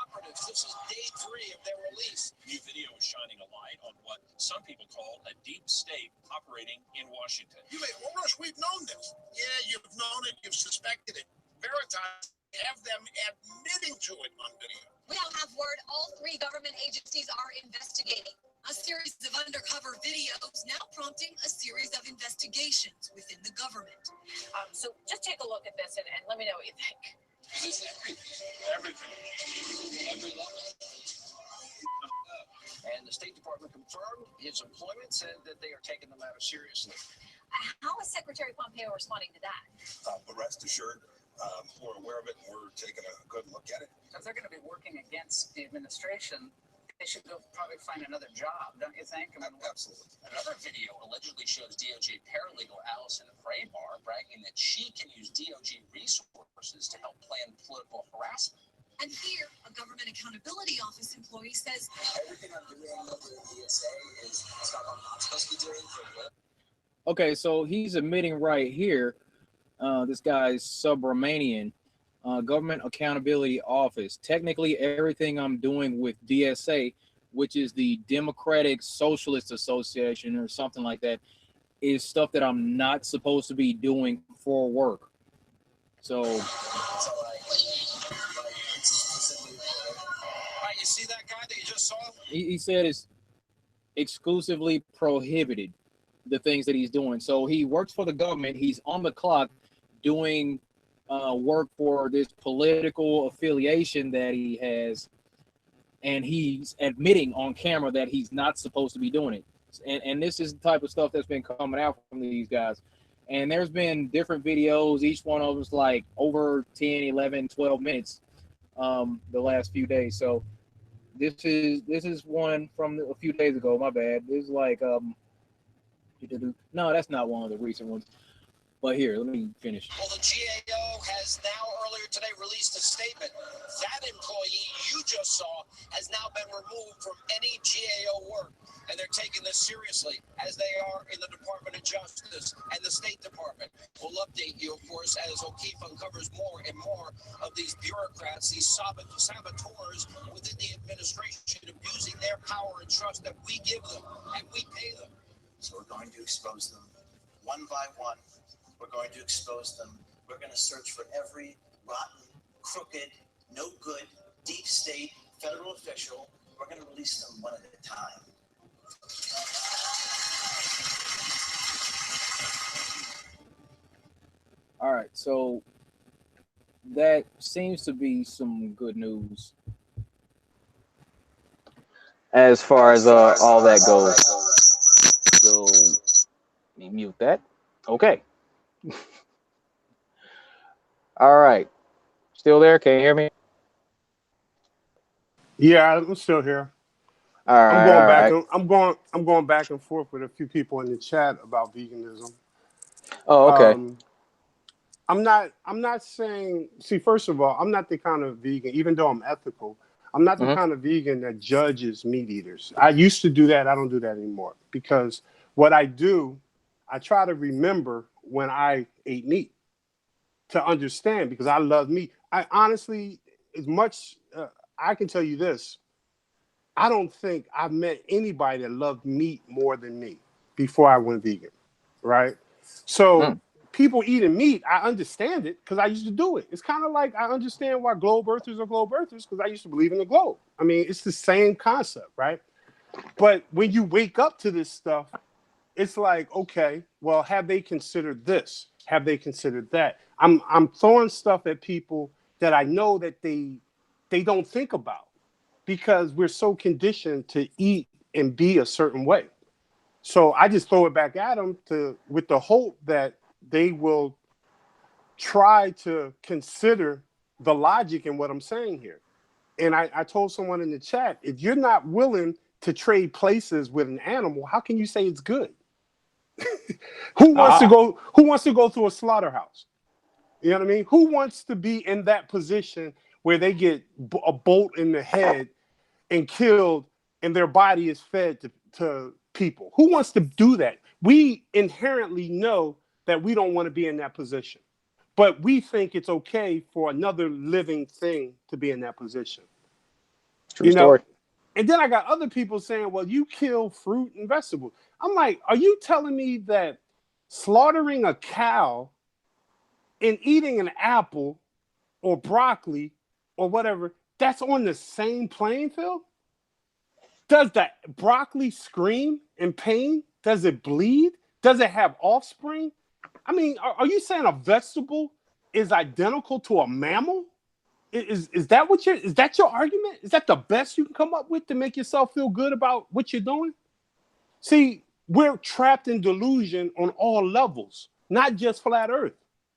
operatives. This is day 3 of their release. New video is shining a light on what some people call a deep state operating in Washington. You may, well, Rush, we've known this. Yeah, you've known it, you've suspected it. Veritas have them admitting to it on video. We now have word all 3 government agencies are investigating. A series of undercover videos now prompting a series of investigations within the government. So just take a look at this and let me know what you think. This is everything. Every level. And the State Department confirmed his employment, said that they are taking the matter seriously. How is Secretary Pompeo responding to that? But rest assured, we're aware of it and we're taking a good look at it. If they're going to be working against the administration, they should go probably find another job, don't you think? I mean, Absolutely. Another video allegedly shows DOJ paralegal Allison Vraybar bragging that she can use DOJ resources to help plan political harassment. And here, a Government Accountability Office employee says, Everything I'm doing with the DSA is stuff I'm not supposed to be doing for a living. Okay, so he's admitting right here, this guy's Subramanian, Government Accountability Office. Technically, everything I'm doing with DSA, which is the Democratic Socialist Association or something like that, is stuff that I'm not supposed to be doing for work. So, Right, you see that guy that you just saw? he said it's exclusively prohibited, the things that he's doing. So he works for the government. He's on the clock doing work for this political affiliation that he has, and he's admitting on camera that he's not supposed to be doing it. And this is the type of stuff that's been coming out from these guys. And there's been different videos. Each one of them's like over 10, 11, 12 minutes the last few days. So this is one from a few days ago. My bad. This is like no, that's not one of the recent ones. But here, let me finish. Well, the GAO has now earlier today released a statement. That employee you just saw has now been removed from any GAO work, and they're taking this seriously, as they are in the Department of Justice and the State Department. We'll update you, of course, as O'Keefe uncovers more and more of these bureaucrats, these saboteurs within the administration, abusing their power and trust that we give them, and we pay them. So we're going to expose them one by one. We're going to expose them. We're going to search for every rotten, crooked, no good, deep state, federal official. We're going to release them one at a time. All right, so that seems to be some good news as far as all that goes. So let me mute that. Okay. All right. Still there? Can you hear me? Yeah, I'm still here. All right. I'm going back and forth with a few people in the chat about veganism. Oh, okay. I'm not saying, see, first of all, I'm not the kind of vegan, even though I'm ethical, I'm not the kind of vegan that judges meat eaters. I used to do that. I don't do that anymore, because what I do, I try to remember when I ate meat to understand, because I love meat. I honestly, as much, I can tell you this, I don't think I've met anybody that loved meat more than me before I went vegan, right? So people eating meat, I understand it because I used to do it. It's kind of like I understand why globe earthers are globe earthers, because I used to believe in the globe. I mean, it's the same concept, right? But when you wake up to this stuff, it's like, okay, well, have they considered this? Have they considered that? I'm throwing stuff at people that I know that they don't think about, because we're so conditioned to eat and be a certain way. So I just throw it back at them with the hope that they will try to consider the logic in what I'm saying here. And I told someone in the chat, if you're not willing to trade places with an animal, how can you say it's good? Who wants to go through a slaughterhouse? You know what I mean? Who wants to be in that position where they get a bolt in the head and killed and their body is fed to people? Who wants to do that? We inherently know that we don't want to be in that position, but we think it's okay for another living thing to be in that position. True story. And then I got other people saying, well, you kill fruit and vegetables. I'm like, are you telling me that slaughtering a cow and eating an apple or broccoli or whatever, that's on the same playing field? Does the broccoli scream in pain? Does it bleed? Does it have offspring? I mean, are you saying a vegetable is identical to a mammal? Is that is that your argument? Is that the best you can come up with to make yourself feel good about what you're doing? See, we're trapped in delusion on all levels, not just flat earth,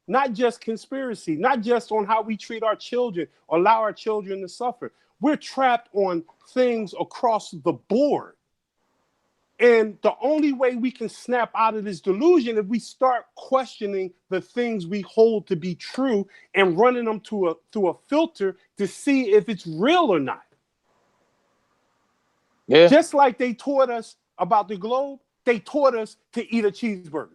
not just conspiracy, not just on how we treat our children or allow our children to suffer. We're trapped on things across the board. And the only way we can snap out of this delusion is we start questioning the things we hold to be true and running them through a filter to see if it's real or not. Yeah. Just like they taught us about the globe, they taught us to eat a cheeseburger.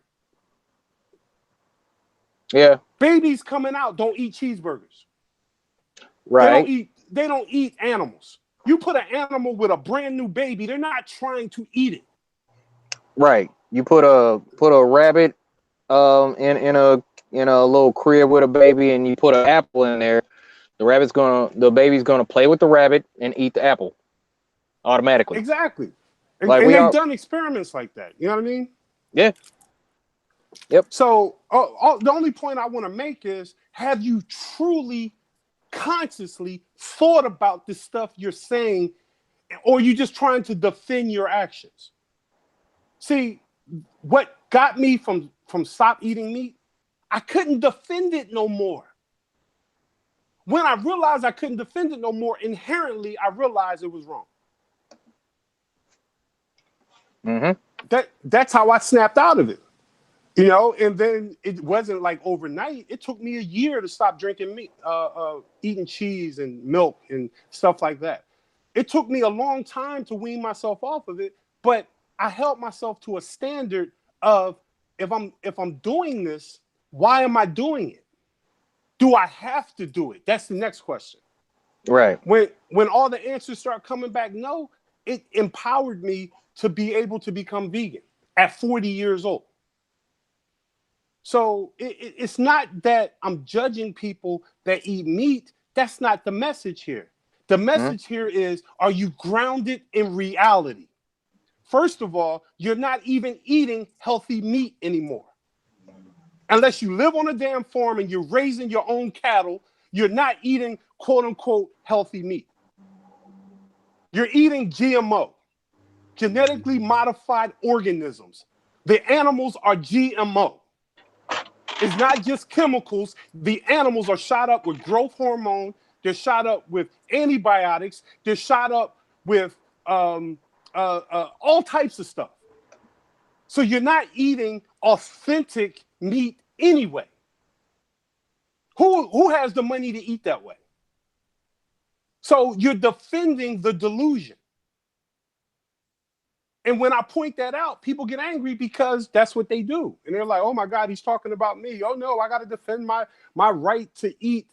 Yeah. Babies coming out don't eat cheeseburgers. Right. They don't eat animals. You put an animal with a brand new baby, they're not trying to eat it. Right. You put a rabbit in a little crib with a baby, and you put an apple in there. The baby's gonna play with the rabbit and eat the apple automatically. Exactly. Like and they've done experiments like that. You know what I mean? Yeah. Yep. So the only point I want to make is, have you truly consciously thought about the stuff you're saying, or are you just trying to defend your actions? See, what got me from stop eating meat, I couldn't defend it no more. When I realized I couldn't defend it no more, inherently, I realized it was wrong. Mm-hmm. That's how I snapped out of it. You know, and then it wasn't like overnight. It took me a year to stop drinking meat, eating cheese and milk and stuff like that. It took me a long time to wean myself off of it, but I held myself to a standard of, if I'm doing this, why am I doing it? Do I have to do it? That's the next question. Right. When all the answers start coming back no, it empowered me to be able to become vegan at 40 years old. So it's not that I'm judging people that eat meat. That's not the message here. The message here is, are you grounded in reality? First of all, you're not even eating healthy meat anymore. Unless you live on a damn farm and you're raising your own cattle, you're not eating quote unquote healthy meat. You're eating GMO, genetically modified organisms. The animals are GMO. It's not just chemicals. The animals are shot up with growth hormone. They're shot up with antibiotics. They're shot up with all types of stuff. So you're not eating authentic meat anyway. Who has the money to eat that way? So you're defending the delusion. And when I point that out, people get angry because that's what they do. And they're like, oh my God, he's talking about me. Oh no, I got to defend my right to eat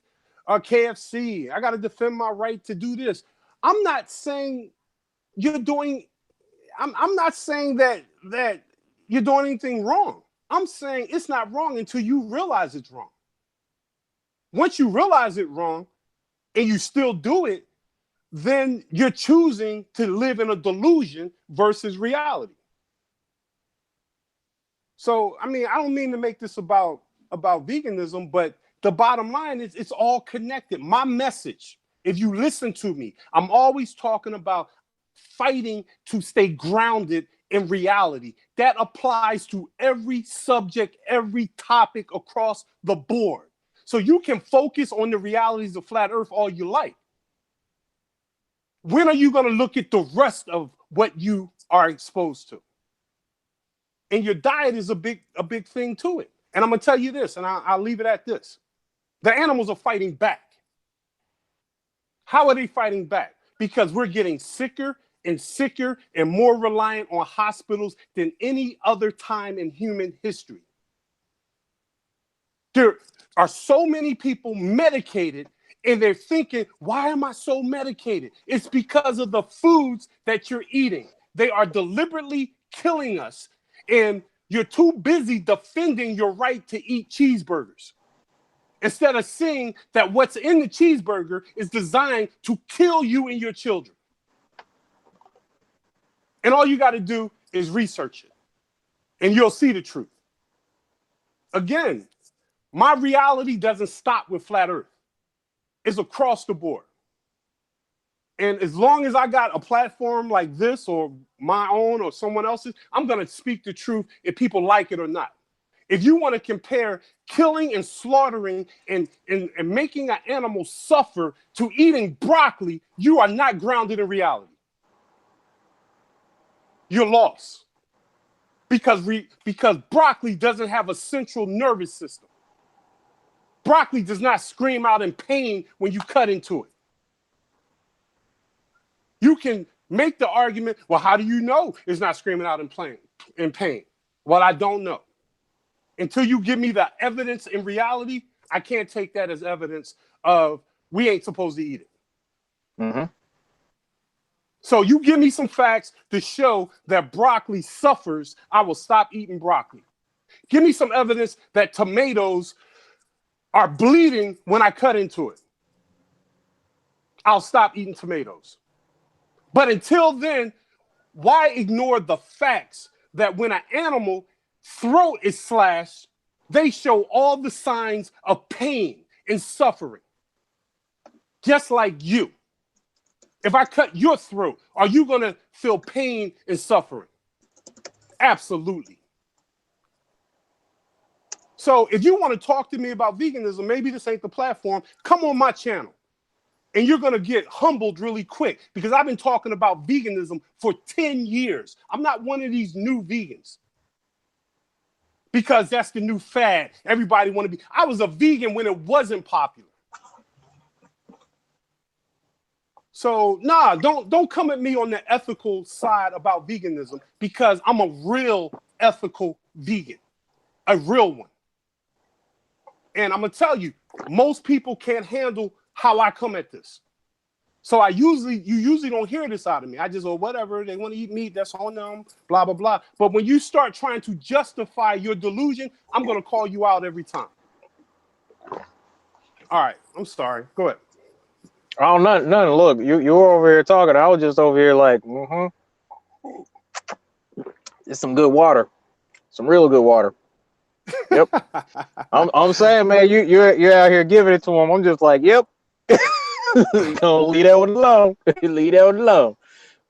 KFC. I got to defend my right to do this. I'm not saying you're doing, I'm not saying that you're doing anything wrong. I'm saying it's not wrong until you realize it's wrong. Once you realize it's wrong and you still do it, then you're choosing to live in a delusion versus reality. So, I mean, I don't mean to make this about veganism, but the bottom line is it's all connected. My message, if you listen to me, I'm always talking about fighting to stay grounded in reality. That applies to every subject, every topic across the board. So you can focus on the realities of flat earth all you like. When are you going to look at the rest of what you are exposed to? And your diet is a big thing to it. And I'm going to tell you this, and I'll leave it at this. The animals are fighting back. How are they fighting back? Because we're getting sicker and sicker and more reliant on hospitals than any other time in human history. There are so many people medicated, and they're thinking, why am I so medicated? It's because of the foods that you're eating. They are deliberately killing us, and you're too busy defending your right to eat cheeseburgers instead of seeing that what's in the cheeseburger is designed to kill you and your children. And all you got to do is research it, and you'll see the truth. Again, my reality doesn't stop with flat Earth. It's across the board. And as long as I got a platform like this or my own or someone else's, I'm going to speak the truth if people like it or not. If you want to compare killing and slaughtering and making an animal suffer to eating broccoli, you are not grounded in reality. You're lost. Because broccoli doesn't have a central nervous system. Broccoli does not scream out in pain when you cut into it. You can make the argument, well, how do you know it's not screaming out in pain? Well, I don't know. Until you give me the evidence in reality, I can't take that as evidence of we ain't supposed to eat it. Mm-hmm. So you give me some facts to show that broccoli suffers, I will stop eating broccoli. Give me some evidence that tomatoes are bleeding when I cut into it. I'll stop eating tomatoes. But until then, why ignore the facts that when an animal throat is slashed, they show all the signs of pain and suffering. Just like you. If I cut your throat, are you going to feel pain and suffering? Absolutely. So if you want to talk to me about veganism, maybe this ain't the platform, come on my channel. And you're going to get humbled really quick because I've been talking about veganism for 10 years. I'm not one of these new vegans. Because that's the new fad. Everybody want to be. I was a vegan when it wasn't popular. So nah, don't come at me on the ethical side about veganism because I'm a real ethical vegan, a real one. And I'm gonna tell you, most people can't handle how I come at this. So you usually don't hear this out of me. I just, whatever, they want to eat meat, that's on them, blah, blah, blah. But when you start trying to justify your delusion, I'm going to call you out every time. All right, I'm sorry. Go ahead. Oh, nothing. Look, you were over here talking. I was just over here like, It's some good water. Some real good water. Yep. I'm saying, man, you're out here giving it to him. I'm just like, yep. Don't leave that one alone. Leave that one alone.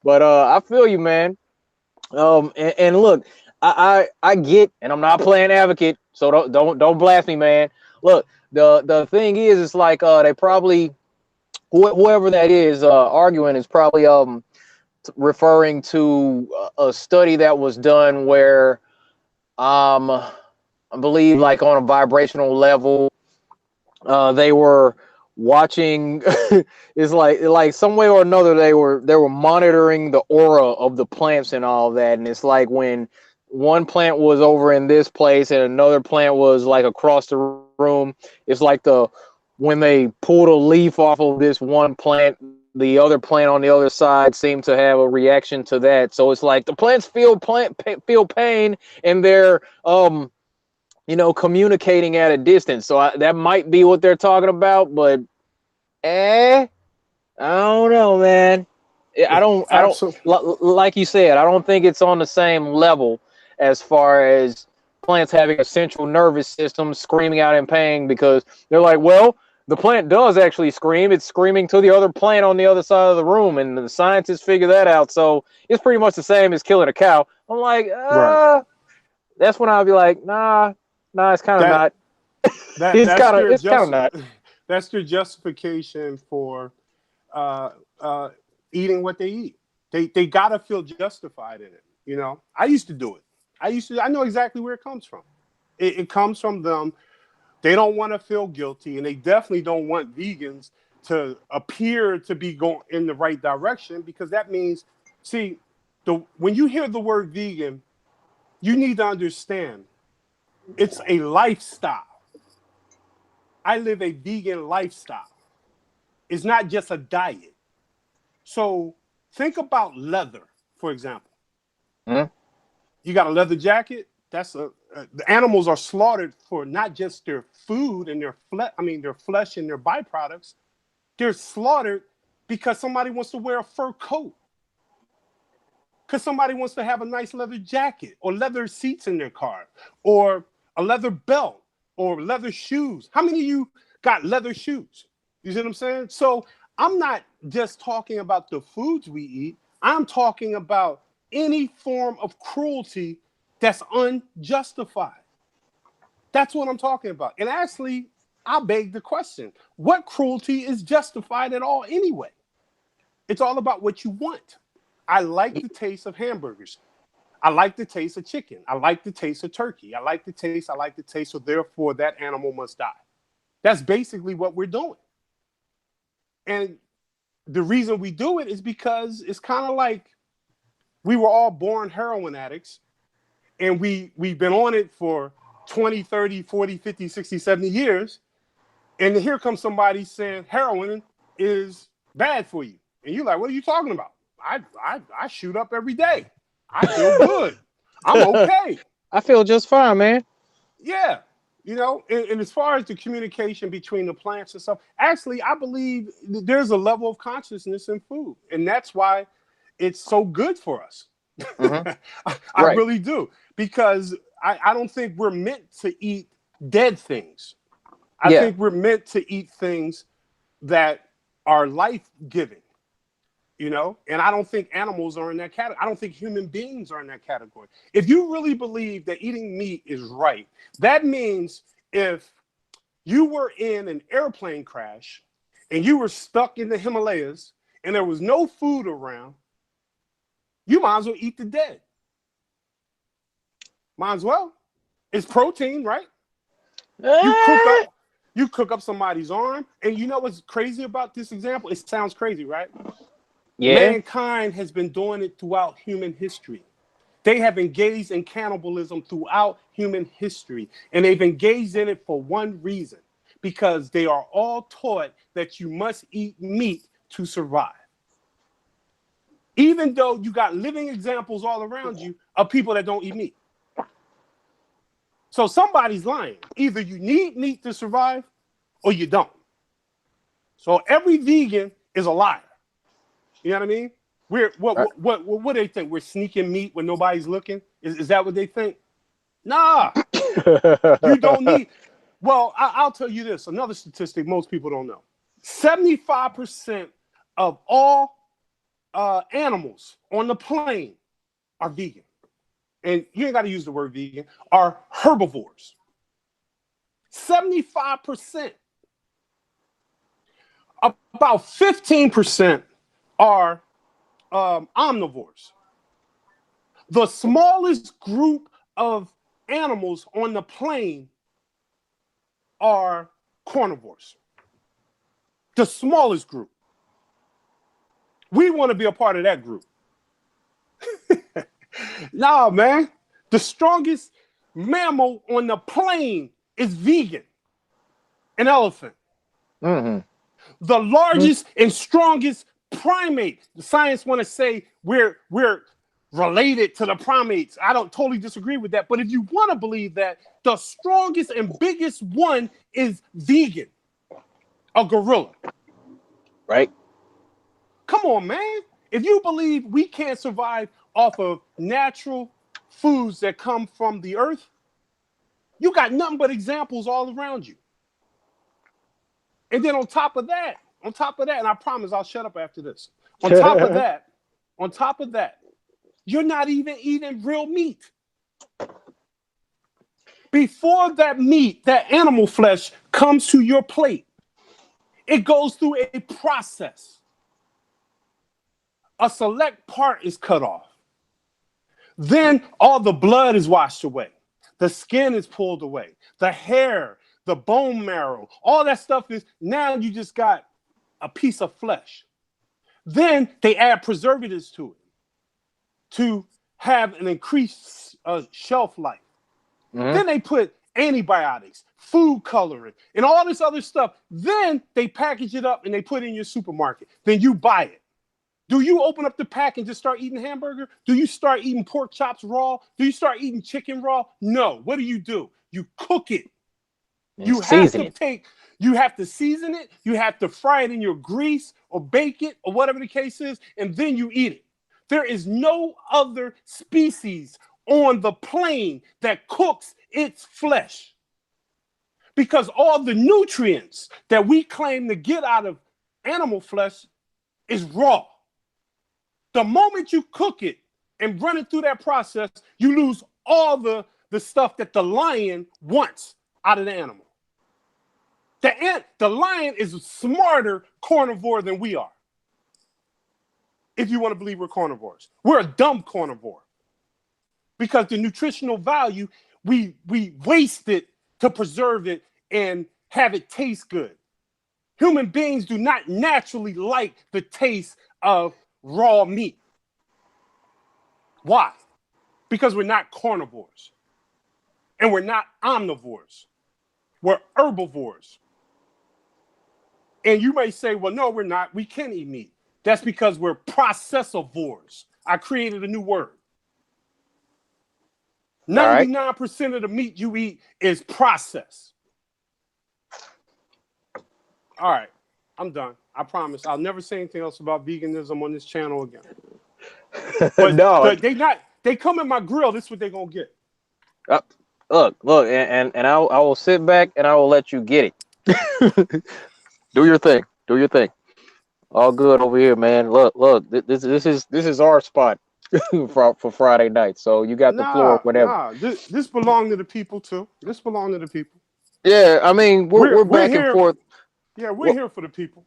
But I feel you, man. And look, I get, and I'm not playing advocate, so don't blast me, man. Look, the thing is, it's like they probably whoever that is arguing is probably referring to a study that was done where I believe like on a vibrational level they were watching it's like some way or another they were monitoring the aura of the plants and all that, and it's like when one plant was over in this place and another plant was like across the room, it's like when they pulled a leaf off of this one plant, the other plant on the other side seemed to have a reaction to that. So it's like the plants feel pain and they're communicating at a distance. So that might be what they're talking about, but I don't know, man. I don't like you said, I don't think it's on the same level as far as plants having a central nervous system screaming out in pain, because they're like, well, the plant does actually scream. It's screaming to the other plant on the other side of the room, and the scientists figure that out. So it's pretty much the same as killing a cow. I'm like, right. That's when I'll be like, nah, it's kind of not. It's kind of not. That's their justification for eating what they eat. They gotta feel justified in it. I used to do it. I know exactly where it comes from. It comes from them They don't want to feel guilty, and they definitely don't want vegans to appear to be going in the right direction, because that means, see, when you hear the word vegan, you need to understand it's a lifestyle. I live a vegan lifestyle. It's not just a diet. So think about leather, for example. Mhm. You got a leather jacket. The animals are slaughtered for not just their food and their flesh and their byproducts. They're slaughtered because somebody wants to wear a fur coat, because somebody wants to have a nice leather jacket or leather seats in their car or a leather belt or leather shoes. How many of you got leather shoes? You see what I'm saying? So I'm not just talking about the foods we eat. I'm talking about any form of cruelty that's unjustified. That's what I'm talking about. And actually, I beg the question, what cruelty is justified at all anyway? It's all about what you want. I like the taste of hamburgers. I like the taste of chicken. I like the taste of turkey. I like the taste, so therefore that animal must die. That's basically what we're doing. And the reason we do it is because it's kind of like we were all born heroin addicts, and we've been on it for 20, 30, 40, 50, 60, 70 years. And here comes somebody saying heroin is bad for you. And you're like, what are you talking about? I shoot up every day. I feel good. I'm okay. I feel just fine, man. Yeah. You know, and as far as the communication between the plants and stuff, actually, I believe there's a level of consciousness in food. And that's why it's so good for us. Mhm. I Right. really do. Because I don't think we're meant to eat dead things. I Yeah. think we're meant to eat things that are life-giving. You know, and I don't think animals are in that category. I don't think human beings are in that category. If you really believe that eating meat is right, that means if you were in an airplane crash and you were stuck in the Himalayas and there was no food around, you might as well eat the dead. Might as well. It's protein, right? You cook up somebody's arm, and you know what's crazy about this example? It sounds crazy, right? Yeah. Mankind has been doing it throughout human history. They have engaged in cannibalism throughout human history, and they've engaged in it for one reason, because they are all taught that you must eat meat to survive. Even though you got living examples all around you of people that don't eat meat. So somebody's lying. Either you need meat to survive or you don't. So every vegan is a liar. You know what I mean? What do they think? We're sneaking meat when nobody's looking? Is that what they think? Nah, you don't need. Well, I'll tell you this. Another statistic most people don't know. 75% of all animals on the plane are vegan. And you ain't got to use the word vegan, are herbivores. 75%. About 15% are omnivores. The smallest group of animals on the plane are carnivores. The smallest group. We want to be a part of that group. Nah, man. The strongest mammal on the plane is vegan. An elephant. Mhm. The largest and strongest primate. The science want to say we're related to the primates. I don't totally disagree with that. But if you want to believe that, the strongest and biggest one is vegan. A gorilla. Right. Come on, man. If you believe we can't survive off of natural foods that come from the earth, you got nothing but examples all around you. And then on top of that, and I promise I'll shut up after this. On top of that, you're not even eating real meat. Before that meat, that animal flesh comes to your plate, it goes through a process. A select part is cut off. Then all the blood is washed away. The skin is pulled away. The hair, the bone marrow, all that stuff is now you just got a piece of flesh. Then they add preservatives to it to have an increased shelf life. Then they put antibiotics, food coloring, and all this other stuff. Then they package it up and they put it in your supermarket. Then you buy it. Do you open up the pack and just start eating hamburger? Do you start eating pork chops raw? Do you start eating chicken raw? No. What do? You cook it. You have to season it. You have to fry it in your grease or bake it or whatever the case is, and then you eat it. There is no other species on the plane that cooks its flesh, because all the nutrients that we claim to get out of animal flesh is raw. The moment you cook it and run it through that process, you lose all the stuff that the lion wants out of the animal. The lion is a smarter carnivore than we are. If you want to believe we're carnivores, we're a dumb carnivore, because the nutritional value, we waste it to preserve it and have it taste good. Human beings do not naturally like the taste of raw meat. Why? Because we're not carnivores. And we're not omnivores. We're herbivores. And you may say, well, no, we're not. We can eat meat. That's because we're processivores. I created a new word. 99% of the meat you eat is processed. All right, I'm done. I promise. I'll never say anything else about veganism on this channel again. But No, they come in my grill. This is what they're gonna get. Look, and I will sit back and I will let you get it. Do your thing. All good over here, man. Look. This is our spot for Friday night. So you got the floor, whatever. This belongs to the people too. Yeah, I mean we're back and forth. Yeah, we're here for the people.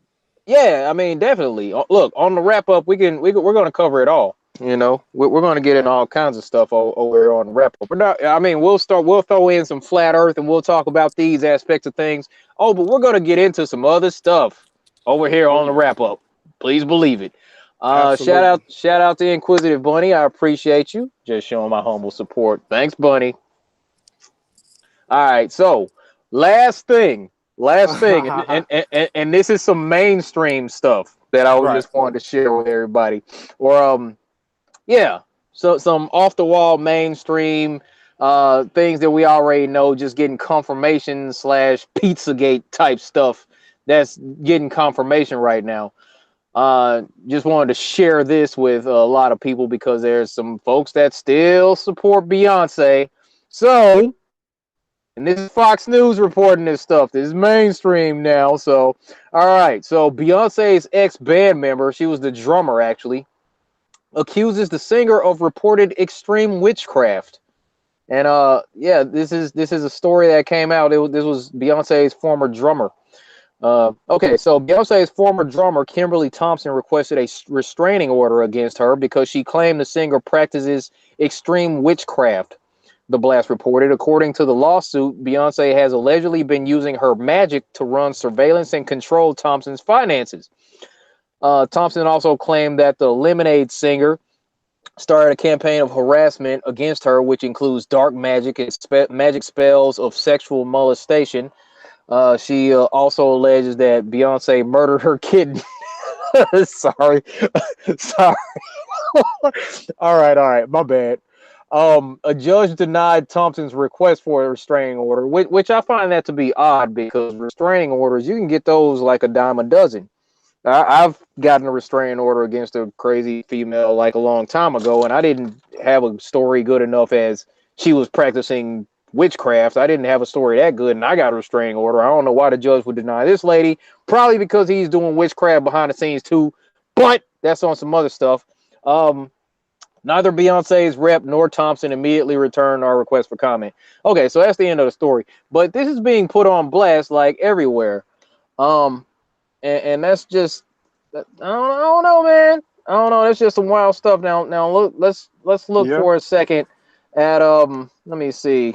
Yeah, I mean definitely. Look, on the wrap up, we're gonna cover it all. You know, we're gonna get in all kinds of stuff over here on the wrap up. But not, I mean, we'll throw in some flat Earth and we'll talk about these aspects of things. Oh, but we're gonna get into some other stuff over here on the wrap up. Please believe it. Shout out to Inquisitive Bunny. I appreciate you. Just showing my humble support. Thanks, Bunny. All right, so last thing, and this is some mainstream stuff that I just wanted to share with everybody. Or so some off the wall mainstream things that we already know, just getting confirmation / Pizzagate type stuff that's getting confirmation right now. Just wanted to share this with a lot of people because there's some folks that still support Beyonce. So, and this is Fox News reporting this stuff. This is mainstream now. So, all right. So Beyonce's ex-band member, she was the drummer actually, accuses the singer of reported extreme witchcraft. And this is a story that came out. This was Beyonce's former drummer. Okay, so Beyonce's former drummer, Kimberly Thompson, requested a restraining order against her because she claimed the singer practices extreme witchcraft, the blast reported. According to the lawsuit, Beyonce has allegedly been using her magic to run surveillance and control Thompson's finances. Thompson also claimed that the Lemonade singer started a campaign of harassment against her, which includes dark magic and magic spells of sexual molestation. She also alleges that Beyonce murdered her kid. Sorry. All right. My bad. A judge denied Thompson's request for a restraining order, which I find that to be odd because restraining orders, you can get those like a dime a dozen. I've gotten a restraining order against a crazy female like a long time ago, and I didn't have a story good enough as she was practicing witchcraft. I didn't have a story that good, and I got a restraining order. I don't know why the judge would deny this lady. Probably because he's doing witchcraft behind the scenes too, but that's on some other stuff. Neither Beyonce's rep nor Thompson immediately returned our request for comment. Okay, so that's the end of the story. But this is being put on blast like everywhere. And that's just, I don't know, man. I don't know. That's just some wild stuff. Now look, let's look for a second at let me see.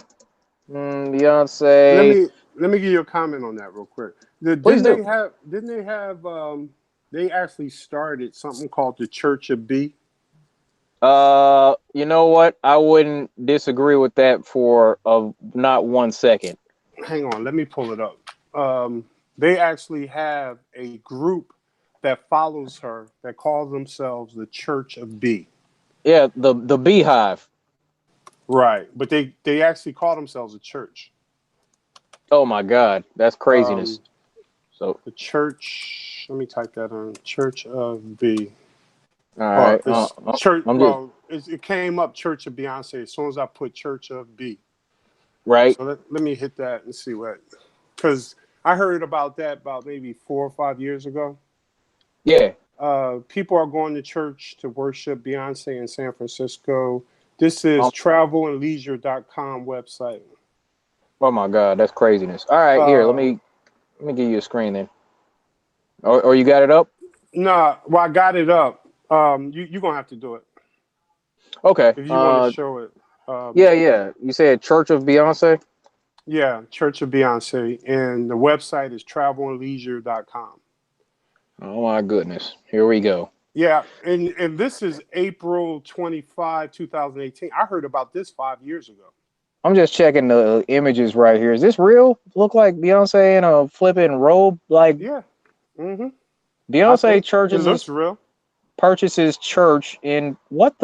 Beyonce. let me give you a comment on that real quick. Please Didn't do. they have they actually started something called the Church of B? You know what? I wouldn't disagree with that for not 1 second. Hang on, let me pull it up. They actually have a group that follows her that calls themselves the Church of B. Yeah, the Beehive. Right, but they actually call themselves a church. Oh my God, that's craziness. So The church. Let me type that on. Church of B. all right, It's church. I'm just It came up Church of Beyonce as soon as I put Church of B. right. So let me hit that and see what. Because I heard about that about maybe 4 or 5 years ago. Yeah. People are going to church to worship Beyonce in San Francisco. This is Oh, travelandleisure.com website. oh my God, that's craziness. All right, here, let me give you a screen then. Or you got it up? Nah, well, I got it up. You're gonna have to do it Okay. if you want to show it. Yeah. You said Church of Beyonce? Yeah, Church of Beyonce, and the website is travelandleisure.com. Oh my goodness. Here we go. Yeah, and this is April 25, 2018. I heard about this 5 years ago. I'm just checking the images right here. Is this real? Look like Beyonce in a flipping robe? Like Yeah. Mm-hmm. I Beyonce think it looks churches real. purchases church in what?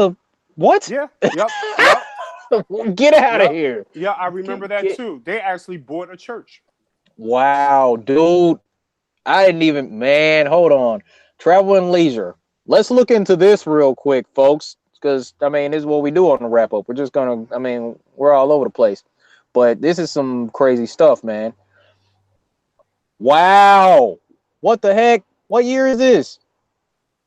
Yeah. Yep. Yep. Get out of Yep. here. Yeah, I remember that too. They actually bought a church. Wow, dude. I didn't even, man, hold on. Travel and leisure. Let's look into this real quick, folks, because, I mean, this is what we do on the wrap up. We're just going to, I mean, we're all over the place. But this is some crazy stuff, man. Wow. What the heck? What year is this?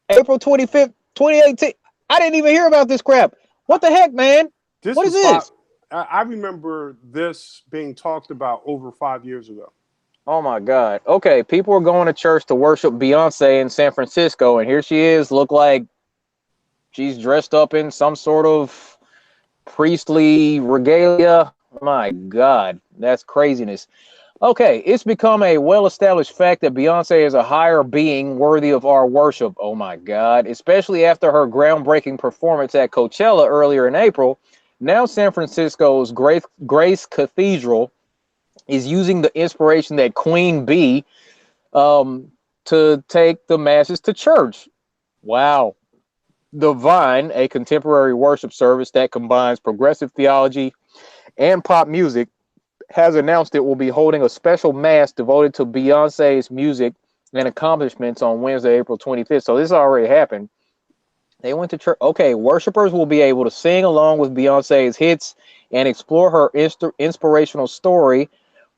April 25th, 2018. I didn't even hear about this crap. What the heck, man? This What is was this? I remember this being talked about over 5 years ago. Oh my God. Okay, people are going to church to worship Beyonce in San Francisco, and here she is, look like she's dressed up in some sort of priestly regalia. My God, that's craziness. Okay, it's become a well-established fact that Beyonce is a higher being worthy of our worship. Oh my God, especially after her groundbreaking performance at Coachella earlier in April. Now San Francisco's Grace Cathedral is using the inspiration that Queen Bee to take the masses to church. Wow. The Vine, a contemporary worship service that combines progressive theology and pop music, has announced it will be holding a special mass devoted to Beyonce's music and accomplishments on Wednesday, April 25th. So this already happened. They went to church. Okay, worshipers will be able to sing along with Beyonce's hits and explore her inspirational story,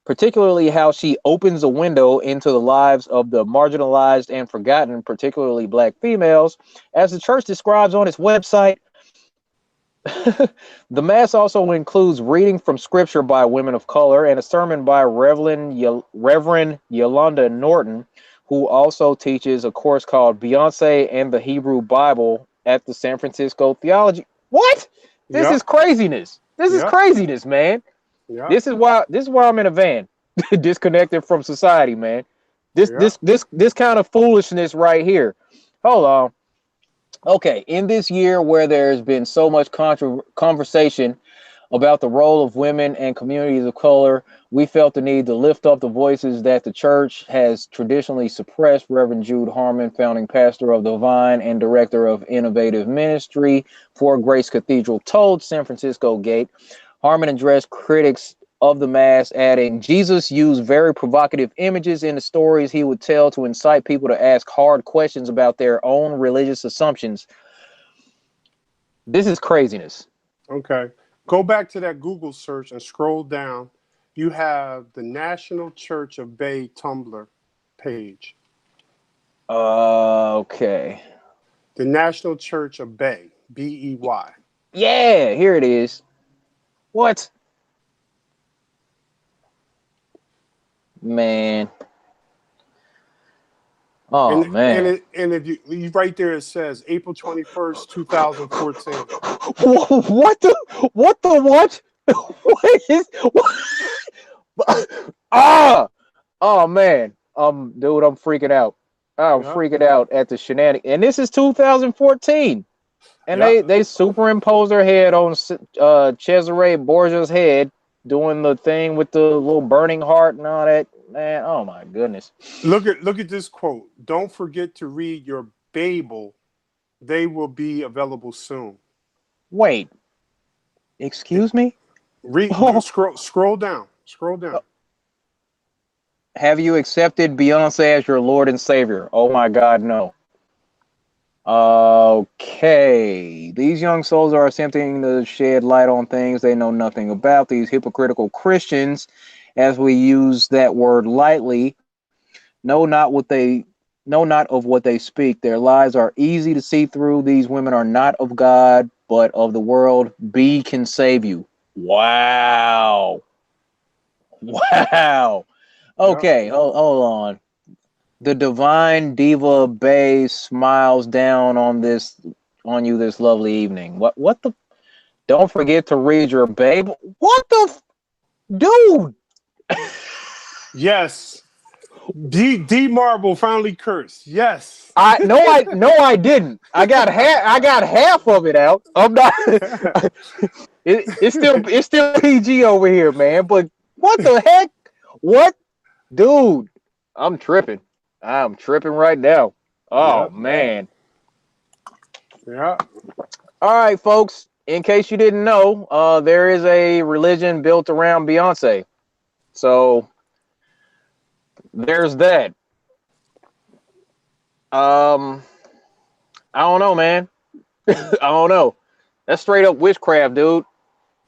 particularly how she opens a window into the lives of the marginalized and forgotten, particularly Black females. As the church describes on its website, the Mass also includes reading from scripture by women of color and a sermon by Reverend Yolanda Norton, who also teaches a course called Beyonce and the Hebrew Bible at the San Francisco Theology. What? This is craziness. This is craziness, man. Yeah. This is why I'm in a van, disconnected from society, man. This kind of foolishness right here. Hold on. Okay, in this year where there's been so much conversation about the role of women and communities of color, we felt the need to lift up the voices that the church has traditionally suppressed. Reverend Jude Harmon, founding pastor of the Vine and director of innovative ministry for Grace Cathedral, told San Francisco Gate. Harmon addressed critics of the Mass, adding, Jesus used very provocative images in the stories he would tell to incite people to ask hard questions about their own religious assumptions. This is craziness. Okay. Go back to that Google search and scroll down. You have the National Church of Bay Tumblr page. Okay. The National Church of Bay, B-E-Y. Yeah, here it is. What? Man. Oh, man. And if you right there, it says April 21st, 2014. What? What is what? Ah, oh man, dude, I'm freaking out. I'm Yeah, freaking out at the shenanigans. And this is 2014, and yeah. they superimpose their head on Cesare Borgia's head, doing the thing with the little burning heart and all that. Man, oh my goodness. Look at this quote. Don't forget to read your Babel. They will be available soon. Wait, excuse me? Read scroll down. Scroll down. Have you accepted Beyonce as your Lord and Savior? Oh my God, no. Okay. These young souls are attempting to shed light on things they know nothing about. These hypocritical Christians, as we use that word lightly, know not of what they speak. Their lies are easy to see through. These women are not of God, but of the world. B can save you. Wow. Wow. Yeah. Okay, hold on. The divine diva Bay smiles down on you this lovely evening. What the? Don't forget to read your babe. What the, dude? Yes. D Marble finally cursed. Yes. I didn't. I got half of it out. I'm not. It's still PG over here, man. But what the heck? What, dude? I'm tripping. I'm tripping right now. Oh Yeah. man. Yeah. All right, folks. In case you didn't know, there is a religion built around Beyonce. So there's that. I don't know, man. I don't know. That's straight up witchcraft, dude.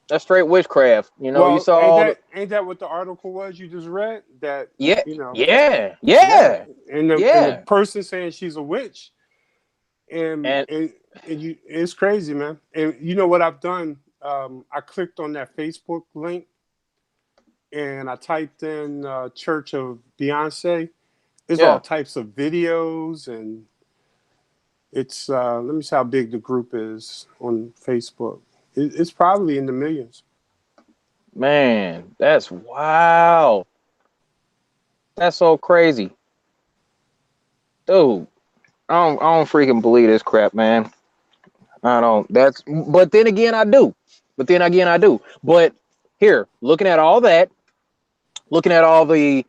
That's straight witchcraft. You know, you Well, saw all the ain't that what the article was you just read? That yeah, you know, yeah, yeah. yeah, And the yeah. person saying she's a witch, and And it's crazy, man. And you know what I've done? I clicked on that Facebook link and I typed in Church of Beyonce. There's all yeah, types of videos, and it's let me see how big the group is on Facebook. It's probably in the millions. man, that's wow. That's so crazy, dude. I don't freaking believe this crap, man. I don't. But then again, I do. But here, looking at all that, looking at all the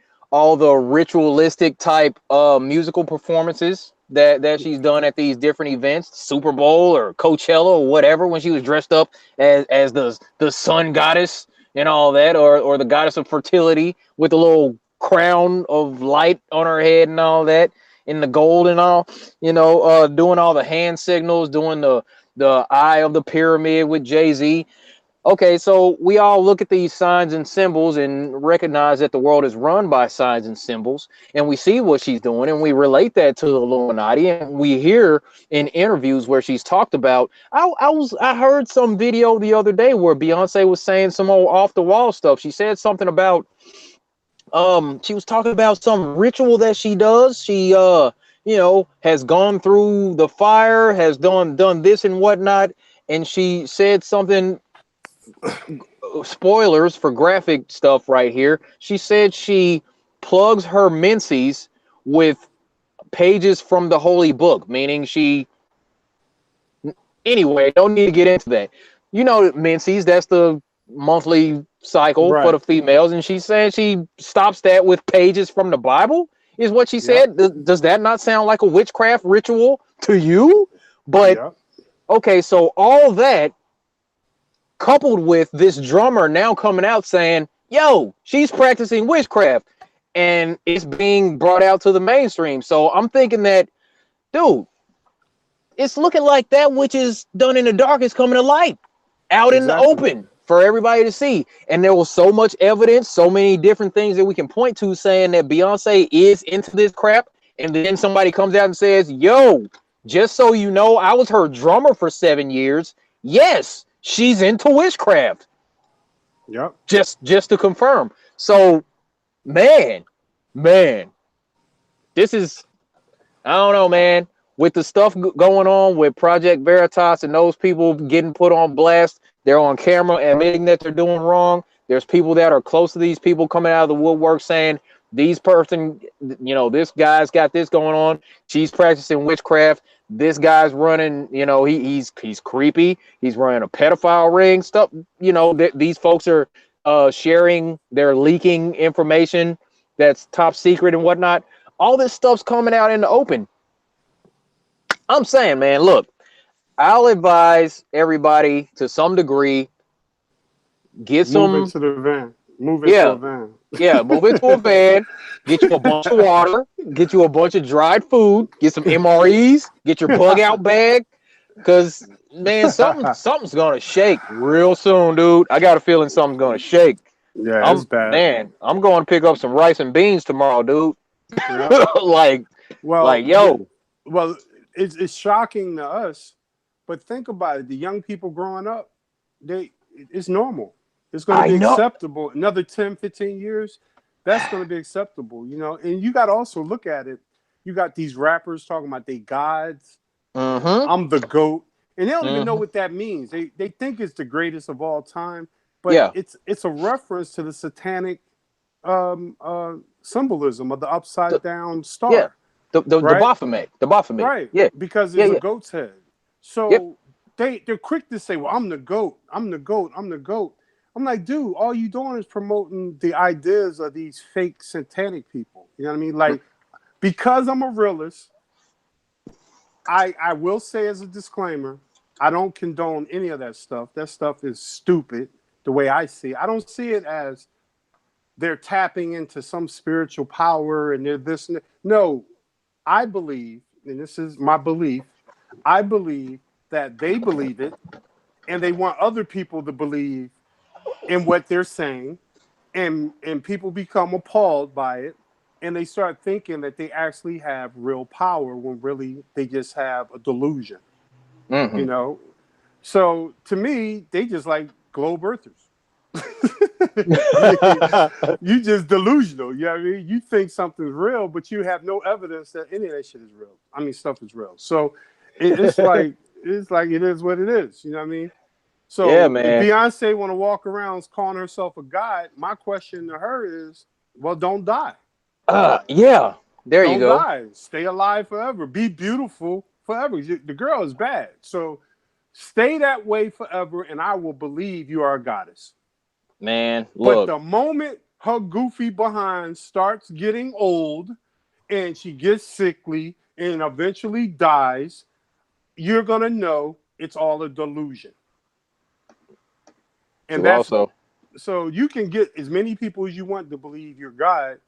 ritualistic type musical performances that she's done at these different events, Super Bowl or Coachella or whatever, when she was dressed up as the sun goddess and all that, or the goddess of fertility with a little crown of light on her head and all that, in the gold and all, doing all the hand signals, doing the eye of the pyramid with Jay-Z. Okay, so we all look at these signs and symbols and recognize that the world is run by signs and symbols, and we see what she's doing, and we relate that to the Illuminati, and we hear in interviews where she's talked about. I heard some video the other day where Beyonce was saying some old off the wall stuff. She said something about she was talking about some ritual that she does. She has gone through the fire, has done this and whatnot, and she said something, spoilers for graphic stuff right here. She said she plugs her menses with pages from the holy book, meaning anyway, don't need to get into that. You know, menses, that's the monthly cycle for Right. the females, and she said she stops that with pages from the Bible, is what she Yep. said. Does that not sound like a witchcraft ritual to you? But Yep. okay, so all that coupled with this drummer now coming out saying, yo, she's practicing witchcraft, and it's being brought out to the mainstream. So I'm thinking that, dude, it's looking like that which is done in the dark is coming to light out in the Exactly. open for everybody to see. And there was so much evidence, so many different things that we can point to saying that Beyonce is into this crap. And then somebody comes out and says, yo, just so you know, I was her drummer for 7 years. Yes, she's into witchcraft. Yep. Just to confirm. So, man, this is, I don't know, man. With the stuff going on with Project Veritas and those people getting put on blast, they're on camera admitting that they're doing wrong. There's people that are close to these people coming out of the woodwork saying these person, you know, this guy's got this going on. She's practicing witchcraft. This guy's running, you know, he's creepy. He's running a pedophile ring stuff. You know, these folks are sharing, they're leaking information that's top secret and whatnot. All this stuff's coming out in the open. I'm saying, man, look, I'll advise everybody to some degree, get some. Move into the van. Move into a van. Yeah, move into a van, get you a bunch of water, get you a bunch of dried food, get some MREs, get your bug out bag. Because, man, something's going to shake real soon, dude. I got a feeling something's going to shake. Yeah, it's bad. Man, I'm going to pick up some rice and beans tomorrow, dude. Yeah. Yo. Well, it's shocking to us, but think about it. The young people growing up, it's normal. It's going to be acceptable. Another 10, 15 years, that's going to be acceptable, you know. And you got to also look at it. You got these rappers talking about they gods. I'm the GOAT. And they don't even know what that means. They think it's the greatest of all time. But it's a reference to the satanic symbolism of the upside down star. Yeah. The Baphomet. The Baphomet. Right. Yeah. Because it's a goat's head. So they're quick to say, well, I'm the GOAT. I'm the GOAT. I'm the GOAT. I'm like, dude, all you doing is promoting the ideas of these fake satanic people. You know what I mean? Like, because I'm a realist, I will say as a disclaimer, I don't condone any of that stuff. That stuff is stupid the way I see it. I don't see it as they're tapping into some spiritual power and they're this. No, I believe, and this is my belief, I believe that they believe it and they want other people to believe in what they're saying, and people become appalled by it, and they start thinking that they actually have real power when really they just have a delusion. You know? So to me, they just like globe earthers. You just delusional. You know what I mean? You think something's real, but you have no evidence that any of that shit is real. I mean, stuff is real. So it's like it is what it is. You know what I mean? So if Beyonce want to walk around calling herself a god, my question to her is, well, don't die. There you go. Don't die. Stay alive forever. Be beautiful forever. The girl is bad. So stay that way forever, and I will believe you are a goddess. Man, look. But the moment her goofy behind starts getting old and she gets sickly and eventually dies, you're going to know it's all a delusion. And that's also, so you can get as many people as you want to believe you're God,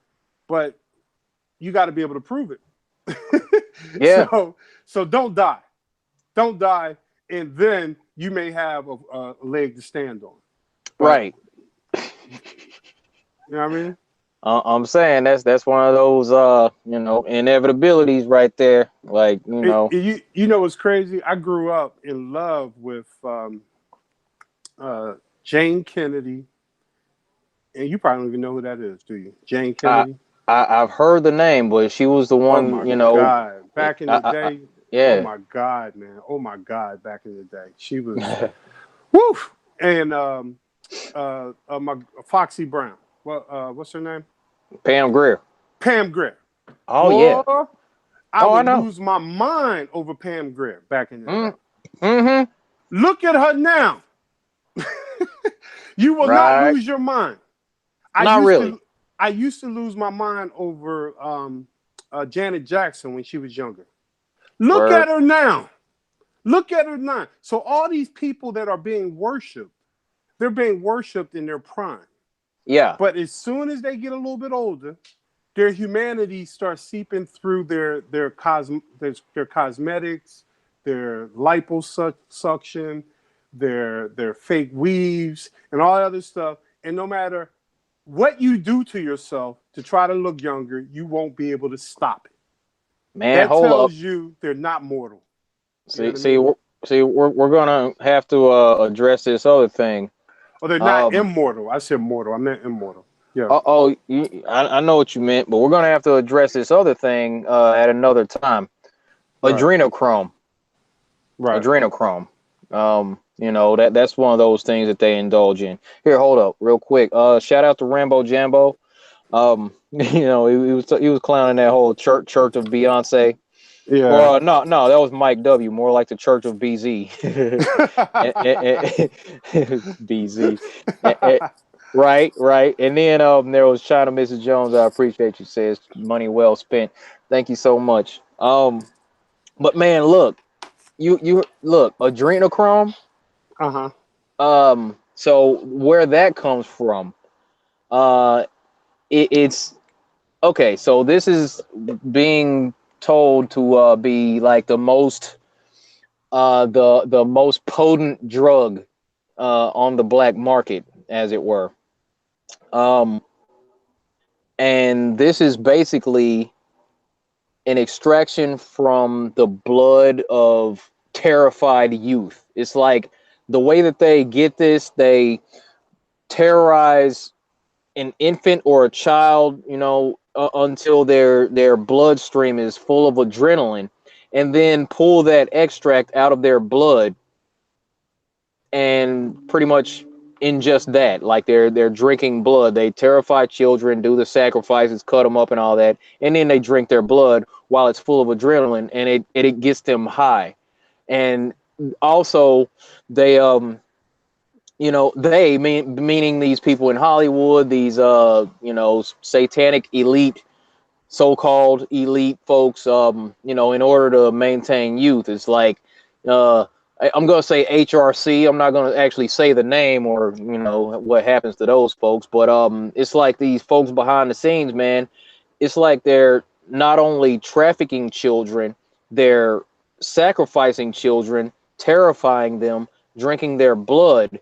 but you got to be able to prove it. So don't die. Don't die. And then you may have a leg to stand on. Right. You know what I mean? I'm saying that's one of those inevitabilities right there. Like, you know what's crazy? I grew up in love with Jane Kennedy, and you probably don't even know who that is, do you? Jane Kennedy. I've heard the name, but she was the one. God. Back in the day. Yeah. Oh my God, man. Oh my God. Back in the day, she was. Woo. And my Foxy Brown. What's her name? Pam Grier. Pam Grier. Oh, boy, yeah. I would lose my mind over Pam Grier back in the day. Look at her now. You will not lose your mind. I used to lose my mind over Janet Jackson when she was younger. Look at her now. Look at her now. So all these people that are being worshipped, they're being worshipped in their prime. Yeah. But as soon as they get a little bit older, their humanity starts seeping through their cosmetics, their liposuction, their fake weaves, and all that other stuff. And no matter what you do to yourself to try to look younger, you won't be able to stop it. Man, that hold tells up. you they're not mortal. We're gonna have to address this other thing. Oh, they're not immortal. I said mortal. I meant immortal. Yeah. I know what you meant, but we're gonna have to address this other thing at another time. Adrenochrome. Right. Adrenochrome. You know, that's one of those things that they indulge in. Here, hold up, real quick. Shout out to Rambo Jambo. You know, he was clowning that whole church of Beyonce. Yeah. Or no, that was Mike W. More like the Church of BZ. BZ. Right. And then there was China Mrs. Jones. I appreciate you, says money well spent. Thank you so much. But man, look, you look, adrenochrome. Uh-huh. So where that comes from, it's okay. So this is being told to be like the most potent drug on the black market, as it were. And this is basically an extraction from the blood of terrified youth. It's like the way that they get this, they terrorize an infant or a child, you know, until their bloodstream is full of adrenaline, and then pull that extract out of their blood and pretty much ingest that. Like they're drinking blood. They terrify children, do the sacrifices, cut them up and all that, and then they drink their blood while it's full of adrenaline, and it gets them high. And also they you know, they meaning these people in Hollywood, these you know, satanic elite, so-called elite folks, you know, in order to maintain youth. It's like I'm going to say HRC. I'm not going to actually say the name or, you know, what happens to those folks, but it's like these folks behind the scenes, man. It's like they're not only trafficking children, they're sacrificing children, terrifying them, drinking their blood,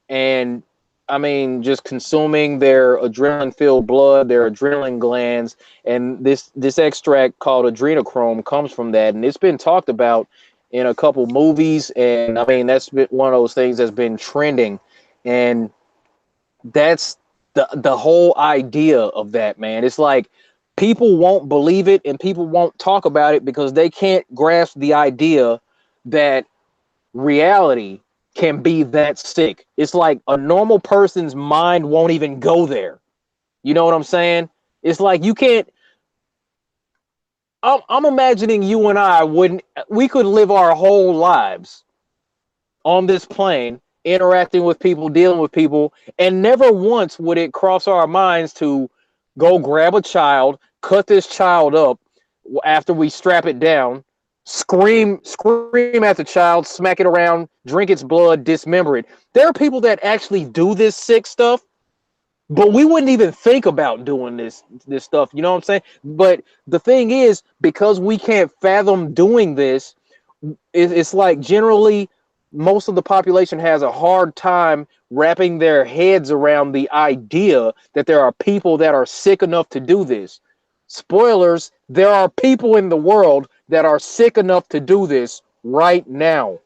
and I mean, just consuming their adrenaline-filled blood, their adrenaline glands, and this extract called adrenochrome comes from that, and it's been talked about in a couple movies, and I mean that's been one of those things that's been trending, and that's the whole idea of that, man. It's like people won't believe it, and people won't talk about it because they can't grasp the idea that reality can be that sick. It's like a normal person's mind won't even go there. You know what I'm saying? It's like you can't. I'm imagining you and I we could live our whole lives on this plane, interacting with people, dealing with people, and never once would it cross our minds to go grab a child, cut this child up after we strap it down, scream at the child, smack it around, drink its blood, dismember it. There are people that actually do this sick stuff, but we wouldn't even think about doing this stuff. You know what I'm saying? But the thing is, because we can't fathom doing this, it's like generally most of the population has a hard time wrapping their heads around the idea that there are people that are sick enough to do this. Spoilers, there are people in the world that are sick enough to do this right now.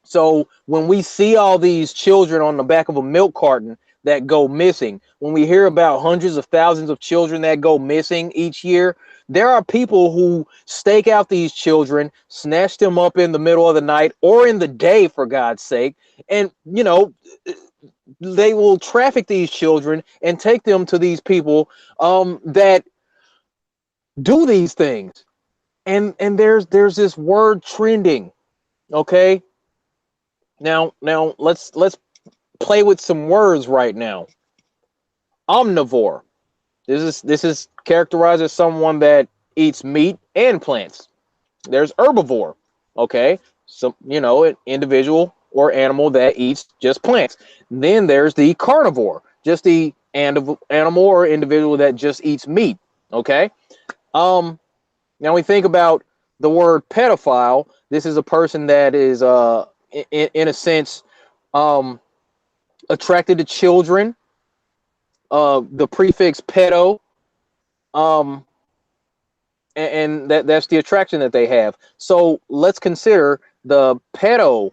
So when we see all these children on the back of a milk carton that go missing, when we hear about hundreds of thousands of children that go missing each year, there are people who stake out these children, snatch them up in the middle of the night or in the day, for God's sake, and, you know, they will traffic these children and take them to these people that do these things. And there's this word trending, okay? Now let's play with some words right now. Omnivore. This is characterized as someone that eats meat and plants. There's herbivore. Okay, so you know, an individual or animal that eats just plants. Then there's the carnivore, just the animal or individual that just eats meat. Okay. Now we think about the word pedophile. This is a person that is in a sense attracted to children. The prefix pedo, and that's the attraction that they have. So let's consider the pedo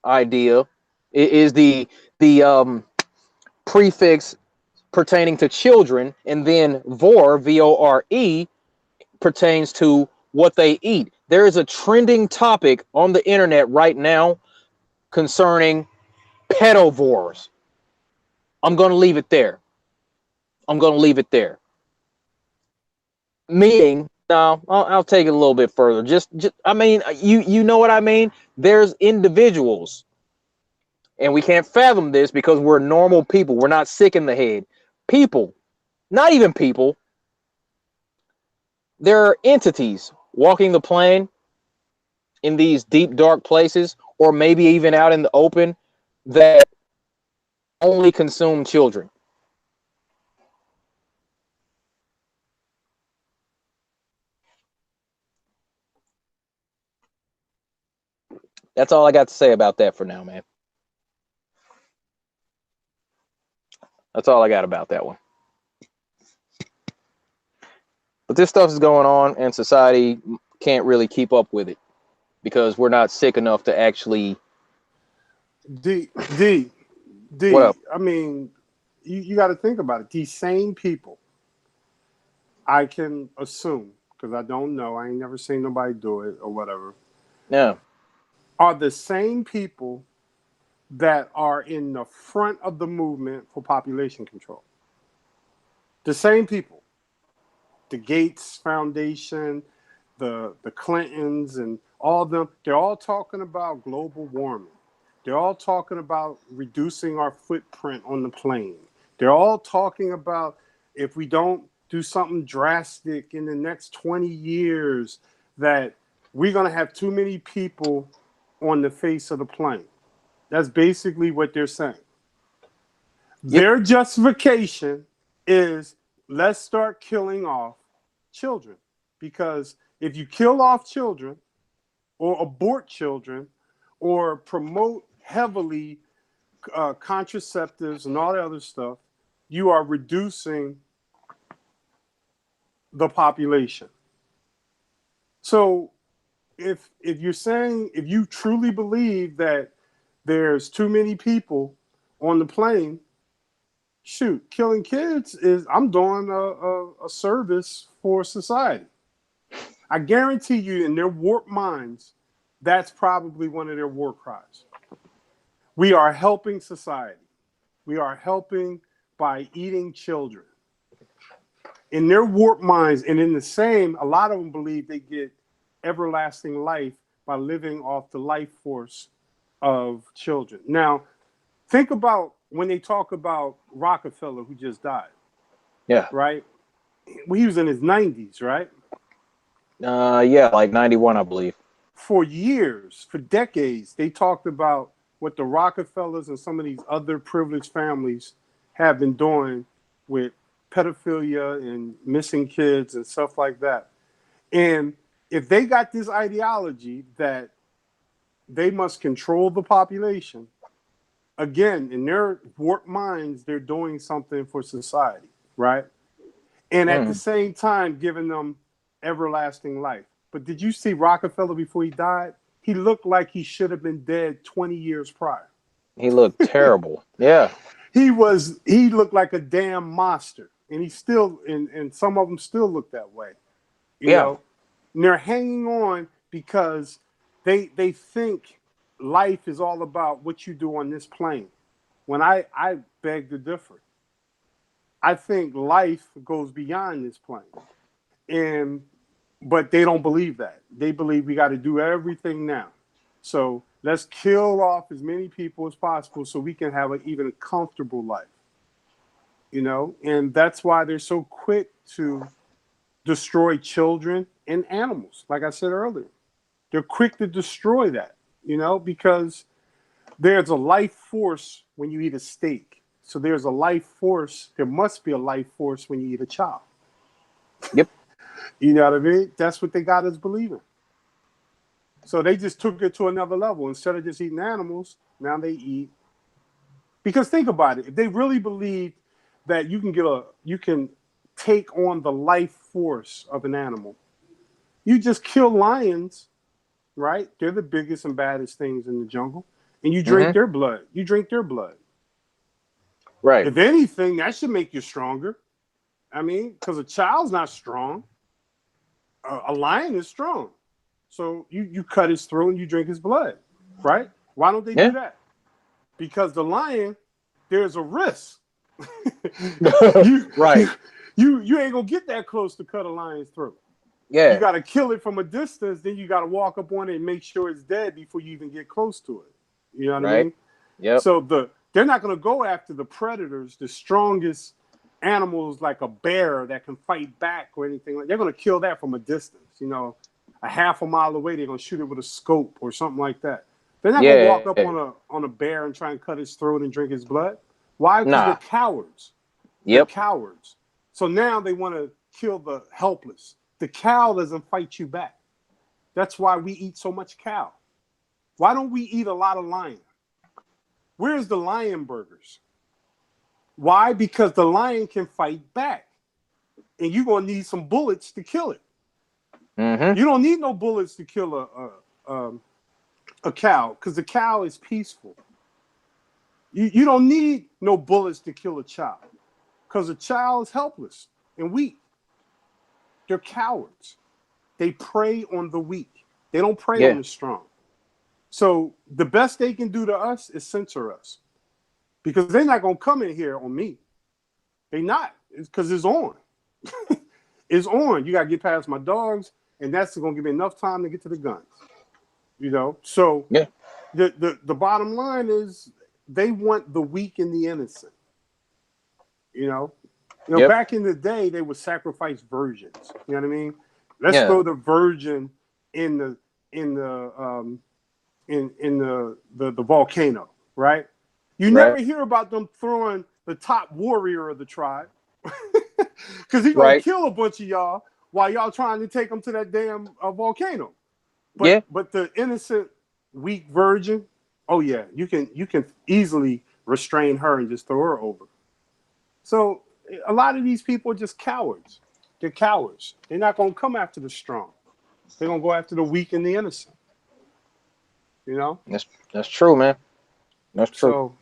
idea is the prefix pertaining to children, and then vor, VORE, pertains to what they eat. There is a trending topic on the internet right now concerning pedovores. I'm going to leave it there. Meaning, no, I'll take it a little bit further. Just I mean, you know what I mean? There's individuals, and we can't fathom this because we're normal people. We're not sick in the head. People, not even people. There are entities walking the plane in these deep, dark places, or maybe even out in the open, that only consume children. That's all I got to say about that for now, man. That's all I got about that one. But this stuff is going on, and society can't really keep up with it because we're not sick enough to actually. D. What up? I mean, you got to think about it. These same people, I can assume, because I don't know, I ain't never seen nobody do it or whatever, Yeah. are the same people that are in the front of the movement for population control. The same people. The Gates Foundation, the Clintons, and all of them, they're all talking about global warming. They're all talking about reducing our footprint on the plane. They're all talking about if we don't do something drastic in the next 20 years, that we're going to have too many people on the face of the plane. That's basically what they're saying. Yep. Their justification is let's start killing off children. Because if you kill off children or abort children or promote heavily contraceptives and all that other stuff, you are reducing the population. So if you're saying, if you truly believe that there's too many people on the plane, shoot, killing kids is, I'm doing a service for society. I guarantee you, in their warped minds, that's probably one of their war cries. We are helping society. We are helping by eating children. In their warped minds, and in the same, a lot of them believe they get everlasting life by living off the life force of children. Now, think about when they talk about Rockefeller, who just died. Yeah. Right? Well, he was in his 90s, right? Yeah, like 91, I believe. For years, for decades, they talked about what the Rockefellers and some of these other privileged families have been doing with pedophilia and missing kids and stuff like that. And if they got this ideology that they must control the population, again, in their warped minds, they're doing something for society, right? And at the same time, giving them everlasting life. But did you see Rockefeller before he died? He looked like he should have been dead 20 years prior. He looked terrible. Yeah. He looked like a damn monster. And he still, and some of them still look that way. You know? And they're hanging on because they think life is all about what you do on this plane. When I beg to differ. I think life goes beyond this plane. But they don't believe that. They believe we got to do everything now. So let's kill off as many people as possible so we can have an even comfortable life. You know, and that's why they're so quick to destroy children and animals. Like I said earlier, they're quick to destroy that, you know, because there's a life force when you eat a steak. So there's a life force. There must be a life force when you eat a child. Yep. You know what I mean? That's what they got us believing. So they just took it to another level. Instead of just eating animals, now they eat. Because think about it. If they really believed that you can take on the life force of an animal, you just kill lions, right? They're the biggest and baddest things in the jungle. And you drink their blood. You drink their blood. Right. If anything, that should make you stronger. I mean, because a child's not strong. A lion is strong. So you cut his throat and you drink his blood, right? Why don't they Yeah. do that? Because the lion, there's a risk. Right. You ain't gonna get that close to cut a lion's throat. Yeah. You got to kill it from a distance. Then you got to walk up on it and make sure it's dead before you even get close to it. You know what I Right. mean? Yep. So they're not going to go after the predators, the strongest animals like a bear that can fight back or anything like. They're going to kill that from a distance. You know, a half a mile away, they're going to shoot it with a scope or something like that. They're not going to walk up on a bear and try and cut his throat and drink his blood. Why? Because they're cowards. They're cowards. So now they want to kill the helpless. The cow doesn't fight you back. That's why we eat so much cow. Why don't we eat a lot of lion? Where's the lion burgers? Why? Because the lion can fight back. And you're going to need some bullets to kill it. Mm-hmm. You don't need no bullets to kill a cow because the cow is peaceful. You don't need no bullets to kill a child because a child is helpless and weak. They're cowards. They prey on the weak. They don't prey on the strong. So the best they can do to us is censor us because they're not going to come in here on me. They're not. It's because it's on. It's on. You got to get past my dogs, and that's going to give me enough time to get to the guns. You know? So the bottom line is they want the weak and the innocent. You know? Back in the day, they would sacrifice virgins. You know what I mean? Let's throw the virgin in the volcano, right? You never hear about them throwing the top warrior of the tribe because he's gonna kill a bunch of y'all while y'all trying to take them to that damn volcano. But the innocent, weak virgin, oh yeah, you can easily restrain her and just throw her over. So a lot of these people are just cowards. They're cowards. They're not going to come after the strong. They're going to go after the weak and the innocent. You know? That's true, man. That's true.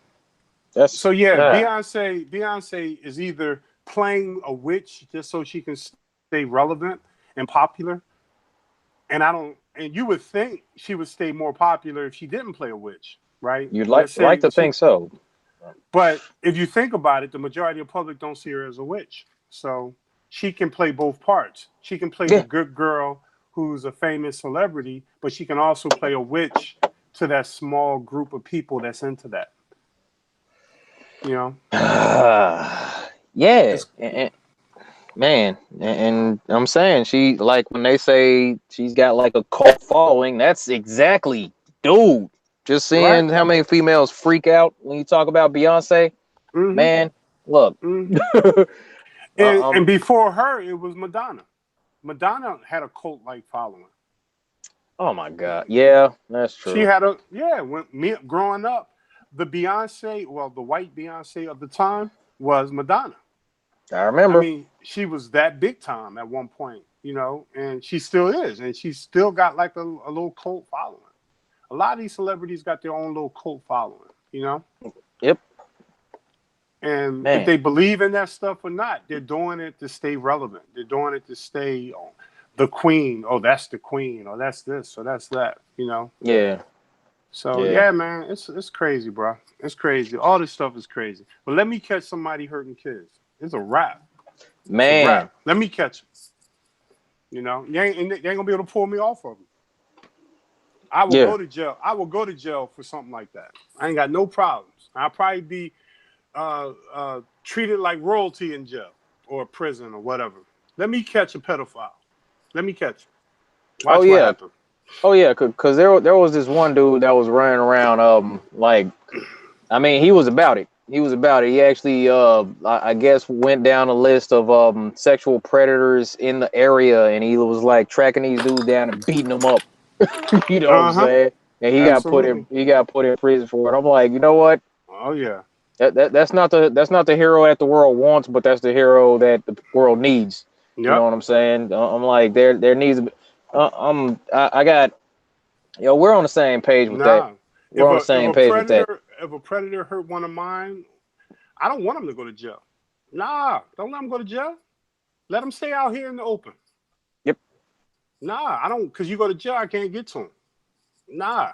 So Beyonce is either playing a witch just so she can stay relevant and popular. And you would think she would stay more popular if she didn't play a witch, right? You'd like to think so. But if you think about it, the majority of the public don't see her as a witch. So she can play both parts. She can play the good girl who's a famous celebrity, but she can also play a witch to that small group of people that's into that. You know? And I'm saying she, like, when they say she's got like a cult following, that's exactly, dude. Just seeing how many females freak out when you talk about Beyonce, man. Look, and before her, it was Madonna. Madonna had a cult-like following. Oh my God, yeah, that's true. She had growing up, the white Beyonce of the time was Madonna. I remember. I mean, she was that big time at one point, you know, and she still is, and she still got like a little cult following. A lot of these celebrities got their own little cult following, you know? Yep. And if they believe in that stuff or not, they're doing it to stay relevant. They're doing it to stay the queen. Oh, that's the queen. Or that's this. Or that's that, you know? Yeah. So, yeah, man, it's crazy, bro. It's crazy. All this stuff is crazy. But let me catch somebody hurting kids. It's a wrap. Man. It's a wrap. Let me catch them. You know? They ain't going to be able to pull me off of them. I will go to jail. I will go to jail for something like that. I ain't got no problems. I'll probably be treated like royalty in jail or prison or whatever. Let me catch a pedophile. Let me catch him. Watch what happens. Oh yeah, because there was this one dude that was running around. He was about it. He actually, I guess, went down a list of sexual predators in the area, and he was like tracking these dudes down and beating them up. You know what I'm saying? And he got put in prison for it. I'm like, you know what? Oh yeah. That's not the hero that the world wants, but that's the hero that the world needs. Yep. You know what I'm saying? I'm like, there needs. We're on the same page with that. We're on the same page with that. If a predator hurt one of mine, I don't want him to go to jail. Nah, don't let him go to jail. Let him stay out here in the open. Yep. Nah, I don't, because you go to jail, I can't get to him. Nah.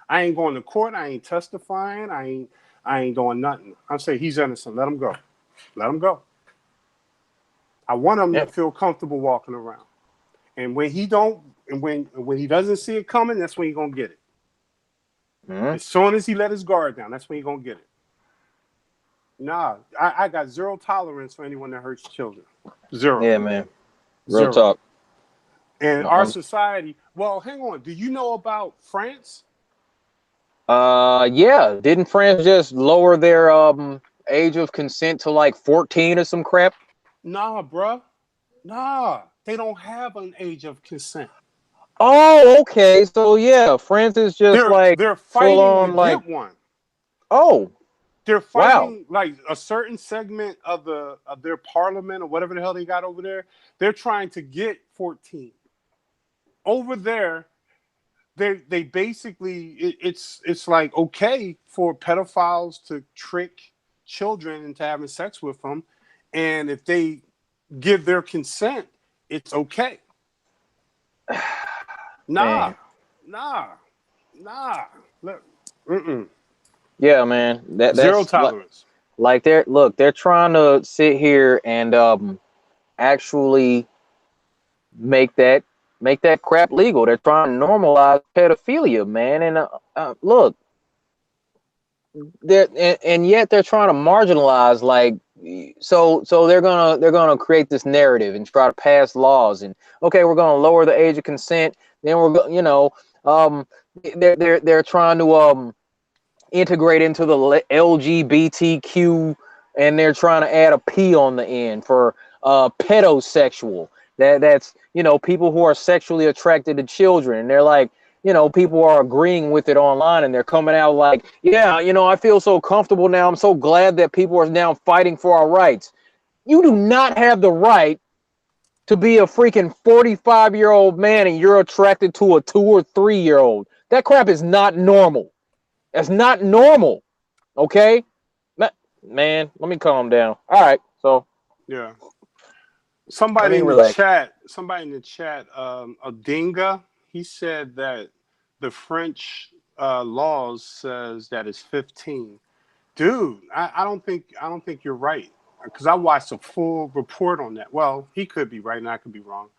I ain't going to court. I ain't testifying. I ain't doing nothing. I'm saying he's innocent. Let him go. Let him go. I want him to feel comfortable walking around. And when he don't, and when he doesn't see it coming, that's when he's gonna get it. Mm-hmm. As soon as he let his guard down, that's when he's gonna get it. Nah, I got zero tolerance for anyone that hurts children. Zero. Yeah, man. Real Zero. talk. And our society. Well, hang on. Do you know about France? Yeah. Didn't France just lower their age of consent to like 14 or some crap? Nah, bruh. Nah, they don't have an age of consent. Oh, okay. So yeah, France is just They're full fighting to on like. get one. Oh, they're wow. fighting like a certain segment of their parliament or whatever the hell they got over there. They're trying to get 14. Over there, they basically it's like okay for pedophiles to trick children into having sex with them, and if they give their consent, it's okay. Nah. Look, yeah, man. That's zero tolerance. Like they're trying to sit here and actually make that crap legal. They're trying to normalize pedophilia, man. And look, and yet they're trying to marginalize like so they're gonna create this narrative and try to pass laws and okay, we're gonna lower the age of consent. Then they're trying to integrate into the LGBTQ, and they're trying to add a P on the end for pedosexual. That's people who are sexually attracted to children, and they're like, people are agreeing with it online, and they're coming out like, yeah, I feel so comfortable now. I'm so glad that people are now fighting for our rights. You do not have the right to be a freaking 45-year-old man and you're attracted to a 2 or 3-year-old. That crap is not normal. That's not normal. Okay? Man, let me calm down. All right. So yeah. Somebody in the chat, Odinga, he said that the French laws says that it's 15. Dude, I don't think you're right, because I watched a full report on that. Well, he could be right and I could be wrong.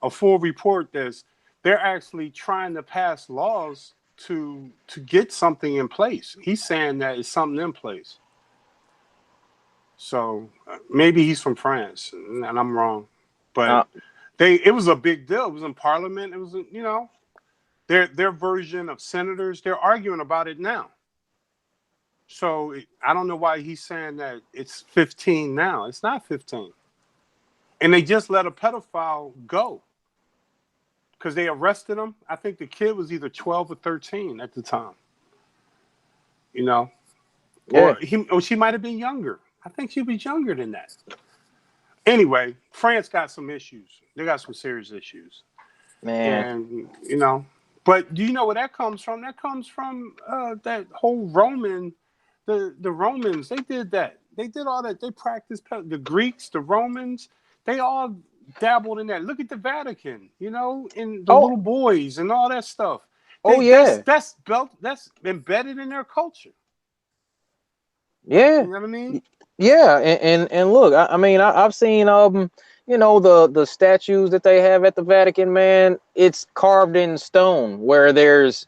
A full report they're actually trying to pass laws to get something in place. He's saying that it's something in place. So maybe he's from France and I'm wrong, but it was a big deal. It was in Parliament. It was their version of senators. They're arguing about it now. So I don't know why he's saying that it's 15 now. It's not 15. And they just let a pedophile go because they arrested him. I think the kid was either 12 or 13 at the time. Yeah. Or she might have been younger. I think she was younger than that. Anyway, France got some issues. They got some serious issues. Man. And, but do you know where that comes from? That comes from that whole Roman, the Romans, they did that. They did all that. They practiced, the Greeks, the Romans, they all dabbled in that. Look at the Vatican, and the little boys and all that stuff. That's embedded in their culture. Yeah. You know what I mean? Yeah, and look, I mean, I've seen the statues that they have at the Vatican, man. It's carved in stone, where there's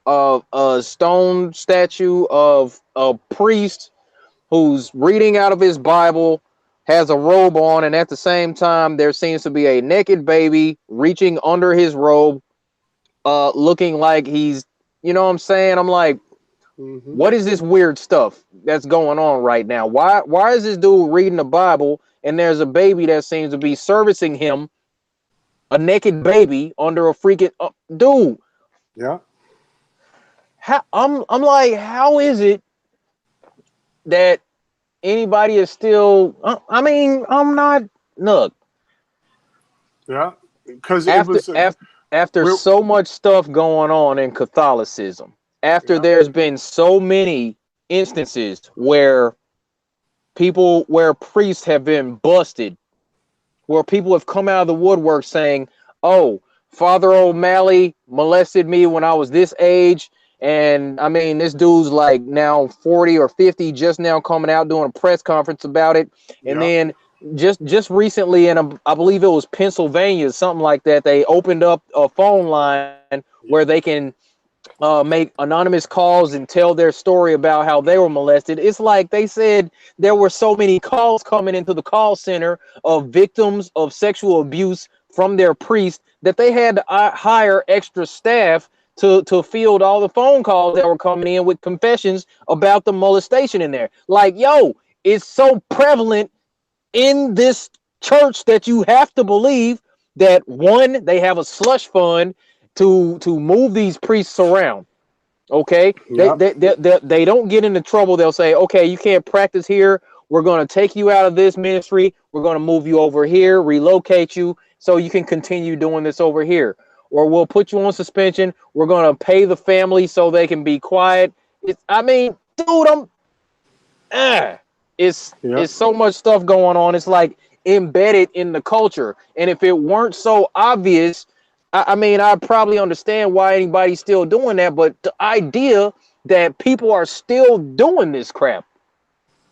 a stone statue of a priest who's reading out of his Bible, has a robe on, and at the same time there seems to be a naked baby reaching under his robe, looking like he's, what I'm saying? I'm like, what is this weird stuff that's going on right now? Why is this dude reading the Bible and there's a baby that seems to be servicing him, a naked baby under a freaking dude? Yeah. I'm like, how is it that anybody is still? I mean, I'm not. Look. Yeah, because after so much stuff going on in Catholicism. After there's been so many instances where priests have been busted, where people have come out of the woodwork saying, oh, Father O'Malley molested me when I was this age, And I mean, this dude's like now 40 or 50, just now coming out doing a press conference about it. And then just recently, and I believe it was Pennsylvania, something like that, they opened up a phone line where they can make anonymous calls and tell their story about how they were molested. It's like they said there were so many calls coming into the call center of victims of sexual abuse from their priest that they had to hire extra staff to field all the phone calls that were coming in with confessions about the molestation in there. Like, yo, it's so prevalent in this church that you have to believe that, one, they have a slush fund to move these priests around. Okay, they don't get into trouble. They'll say, okay, you can't practice here, we're going to take you out of this ministry, we're going to move you over here, relocate you so you can continue doing this over here, or we'll put you on suspension, we're going to pay the family so they can be quiet. I mean, dude, it's so much stuff going on. It's like embedded in the culture, and if it weren't so obvious, I mean, I probably understand why anybody's still doing that, but the idea that people are still doing this crap,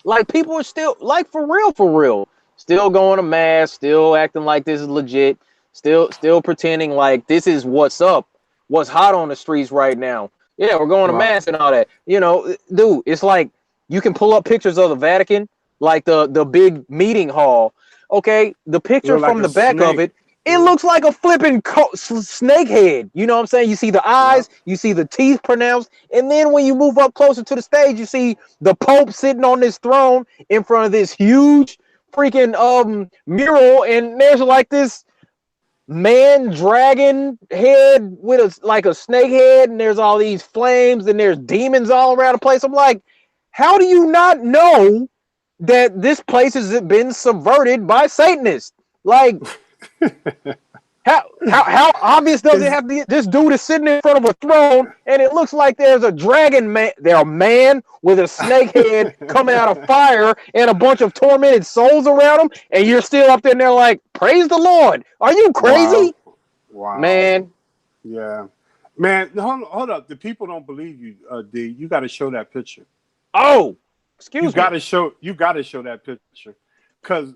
like people are still, like, for real, still going to mass, still acting like this is legit, still pretending like this is what's up, what's hot on the streets right now. Yeah, we're going to mass and all that. You know, dude, it's like you can pull up pictures of the Vatican, like the big meeting hall. Okay, the picture from the back of it, it looks like a flipping snake head. You know what I'm saying? You see the eyes, you see the teeth pronounced, and then when you move up closer to the stage, you see the Pope sitting on this throne in front of this huge freaking mural, and there's like this man dragon head with a snake head, and there's all these flames, and there's demons all around the place. I'm like, how do you not know that this place has been subverted by Satanists? Like, how obvious does it have to be? This dude is sitting in front of a throne, and it looks like there's a dragon man. There's a man with a snake head coming out of fire, and a bunch of tormented souls around him. And you're still up there, and they're like, "Praise the Lord!" Are you crazy? Wow. Man. Yeah, man. Hold up. The people don't believe you, D. You got to show that picture. Oh, excuse me. You got to show that picture, because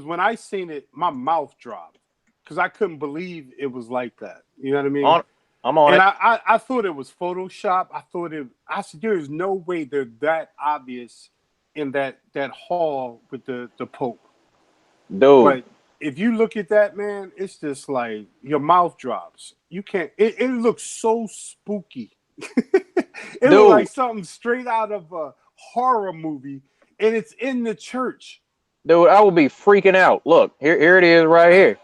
when I seen it, my mouth dropped, because I couldn't believe it was like that. You know what I mean? I'm on and it. I thought it was Photoshop. I said, there's no way they're that obvious in that hall with the Pope. Dude. But if you look at that, man, it's just like your mouth drops. You can't. It looks so spooky. It looks like something straight out of a horror movie, and it's in the church. Dude, I will be freaking out. Look, here it is right here.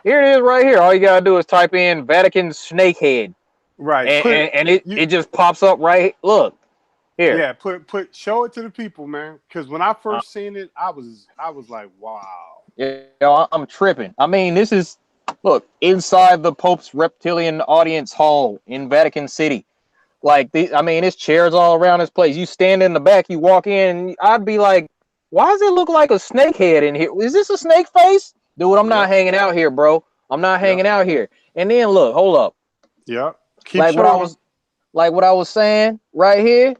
Here it is right here. All you gotta do is type in Vatican snake head. Right. And it just pops up right. Look. Here. Yeah, show it to the people, man. Because when I first seen it, I was like, wow. Yeah, I'm tripping. I mean, this is, look, inside the Pope's reptilian audience hall in Vatican City. Like, it's chairs all around this place. You stand in the back, you walk in, and I'd be like, why does it look like a snake head in here? Is this a snake face? Dude, I'm not hanging out here, bro. I'm not hanging out here. And then look, hold up. Yeah. What I was saying right here.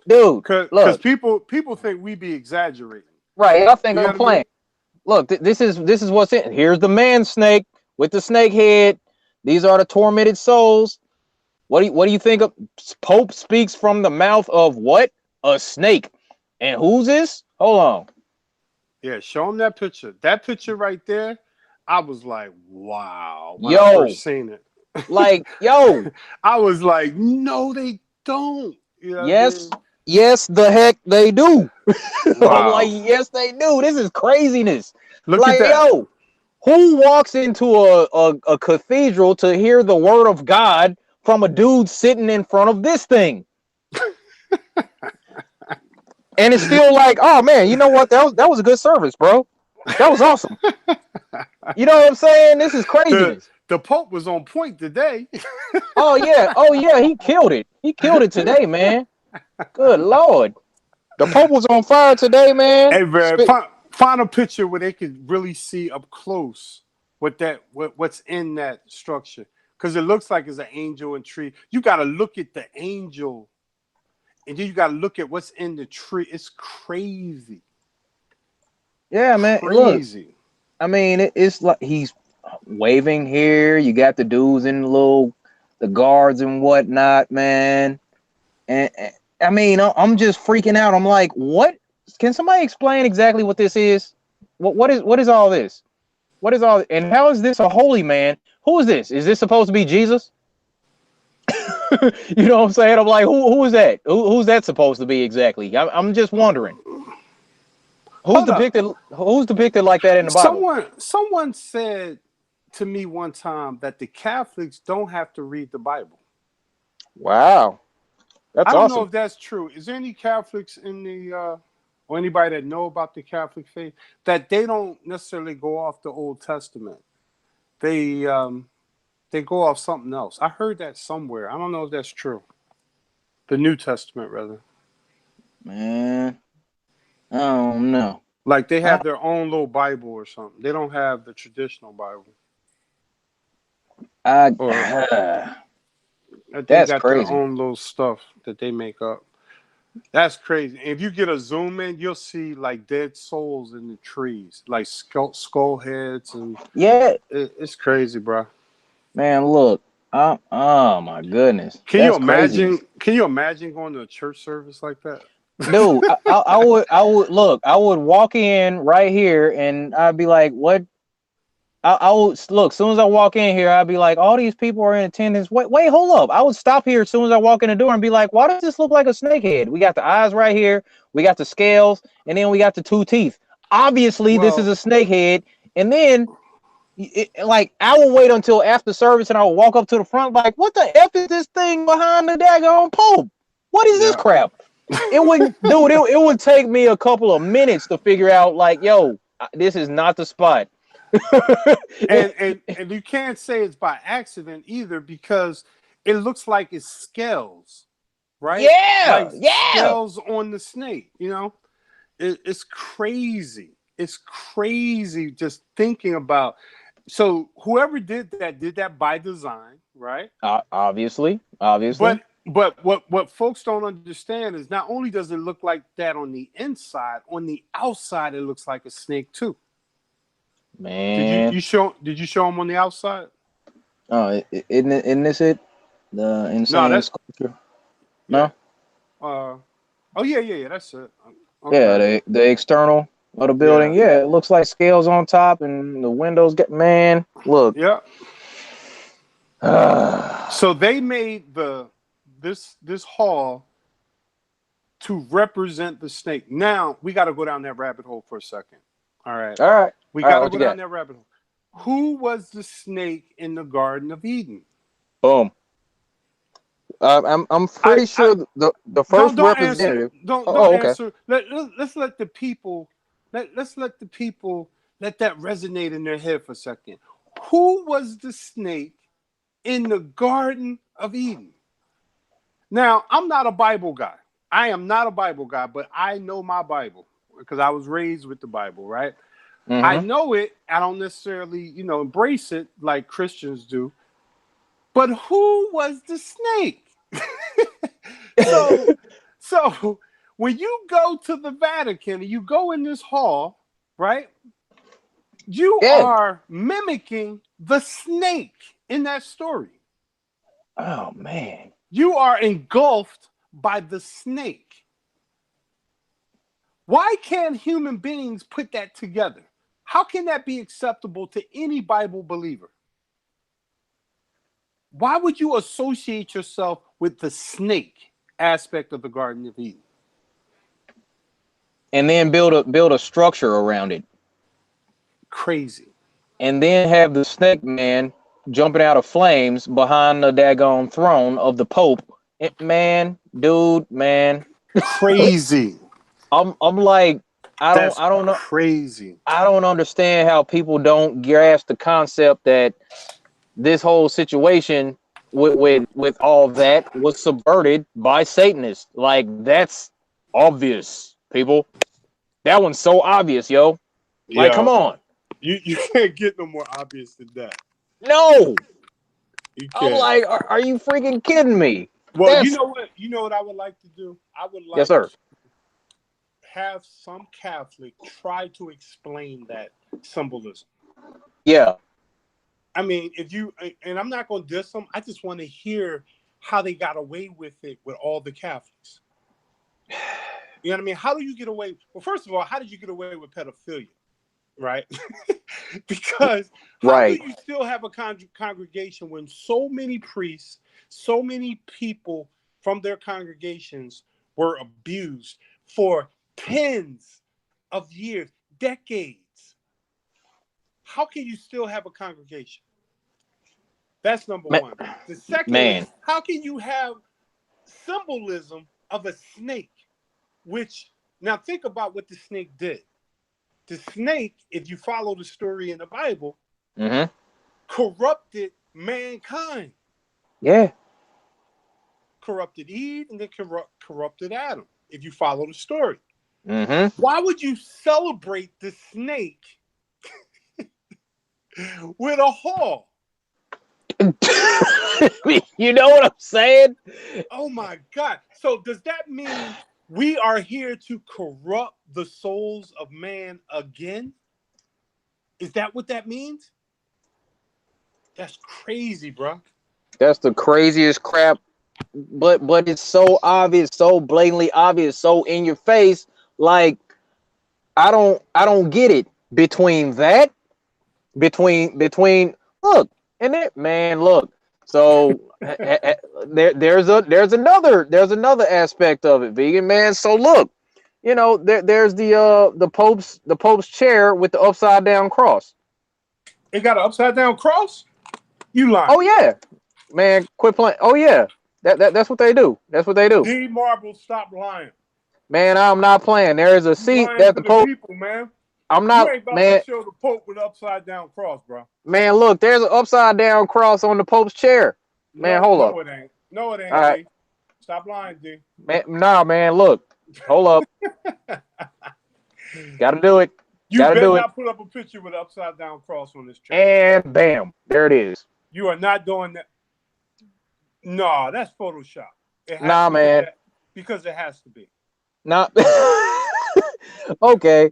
Dude, because people think we be exaggerating. Right, I think I'm playing. Look, this is what's in. Here's the man snake with the snake head. These are the tormented souls. What do you think of? Pope speaks from the mouth of what? A snake. And who's this? Hold on. Yeah, show them that picture. That picture right there, I was like, wow. When I first seen it. Like, yo. I was like, no, they don't. You know Yes, the heck they do. Wow. I'm like, yes, they do. This is craziness. Look at that. Yo, who walks into a cathedral to hear the word of God from a dude sitting in front of this thing? And it's still like, oh man, you know what? That was a good service, bro. That was awesome. You know what I'm saying? This is craziness. The Pope was on point today. Oh yeah, he killed it. He killed it today, man. Good Lord. The Pope was on fire today, man. Hey, man, find a picture where they could really see up close what's in that structure. because it looks like it's an angel and tree. You got to look at the angel, and then you got to look at what's in the tree. It's crazy. Yeah, man. Crazy. Look, I mean, it's like he's waving here. You got the dudes in the guards and whatnot, man. And I mean, I'm just freaking out. I'm like, what? Can somebody explain exactly what this is? What is all this? What is all? And how is this a holy man? Who is this? Is this supposed to be Jesus? You know what I'm saying? I'm like, who is that? Who's that supposed to be exactly? I'm just wondering. Who's depicted like that in the Bible? Someone said to me one time that the Catholics don't have to read the Bible. Wow. That's I don't awesome. know if that's true. Is there any Catholics in the or anybody that know about the Catholic faith that they don't necessarily go off the Old Testament? They go off something else. I heard that somewhere. I don't know if that's true. The New Testament, rather. Man, I don't know. Like they have their own little Bible or something. They don't have the traditional Bible. That's They got crazy. their own little stuff that they make up. That's crazy. If you get a zoom in, you'll see like dead souls in the trees, like skull heads, and yeah, it's crazy, bro. Man, look. Oh my goodness. Can you imagine? Crazy. Can you imagine going to a church service like that? Dude, I would look. I would walk in right here, and I'd be like, "What?" I would look. As soon as I walk in here, I'd be like, "All these people are in attendance." Wait, hold up! I would stop here as soon as I walk in the door and be like, "Why does this look like a snake head? We got the eyes right here, we got the scales, and then we got the 2 teeth. Obviously, this is a snake head." And then, like, I will wait until after service, and I will walk up to the front, like, "What the f is this thing behind the daggone Pope? What is this crap?" It would take me a couple of minutes to figure out, like, yo, this is not the spot. and you can't say it's by accident either, because it looks like it's scales, right? Yeah, like scales on the snake. You know, it's crazy. It's crazy just thinking about. So whoever did that by design, right? Obviously. But what folks don't understand is not only does it look like that on the inside, on the outside it looks like a snake too. Man, did you show them on the outside? Oh, isn't this it? The insane sculpture? No. Oh yeah. That's it. Okay. Yeah, the external of the building. Yeah, it looks like scales on top, and the windows get look. Yeah. So they made this hall to represent the snake. Now we got to go down that rabbit hole for a second. All right. We got to go down that rabbit hole. Who was the snake in the Garden of Eden? Boom. I'm pretty sure the first representative. Don't answer. Let's let the people. Let's let the people let that resonate in their head for a second. Who was the snake in the Garden of Eden? Now, I'm not a Bible guy. I am not a Bible guy, but I know my Bible because I was raised with the Bible, right? Mm-hmm. I know it. I don't necessarily, embrace it like Christians do. But who was the snake? So when you go to the Vatican and you go in this hall, right? You are mimicking the snake in that story. Oh, man. You are engulfed by the snake. Why can't human beings put that together? How can that be acceptable to any Bible believer? Why would you associate yourself with the snake aspect of the Garden of Eden? And then build a structure around it. Crazy. And then have the snake man jumping out of flames behind the daggone throne of the Pope. Man. Crazy. I'm like, I don't know. Crazy. I don't understand how people don't grasp the concept that this whole situation with all that was subverted by Satanists. Like, that's obvious, people. That one's so obvious, yo. Like, come on. You can't get no more obvious than that. No. You I'm can't. like, are you freaking kidding me? Well, That's you know what I would like to do? I would yes, like sir. to have some Catholic try to explain that symbolism. Yeah, I mean, if you and I'm not going to diss them. I just want to hear how they got away with it with all the Catholics. You know what I mean? How do you get away? Well, first of all, how did you get away with pedophilia? Right? Because how do right. you still have a congregation when so many priests, so many people from their congregations were abused for tens of years, decades? How can you still have a congregation? That's number Ma- one. The second Man, is, how can you have symbolism of a snake? Which, now think about what the snake did. The snake, if you follow the story in the Bible, mm-hmm. corrupted mankind. Yeah, Corrupted Eve and then corrupted Adam, if you follow the story. mm-hmm. Why would you celebrate the snake with a hall? You know what I'm saying? Oh my God. So does that mean we are here to corrupt the souls of man again? Is that what that means? That's crazy, bro. That's the craziest crap. But it's so obvious, so blatantly obvious, so in your face. Like I don't get it. Between look and it, man, look. So there's another aspect of it, vegan man. So look, there's the Pope's chair with the upside down cross. It got an upside down cross? You lying. Oh yeah, man, quit playing. Oh yeah, that's what they do. That's what they do. D Marble, stop lying. Man, I'm not playing. There is a You seat lying that to the the Pope. people, man. I'm You not, ain't about to man. show the Pope with an upside down cross, bro. Man, look, there's an upside down cross on the Pope's chair. Man, No, hold no, up. it ain't. No, it All ain't, right, D. Stop lying, D. man. Nah, man, look. Hold up. Got to do it. You Got to better do it. not put up a picture with an upside down cross on this chair. And bam, there it is. You are not doing that. No, that's Photoshop. It has Nah, to be man. that because it has to be. Nah. Okay.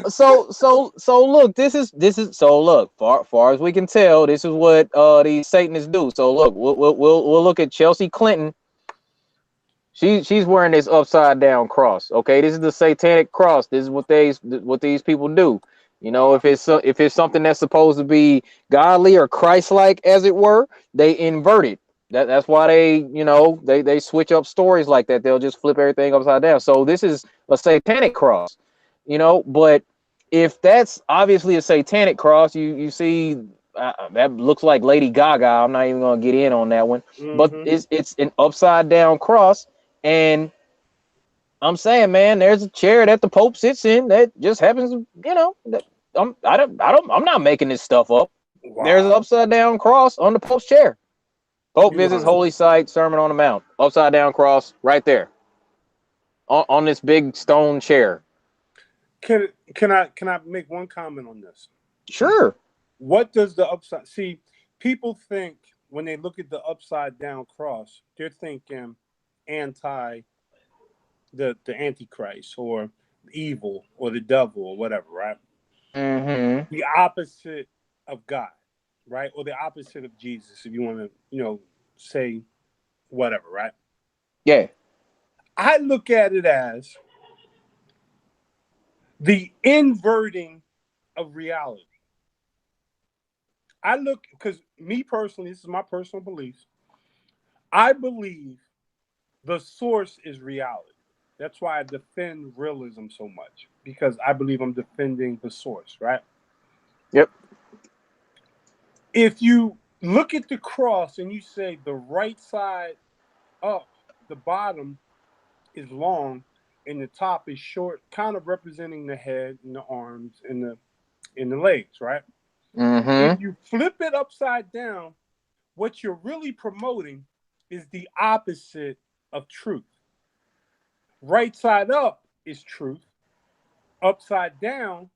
So look, this is so look, far as we can tell, this is what these Satanists do. So look, we'll look at Chelsea Clinton. She's wearing this upside down cross. Okay, this is the satanic cross. This is what these people do. Wow. If it's something that's supposed to be godly or Christ-like, as it were, they invert it. That's why they switch up stories like that. They'll just flip everything upside down. So this is a satanic cross, But if that's obviously a satanic cross, you see that looks like Lady Gaga. I'm not even gonna get in on that one, but Mm-hmm. it's an upside down cross. And I'm saying, man, there's a chair that the Pope sits in that just happens, that I'm not making this stuff up. There's an Wow. upside down cross on the Pope's chair. Pope You visits lying. holy site, Sermon on the Mount, upside down cross right there on this big stone chair. Can I make one comment on this? Sure. What does the upside see? People think when they look at the upside down cross, they're thinking anti the Antichrist or evil or the devil or whatever, right? Mm-hmm. The opposite of God, right? Or the opposite of Jesus, if you want to, say whatever, right? Yeah. I look at it as the inverting of reality. I look, because me personally, this is my personal beliefs. I believe the source is reality. That's why I defend realism so much, because I believe I'm defending the source, right? Yep. If you look at the cross and you say the right side up, the bottom is long and the top is short, kind of representing the head and the arms and the legs, right? If Mm-hmm. you flip it upside down, what you're really promoting is the opposite of truth. Right side up is truth. Upside down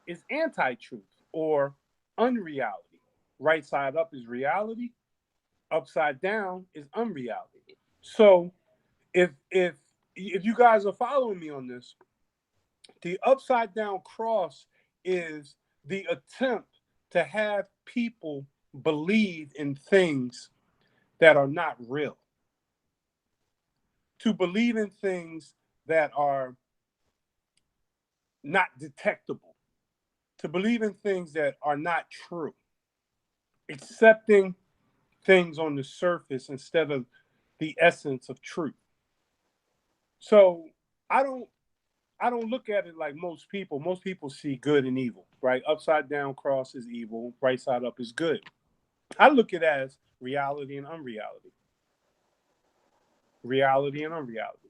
is anti-truth or unreality. Right side up is reality. Upside down is unreality. So if you guys are following me on this, the upside down cross is the attempt to have people believe in things that are not real, to believe in things that are not detectable, to believe in things that are not true, accepting things on the surface instead of the essence of truth. So I don't look at it like most people. Most people see good and evil, right? Upside down cross is evil, right side up is good. I look at it as reality and unreality. Reality and unreality.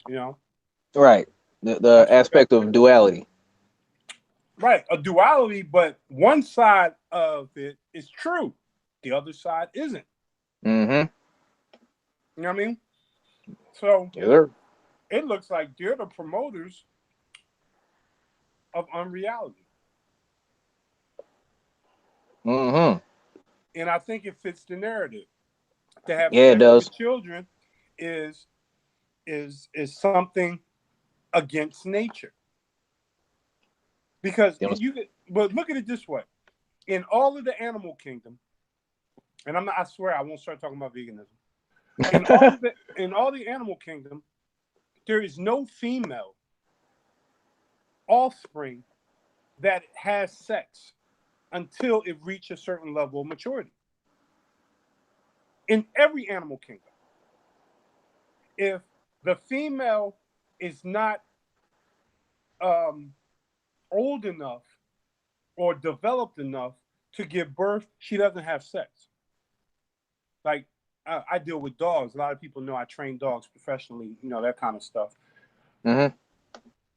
You know? Right. The aspect of duality. Right. A duality, but one side of it is true. The other side isn't. Mm-hmm. You know what I mean? So Yeah. it looks like they're the promoters of unreality. Mm-hmm. And I think it fits the narrative. To have Yeah, it sex does. with children is something against nature. Because but look at it this way. In all of the animal kingdom, and I swear I won't start talking about veganism. In all the animal kingdom, there is no female offspring that has sex until it reaches a certain level of maturity. In every animal kingdom, if the female is not old enough or developed enough to give birth, she doesn't have sex. Like I deal with dogs. A lot of people know I train dogs professionally, that kind of stuff. Mm-hmm.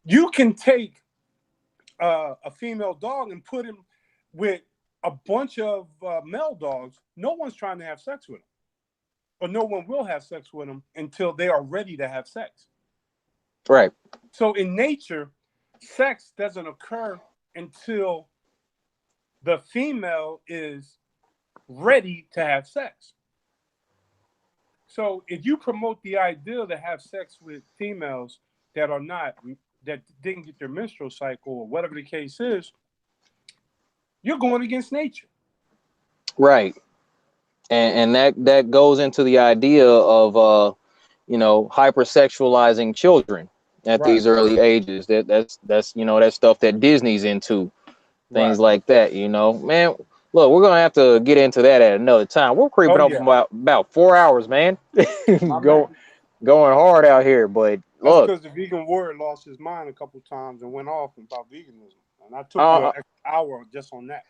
You can take a female dog and put him with a bunch of male dogs. No one's trying to have sex with them. Or no one will have sex with them until they are ready to have sex. Right. So in nature, sex doesn't occur until the female is ready to have sex. So if you promote the idea to have sex with females that didn't get their menstrual cycle or whatever the case is, you're going against nature. Right. And that goes into the idea of hypersexualizing children at Right. these early ages. That's that stuff that Disney's into, things like that. Man. Look, we're gonna have to get into that at another time. We're creeping up about 4 hours, man. Going hard out here, but that's look. because the vegan warrior lost his mind a couple times and went off about veganism, and I took an extra hour just on that.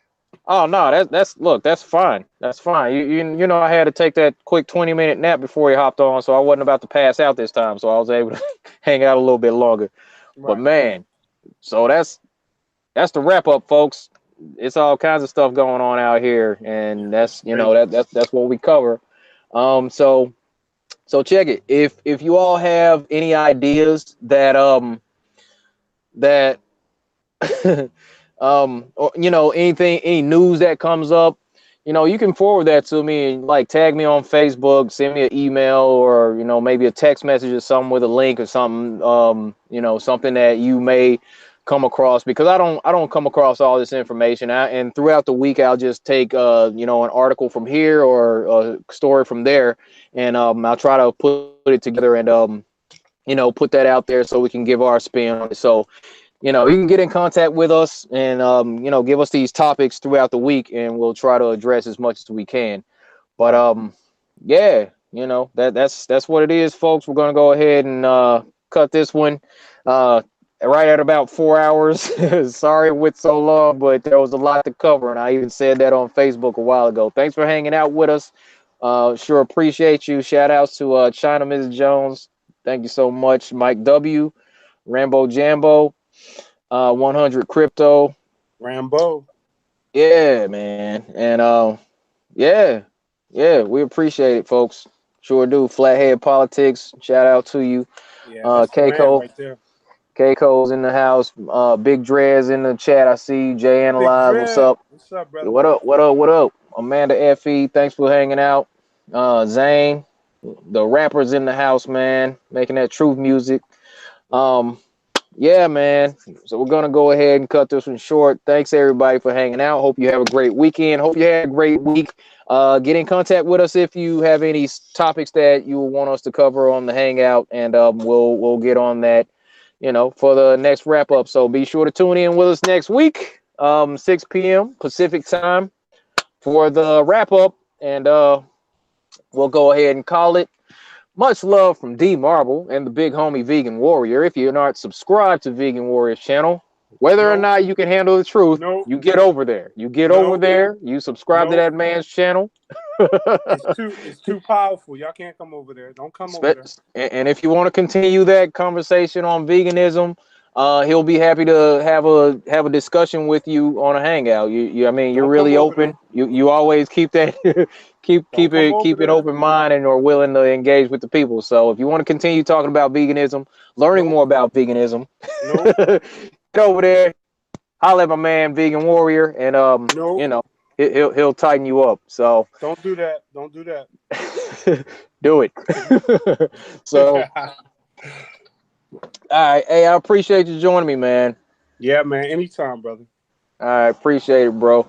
Oh no, that's fine. That's fine. You know I had to take that quick 20-minute nap before he hopped on, so I wasn't about to pass out this time, so I was able to hang out a little bit longer. Right. But man, so that's the wrap up, folks. It's all kinds of stuff going on out here, and that's that's what we cover. So check it. If you all have any ideas that or anything, any news that comes up, you can forward that to me and like tag me on Facebook, send me an email, or maybe a text message or something with a link or something, something that you may come across, because I don't come across all this information. And throughout the week I'll just take an article from here or a story from there, and I'll try to put it together and put that out there so we can give our spin on it. So you can get in contact with us and, give us these topics throughout the week, and we'll try to address as much as we can. But, yeah, that's what it is, folks. We're going to go ahead and cut this one right at about 4 hours. Sorry it went so long, but there was a lot to cover, and I even said that on Facebook a while ago. Thanks for hanging out with us. Sure appreciate you. Shout outs to China Mrs. Jones. Thank you so much. Mike W., Rambo Jambo, 100 Crypto, Rambo. Yeah, man. And yeah, we appreciate it, folks. Sure do. Flathead Politics, shout out to you. Yeah, that's Keiko right there. Keiko's in the house. Big Drez in the chat. I see you. Jay Analyze, what's up? What's up, brother? What up? Amanda Effie, thanks for hanging out. Zane, the rappers in the house, man, making that truth music. Yeah, man. So we're gonna go ahead and cut this one short. Thanks everybody for hanging out. Hope you have a great weekend. Hope you had a great week. Get in contact with us if you have any topics that you want us to cover on the hangout, and we'll get on that, for the next wrap up. So be sure to tune in with us next week, 6 p.m. Pacific time for the wrap up, and we'll go ahead and call it. Much love from D Marble and the big homie Vegan Warrior. If you're not subscribed to Vegan Warrior's channel, whether or not you can handle the truth, you get over there. You get over there. You subscribe to that man's channel. It's too powerful. Y'all can't come over there. Don't come over there. And if you want to continue that conversation on veganism, he'll be happy to have a discussion with you on a hangout. You're really open. You always keep that keep it open minded or willing to engage with the people. So if you want to continue talking about veganism, learning more about veganism, get over there, holler at my man Vegan Warrior, and he'll tighten you up. So don't do that. Don't do that. Do it. So all right, hey, I appreciate you joining me, man. Yeah, man. Anytime, brother. I appreciate it, bro.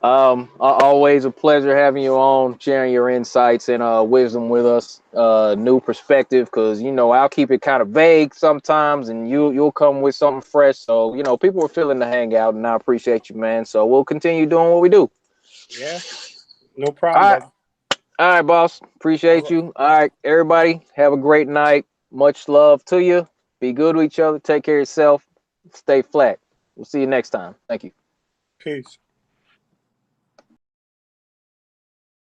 Always a pleasure having you on, sharing your insights and wisdom with us. New perspective, because I'll keep it kind of vague sometimes, and you'll come with something fresh. So people are feeling the hangout, and I appreciate you, man. So we'll continue doing what we do. Yeah, no problem. All right, boss. Appreciate you. All right, everybody, have a great night. Much love to you. Be good to each other. Take care of yourself. Stay flat. We'll see you next time. Thank you. Peace.